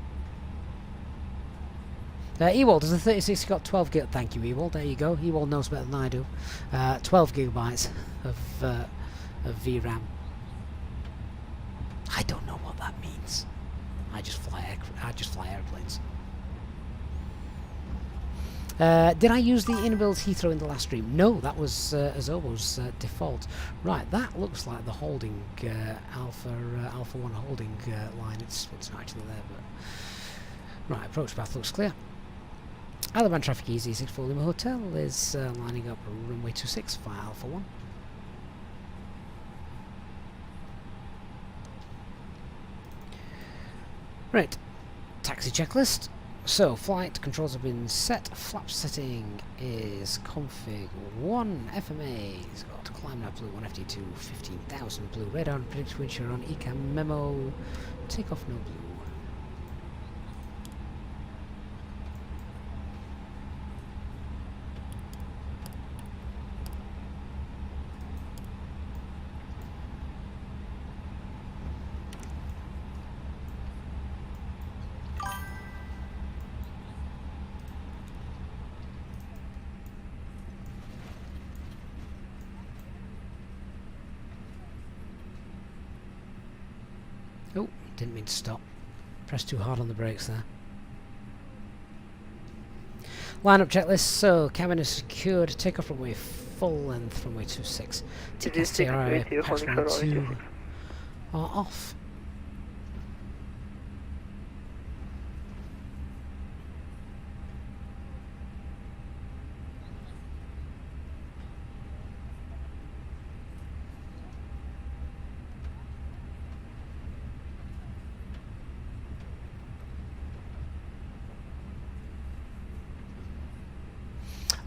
Speaker 1: Ewald, does the 3060 got 12 gig? Thank you, Ewald. There you go. Ewald knows better than I do. 12 gigabytes of VRAM. I don't know what that means. I just fly airplanes. Did I use the inbuilt Heathrow in the last stream? No, that was Azobo's default. Right, that looks like the holding Alpha 1 holding line. It's not actually there, but right. Approach path looks clear. Alaban traffic easy 64 Lima Hotel is lining up runway 26 for Alpha 1. Right, taxi checklist. So, flight controls have been set. Flap setting is config 1. FMA has got climb nav blue 1 FD2 15,000 blue radar and predict wind shear on ECAM memo. Takeoff no blue. Oh, didn't mean to stop. Pressed too hard on the brakes there. Lineup checklist. So, cabin is secured. Takeoff runway full length, runway 26. TKSTRI, patch ground 2 are off.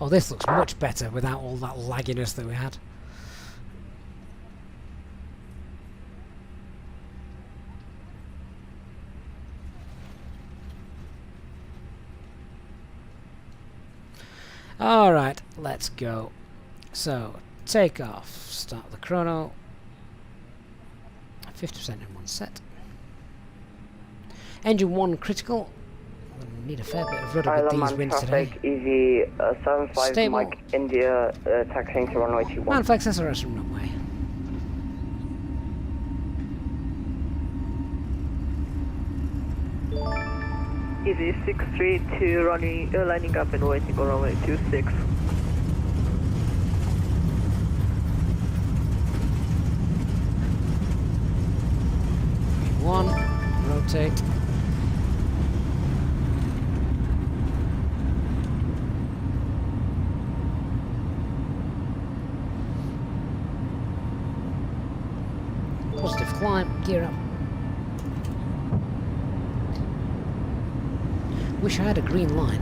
Speaker 1: Oh, this looks much better without all that lagginess that we had. Alright, let's go. So, take off. Start the chrono. 50% in one set. Engine 1 critical. Need a fair bit of rudder with these winds today.
Speaker 9: Easy 75
Speaker 1: Stable.
Speaker 9: Mike India, taxiing to runway 21.
Speaker 1: Man flex SRS from runway.
Speaker 9: Easy 632 running, lining up and waiting on runway 26.
Speaker 1: One, rotate. Positive climb, gear up. Wish I had a green line.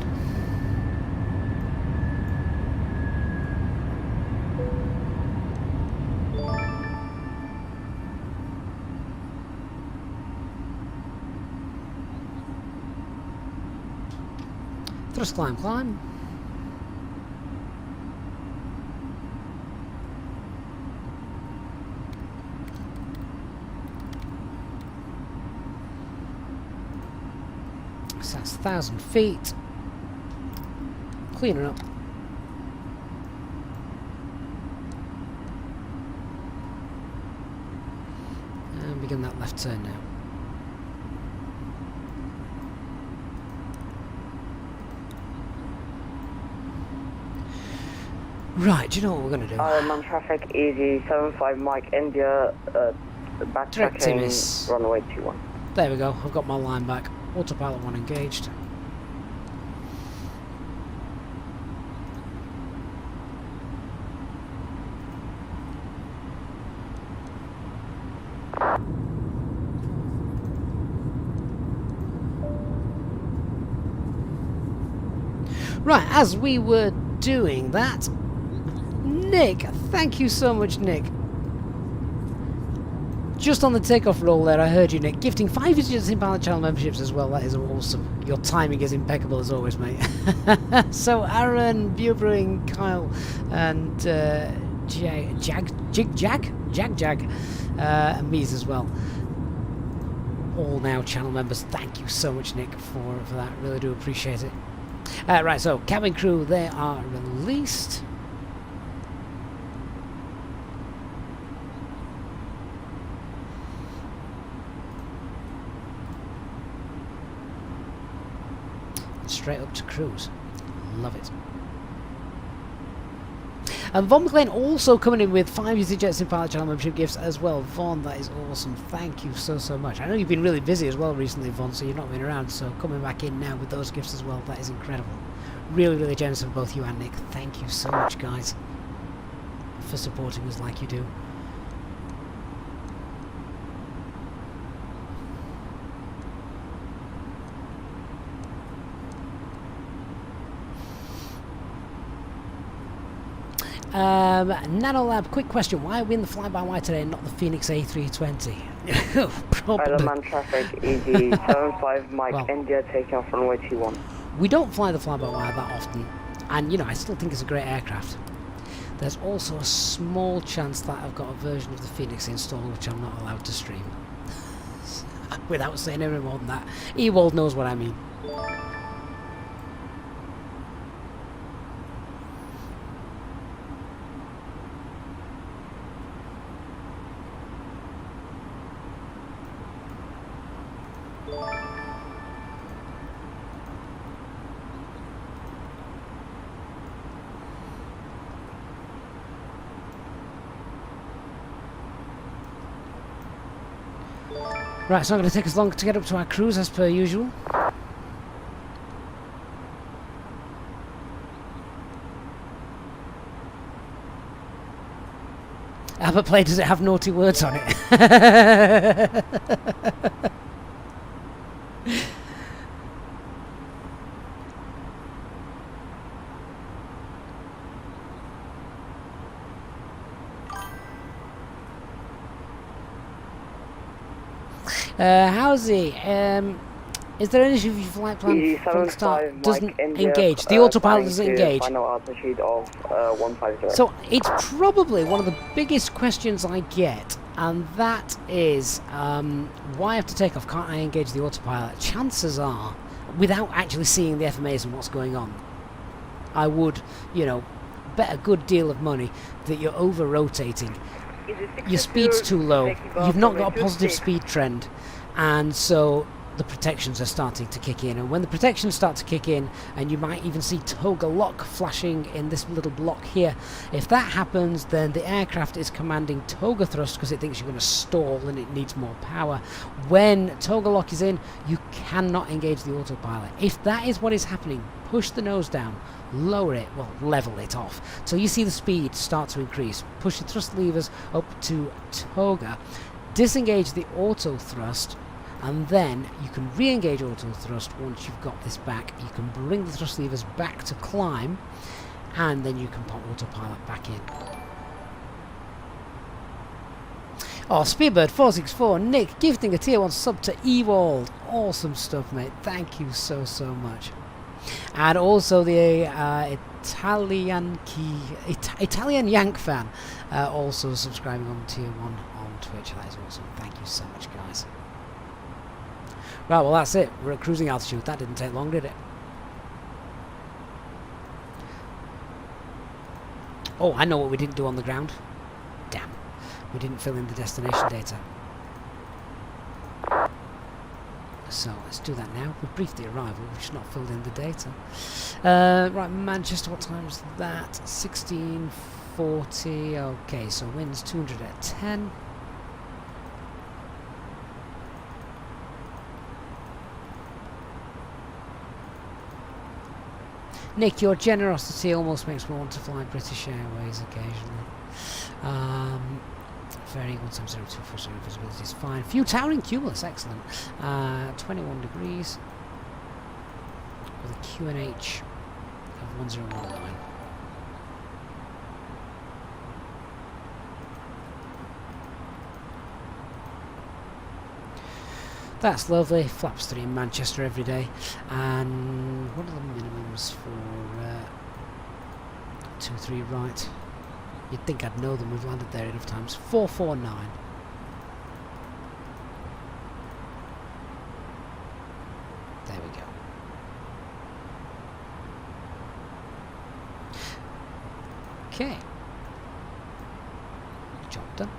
Speaker 1: Thrust climb, climb. So that's 1,000 feet. Clean her up. And begin that left turn now. Right, do you know what we're going to do?
Speaker 9: On traffic, easy 75 Mike India, backtracking runway 21.
Speaker 1: There we go, I've got my line back. Autopilot 1 engaged. Right, as we were doing that, Nick, thank you so much, Nick. Just on the takeoff roll there, I heard you, Nick, gifting 5 Easyjet in pilot channel memberships as well. That is awesome. Your timing is impeccable as always, mate. So Aaron, Beer Brewing, Kyle, and Jag, and Mies as well. All now channel members. Thank you so much, Nick, for that. Really do appreciate it. Right, so cabin crew, they are released. Straight up to cruise. Love it. And Von McLean also coming in with 5 Easyjet in pilot channel membership gifts as well. Von, that is awesome. Thank you so much. I know you've been really busy as well recently, Von, so you've not been around, so coming back in now with those gifts as well, that is incredible. Really generous of both you and Nick. Thank you so much, guys, for supporting us like you do. Nanolab, quick question. Why are we in the fly-by-wire today and not the Phoenix A320?
Speaker 9: Ironman traffic, easy 75 Mike India, taking off runway 21.
Speaker 1: We don't fly the fly-by-wire that often, and you know, I still think it's a great aircraft. There's also a small chance that I've got a version of the Phoenix installed which I'm not allowed to stream. Without saying any more than that. Ewald knows what I mean. Right, it's not going to take us long to get up to our cruise as per usual. Albert Play, does it have naughty words on it? How's he? Is there any issue if your flight plan from the start doesn't engage? The autopilot doesn't engage.
Speaker 9: Final altitude of 150.
Speaker 1: So it's probably one of the biggest questions I get, and that is why after takeoff can't I engage the autopilot? Chances are, without actually seeing the FMAs and what's going on, I would, you know, bet a good deal of money that you're over rotating. Your speed's too low, you've not got a positive speed trend, and so the protections are starting to kick in, and when the protections start to kick in, and you might even see toga lock flashing in this little block here, if that happens, then the aircraft is commanding toga thrust because it thinks you're going to stall and it needs more power. When toga lock is in, you cannot engage the autopilot. If that is what is happening, push the nose down, lower it, well, level it off till you see the speed start to increase. Push the thrust levers up to toga, disengage the auto thrust, and then you can re-engage auto thrust once you've got this back. You can bring the thrust levers back to climb, and then you can pop autopilot back in. Oh, Spearbird 464, Nick gifting a tier 1 sub to Ewald. Awesome stuff, mate. Thank you so much. And also the Italian Yank fan also subscribing on tier 1 on Twitch. That is awesome. Thank you so much, guys. Right, well that's it. We're at cruising altitude. That didn't take long, did it? Oh, I know what we didn't do on the ground. Damn. We didn't fill in the destination data. So let's do that now. We've briefed the arrival, we've just not filled in the data. Right, Manchester, what time is that? 16:40. Okay, so winds 200 at 10. Nick, your generosity almost makes me want to fly British Airways occasionally. Very 17024 visibility is fine. Few towering cumulus, excellent. 21 degrees with a QNH of 1019. That's lovely. Flaps 3 in Manchester every day. And what are the minimums for 2-3 right? You'd think I'd know them. We've landed there enough times. 449. There we go. Okay. Job done.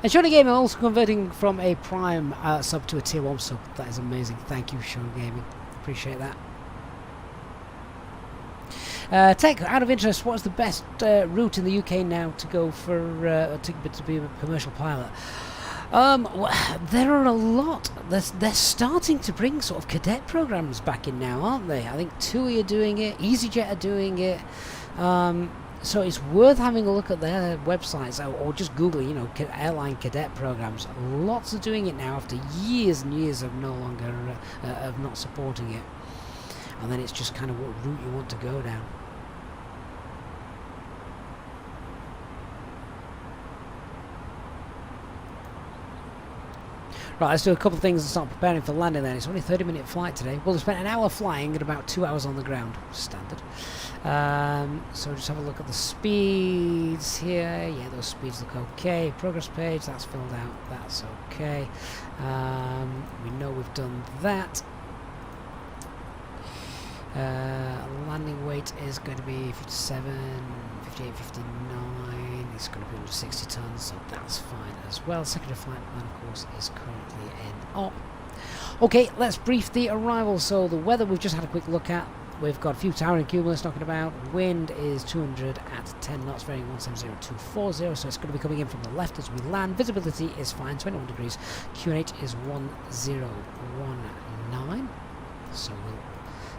Speaker 1: And Shawnee Gaming also converting from a Prime sub to a Tier 1 sub. That is amazing. Thank you, Shawnee Gaming. Appreciate that. Tech, out of interest, what's the best route in the UK now to go for to be a commercial pilot? Well, there are a lot. They're starting to bring sort of cadet programs back in now, aren't they? I think TUI are doing it, Easyjet are doing it. So it's worth having a look at their websites, or just Google, you know, airline cadet programs. Lots are doing it now after years and years of no longer of not supporting it. And then it's just kind of what route you want to go down. Right, let's do a couple of things and start preparing for landing then. It's only a 30-minute flight today. Well, we spent an hour flying and about 2 hours on the ground. Standard. So just have a look at the speeds here. Yeah, those speeds look okay. Progress page, that's filled out. That's okay. We know we've done that. Landing weight is going to be 57, 58, 59. It's going to be under 60 tons, so that's fine as well. Secondary flight plan, of course, is currently in op. Okay, let's brief the arrival. So the weather we've just had a quick look at. We've got a few towering cumulus knocking about. Wind is 200 at 10 knots, varying 170240, so it's going to be coming in from the left as we land. Visibility is fine, 21 degrees. QNH is 1019. So we'll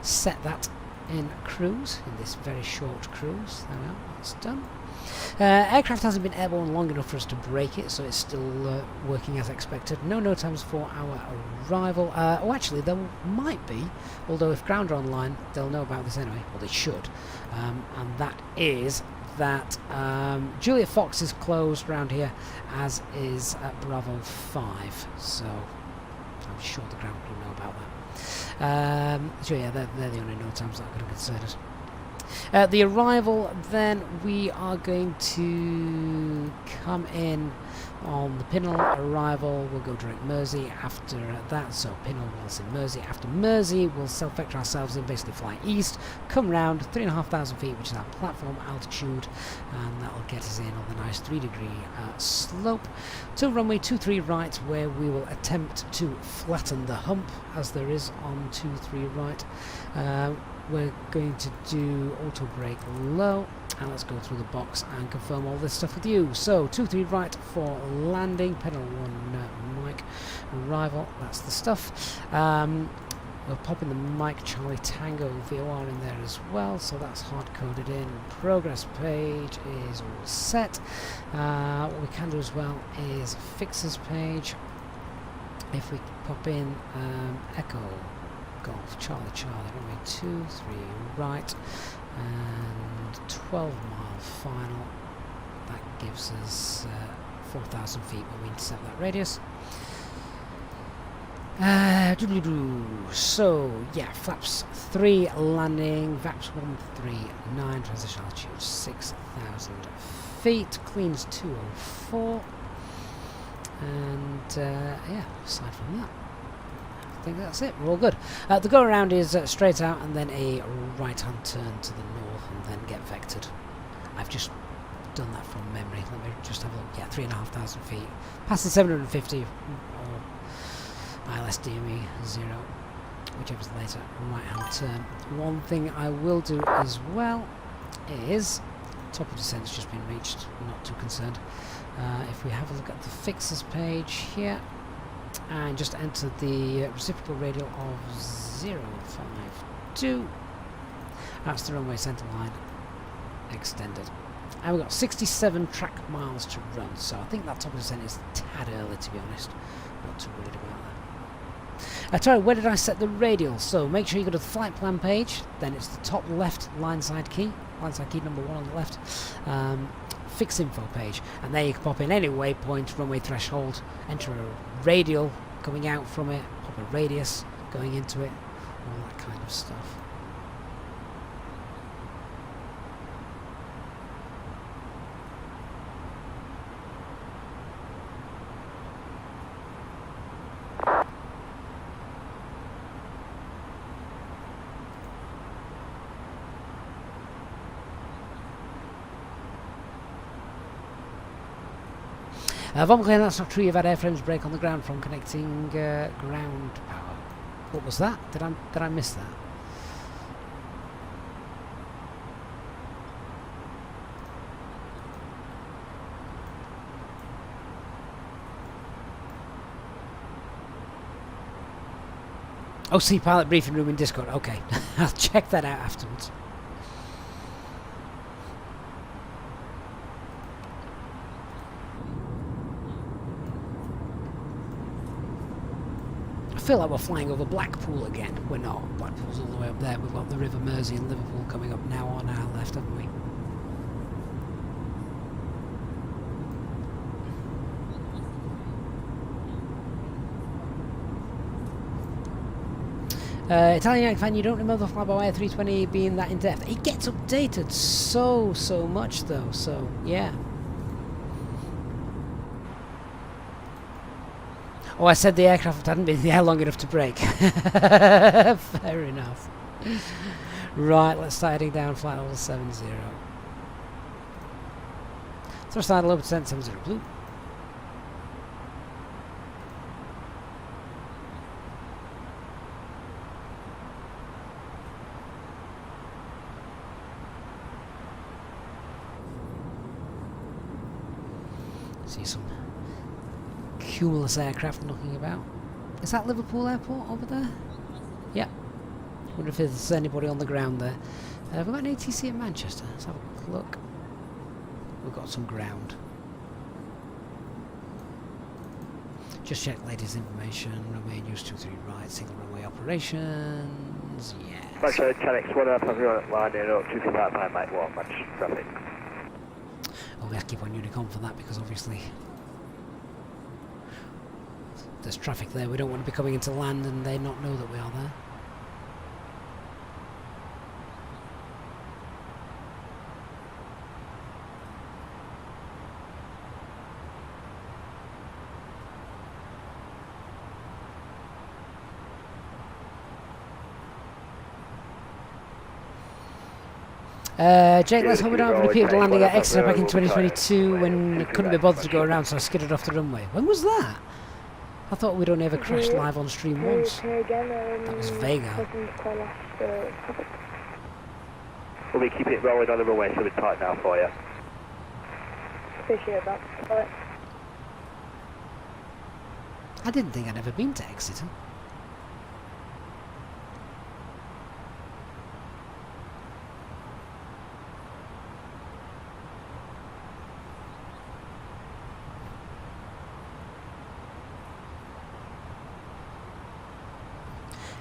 Speaker 1: set that in cruise, in this very short cruise. There we are, that's done. Aircraft hasn't been airborne long enough for us to break it, so it's still working as expected. No times for our arrival. Oh, actually, there might be, although if ground are online, they'll know about this anyway. Well, they should. And that is that Juliet Fox is closed around here, as is Bravo 5. So I'm sure the ground crew know about that. So yeah, they're the only no times that could have concerned us. The arrival, then we are going to come in on the Pinnell arrival. We'll go direct Mersey after that, so Pinnell was in Mersey. After Mersey, we'll self-vector ourselves in, basically fly east, come round 3,500 feet, which is our platform altitude, and that'll get us in on the nice 3-degree slope to runway 23 right, where we will attempt to flatten the hump as there is on 23 right. We're going to do auto brake low, and let's go through the box and confirm all this stuff with you. So 23 right for landing, pedal 1 Mike arrival, that's the stuff. We'll pop in the Mike Charlie Tango VOR in there as well, so that's hard coded in. Progress page is all set. What we can do as well is fixes page. If we pop in Echo Golf Charlie runway 23 right and 12-mile final, that gives us 4,000 feet when we intercept that radius. So yeah, flaps 3 landing, VAPS 139, transition altitude 6,000 feet, cleans 204, and yeah, aside from that, I think that's it, we're all good. The go around is straight out and then a right hand turn to the north and then get vectored. I've just done that from memory. Let me just have a look. Yeah, 3,500 feet, passing 750 or ILS DME 0, whichever's later, right hand turn. One thing I will do as well is top of descent's just been reached, not too concerned. If we have a look at the fixes page here and just enter the reciprocal radial of 052, that's the runway centre line extended. And we've got 67 track miles to run, so I think that top of descent is a tad early, to be honest. Not too worried about that. Sorry, where did I set the radial? So make sure you go to the flight plan page, then it's the top left line side key number 1 on the left, fix info page, and there you can pop in any waypoint, runway threshold, enter a radial coming out from it, pop a radius going into it, all that kind of stuff. Von McLean, that's not true. You've had airframes break on the ground from connecting ground power. What was that? Did I miss that? Oh, see, pilot briefing room in Discord. Okay, I'll check that out afterwards. I feel like we're flying over Blackpool again. We're not. Blackpool's all the way up there. We've got the River Mersey and Liverpool coming up now on our left, haven't we? Italian fan, you don't remember FlyByWire A320 being that in depth? It gets updated so much though, so yeah. Oh, I said the aircraft hadn't been in the air long enough to break. Fair enough. Right, let's start heading down flight level 70. Thrust idle over descent 70 blue. See some cumulus aircraft knocking about. Is that Liverpool Airport over there? Yeah. Wonder if there's anybody on the ground there. We've got an ATC at Manchester. Let's have a quick look. We've got some ground. Just check latest information. Runway news 23 right. Single runway operations. Yeah.
Speaker 4: Actually, 10x 1 up. I've landing up 255 Mike 1. Much traffic.
Speaker 1: Oh, we have to keep on Unicom for that because obviously there's traffic there. We don't want to be coming into land and they not know that we are there. Jake, let's hope we don't have any people landing at Exeter back in 2022 when couldn't be bothered to go around, so I skidded off the runway. When was that? I thought we'd only ever crashed live on stream once. That was Vega.
Speaker 4: Will we keep it rolling on the runway so it's tight now for you?
Speaker 9: Appreciate that. Right.
Speaker 1: I didn't think I'd ever been to Exeter.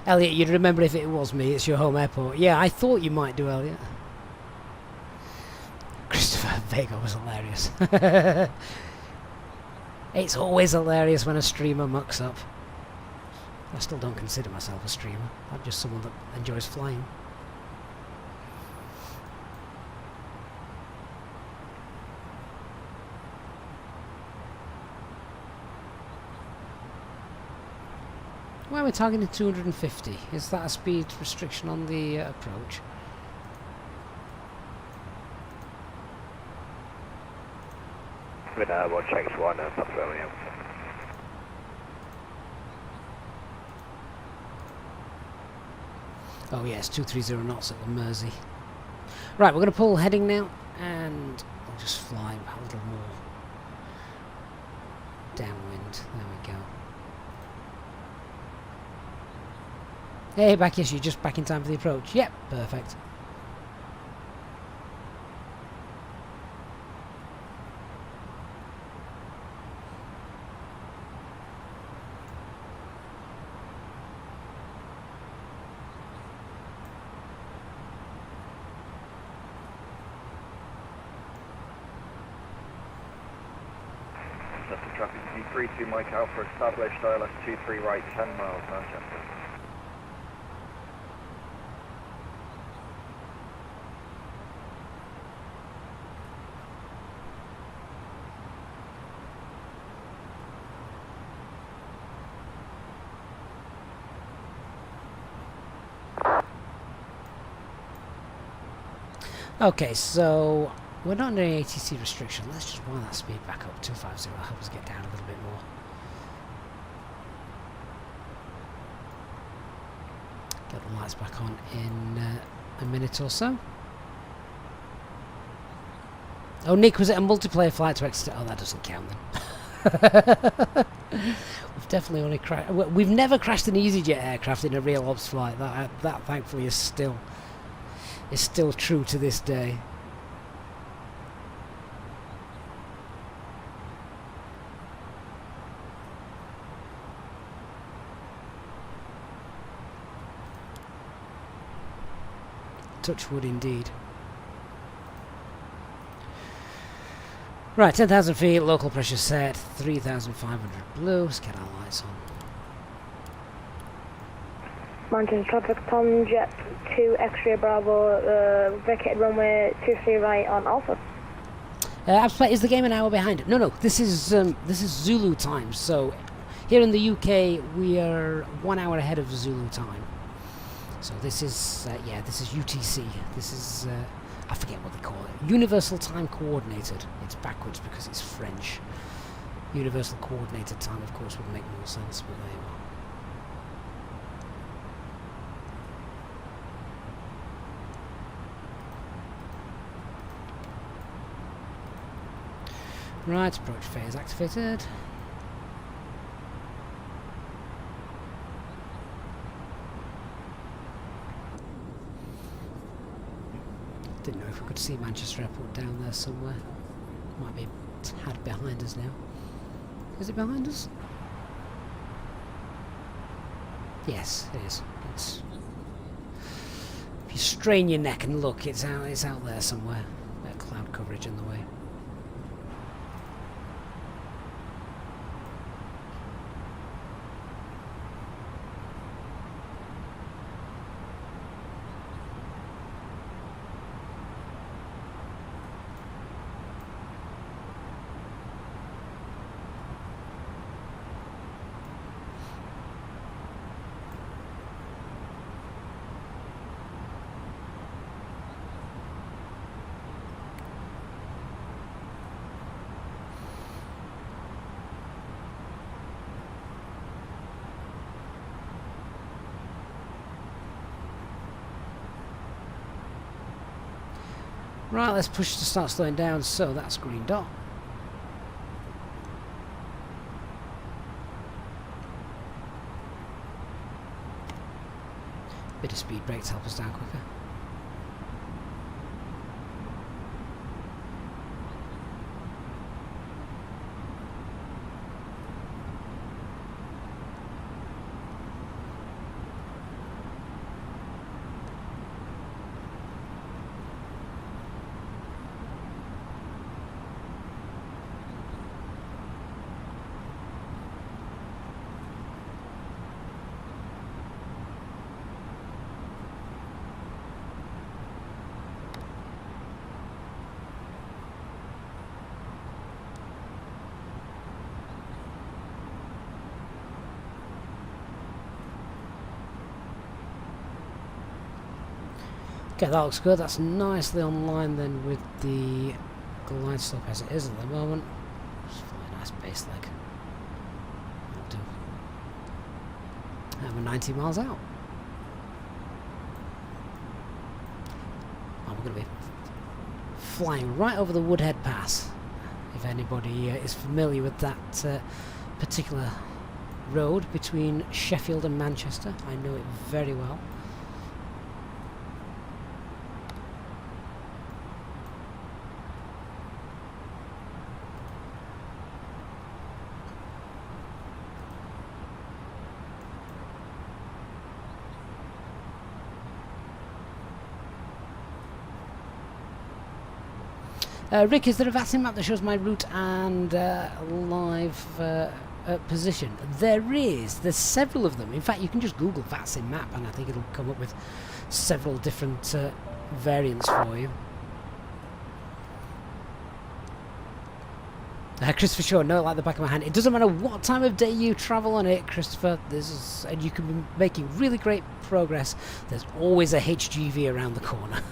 Speaker 1: Elliot, you'd remember if it was me, it's your home airport. Yeah, I thought you might do, Elliot. Christopher Vega was hilarious. It's always hilarious when a streamer mucks up. I still don't consider myself a streamer. I'm just someone that enjoys flying. Why are we targeting 250? Is that a speed restriction on the approach?
Speaker 4: We'll check one and stop throwing out.
Speaker 1: Oh yes, 230 knots at the Mersey. Right, we're going to pull heading now, and we'll just fly a little more downwind. There we go. Hey, back, yes, you're just back in time for the approach. Yep, perfect.
Speaker 4: That's the traffic C32 Mike Alpha established ILS 23 right 10 miles Manchester.
Speaker 1: Okay, so we're not under any ATC restriction. Let's just wind that speed back up. 250 will help us get down a little bit more. Get the lights back on in a minute or so. Oh, Nick, was it a multiplayer flight to Exeter? Oh, that doesn't count then. We've definitely only crashed. We've never crashed an Easyjet aircraft in a real ops flight. That thankfully is still true to this day. Touch wood indeed. Right, 10,000 feet, local pressure set, 3,500 blue. Let's get our lights on.
Speaker 9: Manchester traffic, Tom Jet 2 X-ray Bravo, vacated runway 23 right on Alpha.
Speaker 1: Is the game an hour behind? No, this is Zulu time. So here in the UK we are 1 hour ahead of Zulu time. So this is this is UTC. This is I forget what they call it. Universal Time Coordinated. It's backwards because it's French. Universal Coordinated Time, of course, would make more sense, but there you are. Right, approach phase activated. Didn't know if we could see Manchester Airport down there somewhere. Might be a tad behind us now. Is it behind us? Yes, it is. It's, if you strain your neck and look, it's out there somewhere. That cloud coverage in the way. Right, let's push to start slowing down. So that's green dot. Bit of speed brakes help us down quicker. Okay, that looks good. That's nicely on line then with the glide slope as it is at the moment. Just a nice base leg. That'll do. And we're 90 miles out. And we're going to be flying right over the Woodhead Pass. If anybody is familiar with that particular road between Sheffield and Manchester, I know it very well. Rick, is there a VATSIM map that shows my route and live position? There is. There's several of them. In fact, you can just Google VATSIM map and I think it'll come up with several different variants for you. Christopher Shaw, know it like the back of my hand. It doesn't matter what time of day you travel on it, Christopher. And you can be making really great progress. There's always a HGV around the corner.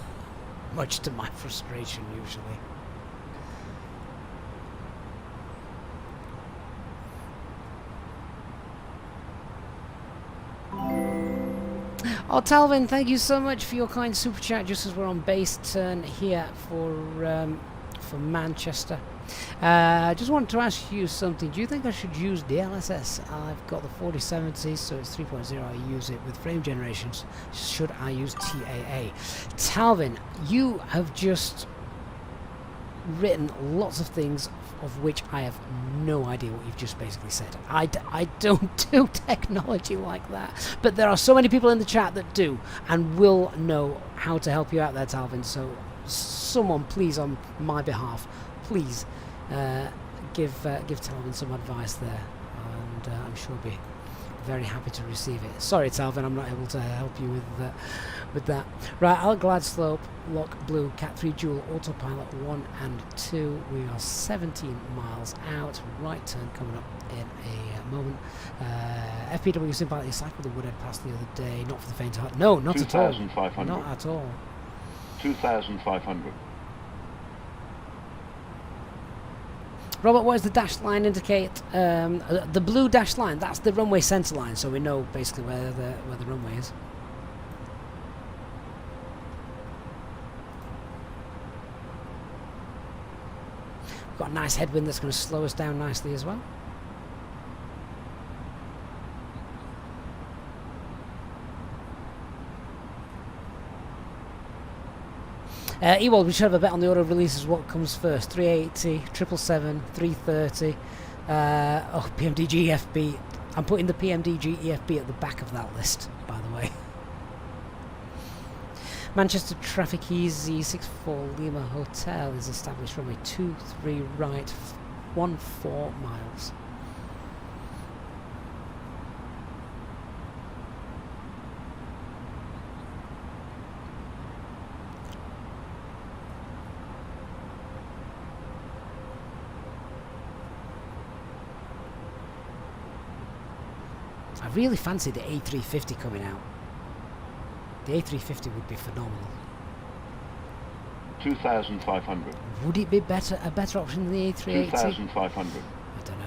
Speaker 1: Much to my frustration, usually. Oh, Talvin, thank you so much for your kind super chat just as we're on base turn here for Manchester. I just wanted to ask you something. Do you think I should use the LSS? I've got the 4070, so it's 3.0. I use it with frame generations. Should I use TAA? Talvin, you have just written lots of things of which I have no idea what you've just basically said. I don't do technology like that, but there are so many people in the chat that do and will know how to help you out there, Talvin. So someone please on my behalf, please give Talvin some advice there, and I'm sure he'll be very happy to receive it. Sorry, Talvin, I'm not able to help you with that. Right, I'll glide slope, lock blue, Cat 3 dual, autopilot 1 and 2. We are 17 miles out. Right turn coming up in a moment. FPW Sympilot, you cycled the Woodhead Pass the other day. Not for the faint of heart. No, not at all.
Speaker 10: 2,500.
Speaker 1: Not at all.
Speaker 10: 2,500.
Speaker 1: Robert, what does the dashed line indicate? The blue dashed line, that's the runway centre line, so we know basically where the runway is. We've got a nice headwind that's going to slow us down nicely as well. Ewald, we should have a bet on the order of releases. What comes first? 380, 777, 330. PMDG EFB. I'm putting the PMDG EFB at the back of that list, by the way. Manchester Traffic Easy 64 Lima Hotel is established runway 23 right, 14 miles. I really fancy the A350 coming out. The A350 would be phenomenal.
Speaker 10: 2,500.
Speaker 1: Would it be a better option than the A380?
Speaker 10: 2,500.
Speaker 1: I don't know.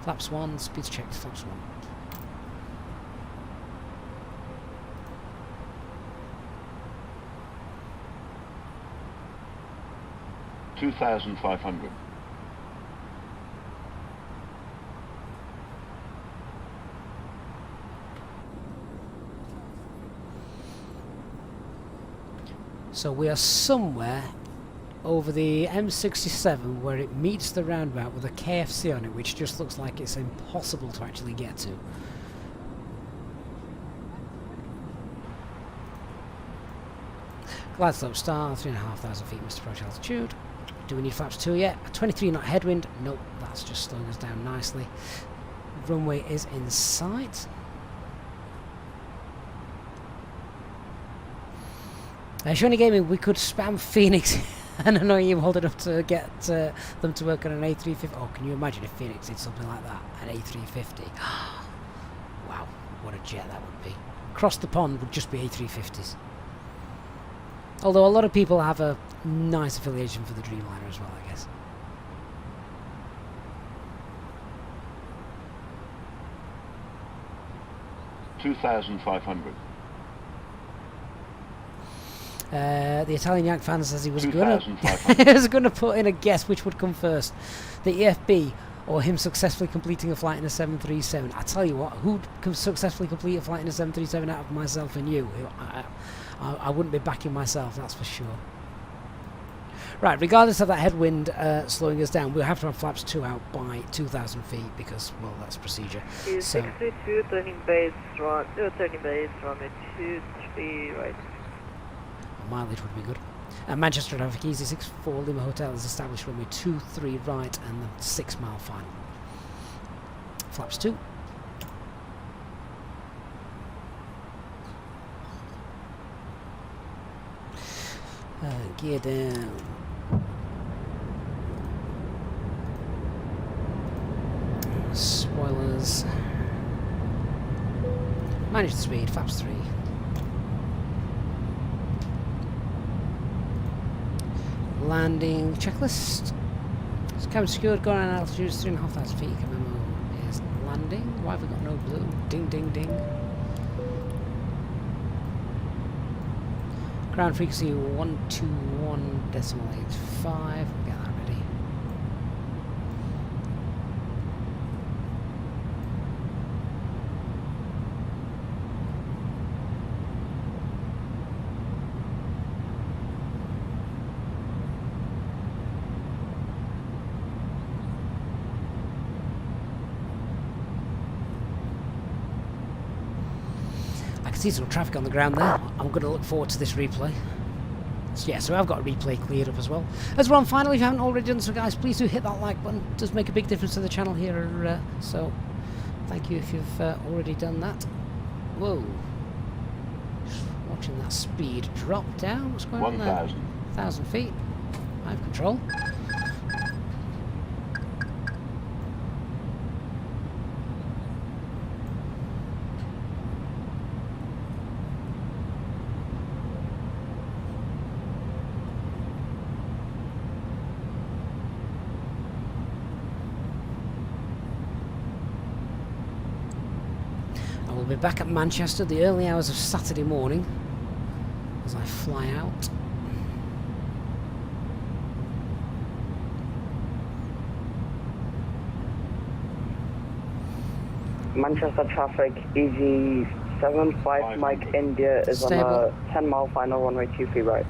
Speaker 1: Flaps 1, speeds checked, flaps 1.
Speaker 10: $2,500.
Speaker 1: So we are somewhere over the M67 where it meets the roundabout with a KFC on it, which just looks like it's impossible to actually get to. Glide slope star, 3,500 feet missed approach altitude. Do we need flaps 2 yet? 23 knot headwind. Nope, that's just slowing us down nicely. Runway is in sight. Shiny Gaming, we could spam Phoenix and annoy you old enough to get them to work on an A350. Oh, can you imagine if Phoenix did something like that? An A350. Wow, what a jet that would be. Across the pond would just be A350s. Although a lot of people have a nice affiliation for the Dreamliner as well, I guess.
Speaker 10: $2,500.
Speaker 1: The Italian Yank fan says he was gonna put in a guess which would come first, the EFB or him successfully completing a flight in a 737. I tell you what, who'd successfully complete a flight in a 737 out of myself and you? I wouldn't be backing myself, that's for sure. Right, regardless of that headwind slowing us down, we'll have to have flaps 2 out by 2,000 feet because, well, that's procedure. So,
Speaker 9: 632, turning base, turning base, runway 23, right.
Speaker 1: Mileage would be good. Manchester traffic, Easy 64 Lima Hotel is established runway 23 right and the 6 mile final. Flaps 2. Gear down. Spoilers. Manage the speed, flaps 3. Landing checklist. It's cabin secured, going on altitude 3,500 feet. Memo is landing. Why have we got no blue? Ding, ding, ding. Ground frequency 121.85. Get that ready. See some traffic on the ground there. I'm going to look forward to this replay. So yeah, so I've got a replay cleared up as well. As we're on final, if you haven't already done so, guys, please do hit that like button. It does make a big difference to the channel here. So thank you if you've already done that. Whoa. Just watching that speed drop down. What's going on there? 1,000 feet. I have control. We'll be back at Manchester the early hours of Saturday morning as I fly out.
Speaker 9: Manchester traffic, EG75 Mike India is
Speaker 1: Stable.
Speaker 9: on a 10 mile final runway 23 right.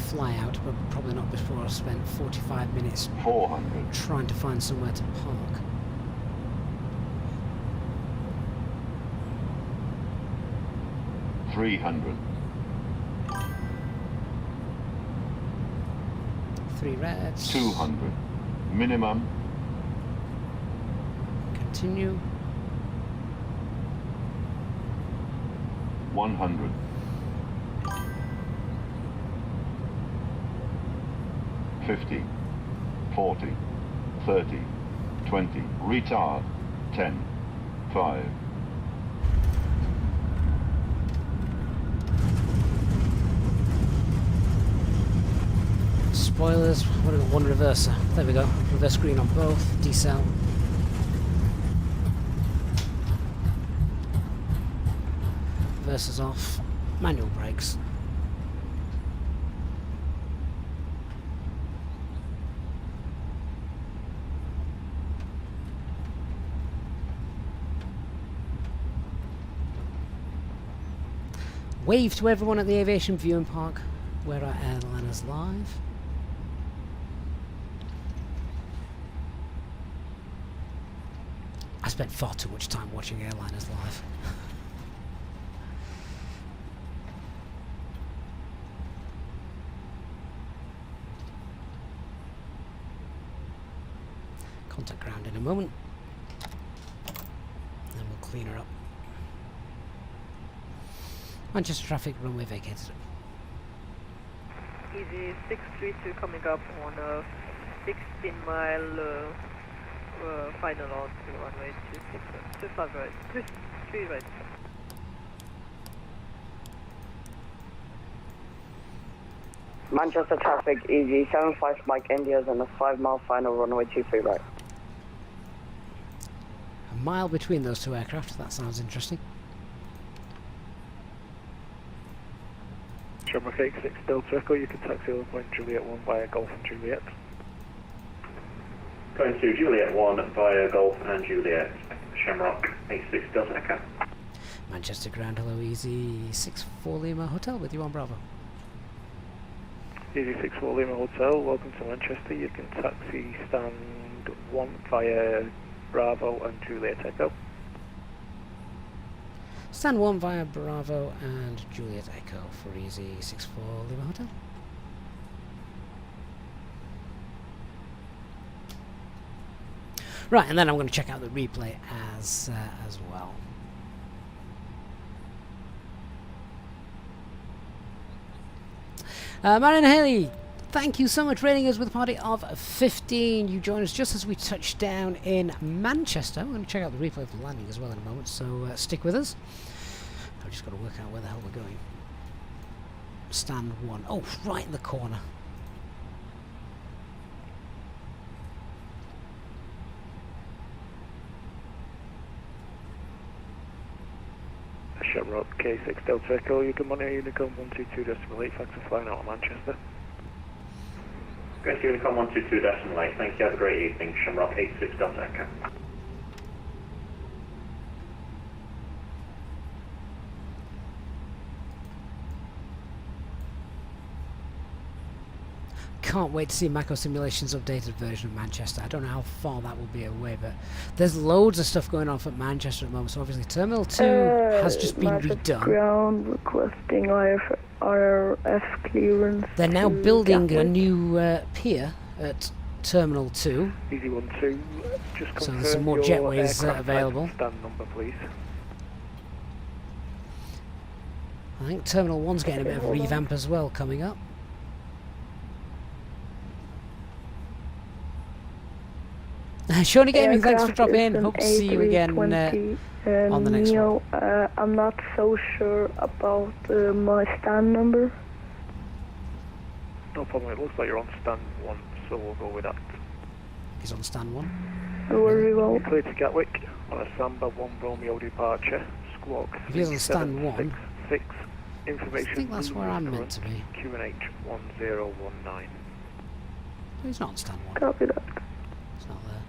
Speaker 1: Fly out, but probably not before I've spent 45 minutes
Speaker 10: 400.
Speaker 1: trying to find somewhere to park.
Speaker 10: $300.
Speaker 1: 3 reds.
Speaker 10: 200. Minimum.
Speaker 1: Continue.
Speaker 10: 100. 50. 40. 30. 20. Retard. 10. 5.
Speaker 1: Spoilers, what have we got? One reverser. There we go. Reverse green on both. Decel. reversers off, manual brakes. Wave to everyone at the Aviation Viewing Park, where our airline is live. I spent far too much time watching airliners live. Contact ground in a moment. Then we'll clean her up. Manchester traffic, runway vacated.
Speaker 9: Easy 632 coming up on a 16-mile final on to runway 25 right, 3 right.
Speaker 12: Manchester traffic, easy 75 Mike India's and a 5-mile final runway 23 right.
Speaker 1: A mile between those two aircraft, that sounds interesting.
Speaker 4: Shamrock 86 Delta Echo, you can taxi over point Juliet 1 via Golf and Juliet.
Speaker 13: Going to Juliet 1 via Golf and Juliet, Shamrock 86 Delta Echo.
Speaker 1: Manchester ground, hello, Easy 64 Lima Hotel with you on Bravo.
Speaker 4: Easy 64 Lima Hotel, welcome to Manchester. You can taxi stand 1 via Bravo and Juliet Echo.
Speaker 1: Stand 1 via Bravo and Juliet Echo for Easy 64 Lima Hotel. Right, and then I'm going to check out the replay as well. Marion Haley, thank you so much for rating us with a party of 15. You join us just as we touch down in Manchester. We're going to check out the replay of the landing as well in a moment, so stick with us. I've just got to work out where the hell we're going. Stand 1. Oh, right in the corner.
Speaker 4: Shamrock K6 Delta Echo, you can monitor Unicom 122.8, thanks for flying out of Manchester.
Speaker 13: Going to Unicom 122.8, thank you, have a great evening, Shamrock 86 Delta Echo.
Speaker 1: Can't wait to see Mako Simulation's updated version of Manchester. I don't know how far that will be away, but there's loads of stuff going on at Manchester at the moment. So obviously Terminal 2 has just been redone.
Speaker 9: Ground requesting RF clearance.
Speaker 1: They're now building a new pier at Terminal 2.
Speaker 4: Easy 12, just
Speaker 1: so there's some more jetways available.
Speaker 4: Stand number, please.
Speaker 1: I think Terminal 1's getting a bit of a revamp as well coming up. Shawnee Gaming, thanks for dropping in. Hope to see you again on the next one.
Speaker 9: I'm not so sure about my stand number.
Speaker 4: No problem, it looks like you're on stand 1, so we'll go with that.
Speaker 1: He's on stand 1.
Speaker 9: Very well.
Speaker 4: Clear to Gatwick on a Samba 1 Romeo departure. Squawk.
Speaker 1: If he's on stand 1,
Speaker 4: information.
Speaker 1: I think that's where I'm meant to be.
Speaker 4: QNH 1019.
Speaker 1: He's not on stand 1.
Speaker 9: Copy that.
Speaker 1: It's not there.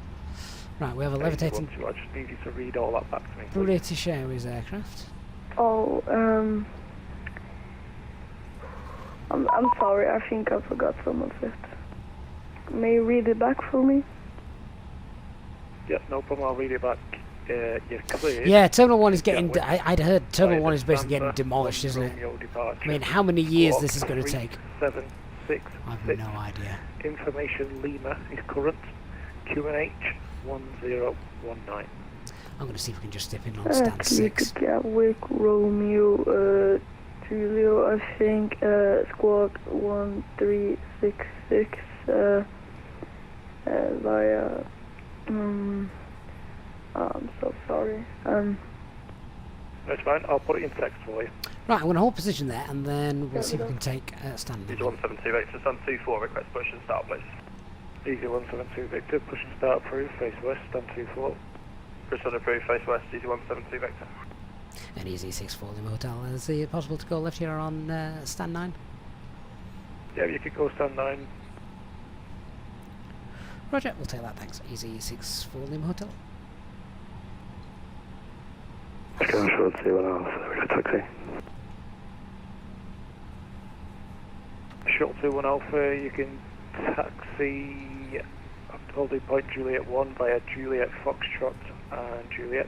Speaker 1: Right, we have a levitating.
Speaker 4: I just need you to read all that back to me.
Speaker 1: British Airways aircraft.
Speaker 9: Oh, I'm sorry, I think I forgot some of it. May you read it back for me?
Speaker 4: Yeah, no problem, I'll read it back. You're clear.
Speaker 1: Yeah, Terminal 1 is getting... I'd heard Terminal 1 is basically getting demolished, isn't it? I mean, how many years this is going to take?
Speaker 4: 766.
Speaker 1: I have no idea.
Speaker 4: Information Lima is current. QNH 1019.
Speaker 1: I'm going to see if we can just step in on stand 6.
Speaker 9: Gatwick, Romeo, Julio, I think, squawk 1366, via, I'm so sorry.
Speaker 4: That's fine, I'll put it in text for you.
Speaker 1: Right, I'm going to hold position there, and then we'll see if we can take stand.
Speaker 13: Easy 172 to stand 24, request push and start, please.
Speaker 4: Easy 172 Victor, push and start approved, face west, stand 24.
Speaker 13: Push on approved, face west, easy 172 Victor.
Speaker 1: And Easy 6 for Lima Hotel. Is it possible to go left here on stand 9?
Speaker 4: Yeah, you could go stand 9.
Speaker 1: Roger, we'll take that, thanks. Easy 6 for Lima Hotel.
Speaker 5: Scan short 21 we got taxi.
Speaker 4: Short 21 Alpha, you can taxi holding point Juliet 1 via Juliet Foxtrot and Juliet.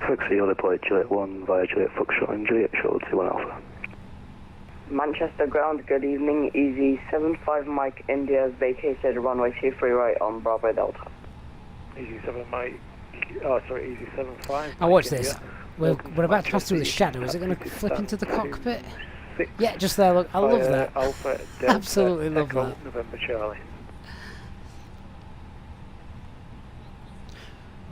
Speaker 5: Taxi holding point Juliet 1 via Juliet Foxtrot and Juliet short 21 Alpha.
Speaker 12: Manchester ground, good evening. Easy 75 Mike India has vacated runway 23 right on Bravo Delta.
Speaker 4: Easy 7 Mike, Easy 75.
Speaker 1: Now watch this. We're about to pass through the shadow. Is it going to flip into the cockpit? Yeah, just there, look. I love that.
Speaker 4: Alpha Delta
Speaker 1: Absolutely love
Speaker 4: Echo,
Speaker 1: that.
Speaker 4: November Charlie.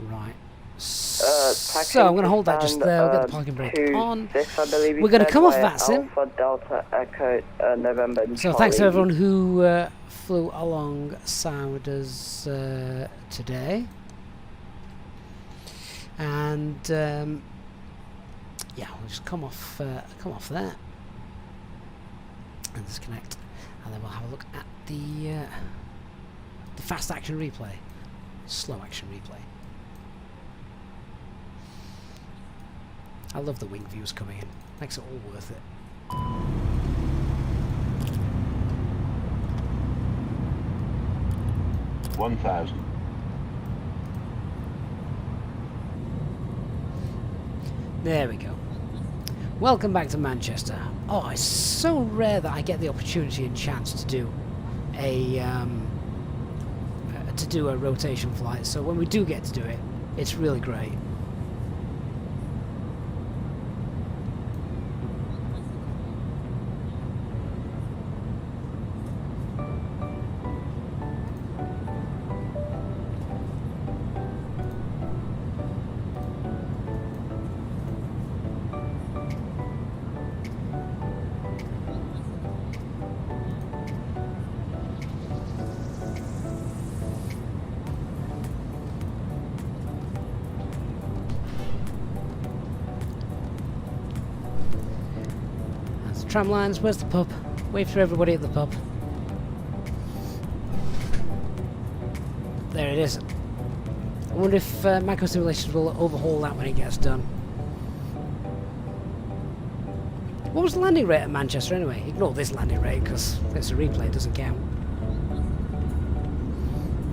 Speaker 1: Right. So I'm going to hold that just there. We'll get the parking brake on. We're going to come off VATSIM.
Speaker 12: Alpha Delta Echo November
Speaker 1: So thanks to everyone who flew alongside us today. And yeah, we'll just come off there and disconnect, and then we'll have a look at the fast action replay, slow action replay. I love the wing views coming in, makes it all worth it.
Speaker 10: $1,000.
Speaker 1: There we go. Welcome back to Manchester. Oh, it's so rare that I get the opportunity and chance to do a rotation flight. So when we do get to do it, it's really great. Tram lines, where's the pub? Wave to everybody at the pub. There it is. I wonder if Micro Simulations will overhaul that when it gets done. What was the landing rate at Manchester anyway? Ignore this landing rate because it's a replay, it doesn't count.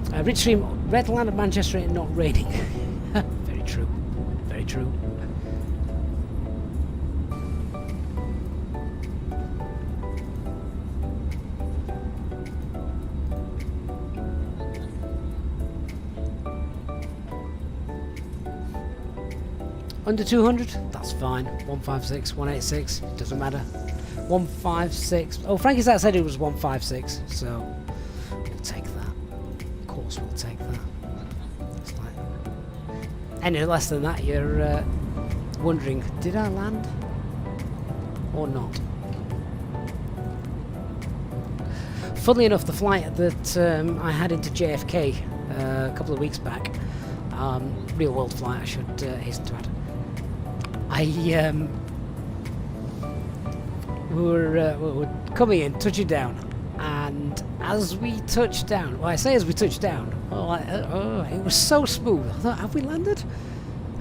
Speaker 1: Ridgestream, red land at Manchester and not raining. Very true. Very true. Under 200, that's fine. 156, 186, doesn't matter. 156. Oh, Frankie Sat said it was 156, so we'll take that. Of course, we'll take that. It's like any less than that, you're wondering, did I land or not? Funnily enough, the flight that I had into JFK a couple of weeks back, real world flight, I should hasten to add. We were coming in, touching down, and as we touched down, well, I say as we touched down, it was so smooth. I thought, have we landed?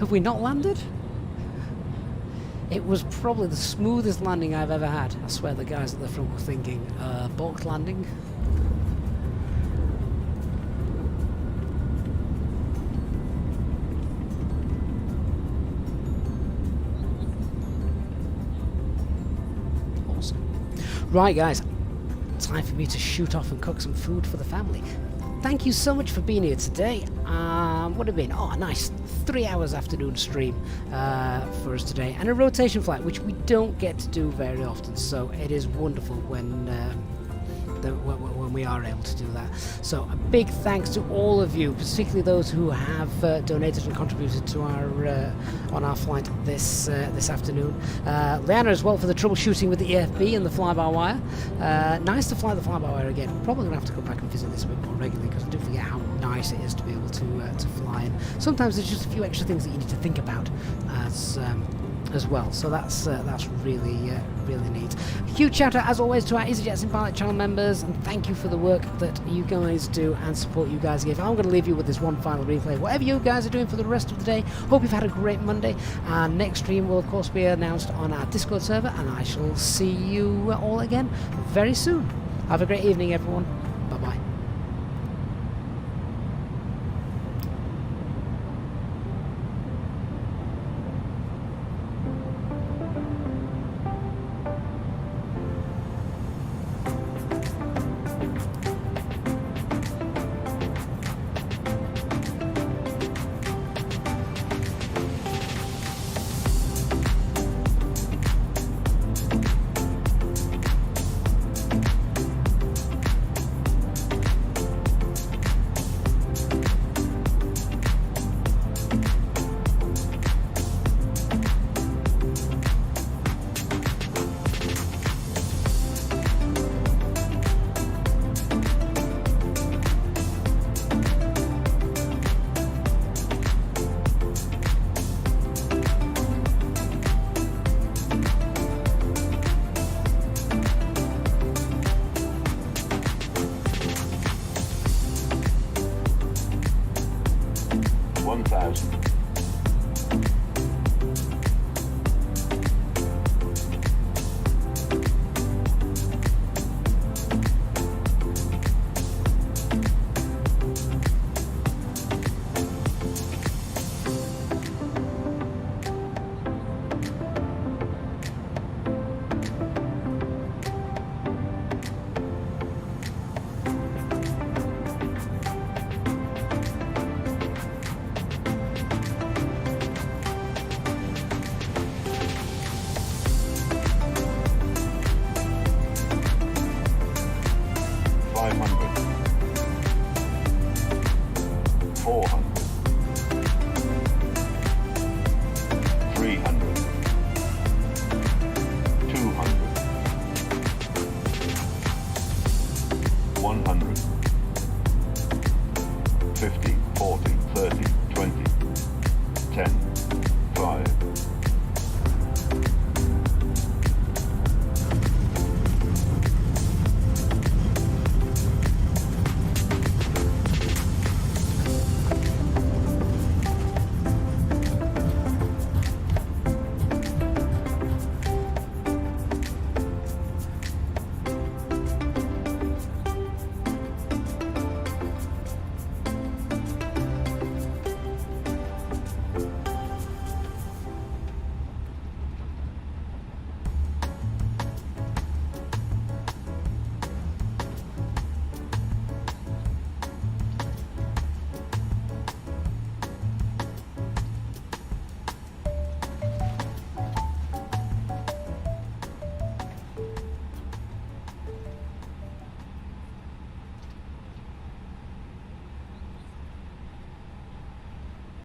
Speaker 1: Have we not landed? It was probably the smoothest landing I've ever had. I swear the guys at the front were thinking, balked landing. Right guys, time for me to shoot off and cook some food for the family. Thank you so much for being here today. What have been? Oh, a nice 3 hours afternoon stream for us today, and a rotation flight, which we don't get to do very often, so it is wonderful when when we are able to do that. So a big thanks to all of you, particularly those who have donated and contributed to our on our flight this afternoon. Leanna as well for the troubleshooting with the EFB and the fly-by-wire. Nice to fly the fly-by-wire again. Probably going to have to go back and visit this a bit more regularly because I do forget how nice it is to be able to fly. And sometimes there's just a few extra things that you need to think about as well. So that's really really neat. Huge shout out as always to our Easyjet Pilot channel members, and thank you for the work that you guys do and support you guys give. I'm going to leave you with this one final replay. Whatever you guys are doing for the rest of the day, hope you've had a great Monday. Our next stream will of course be announced on our Discord server, and I shall see you all again very soon. Have a great evening everyone. Bye bye.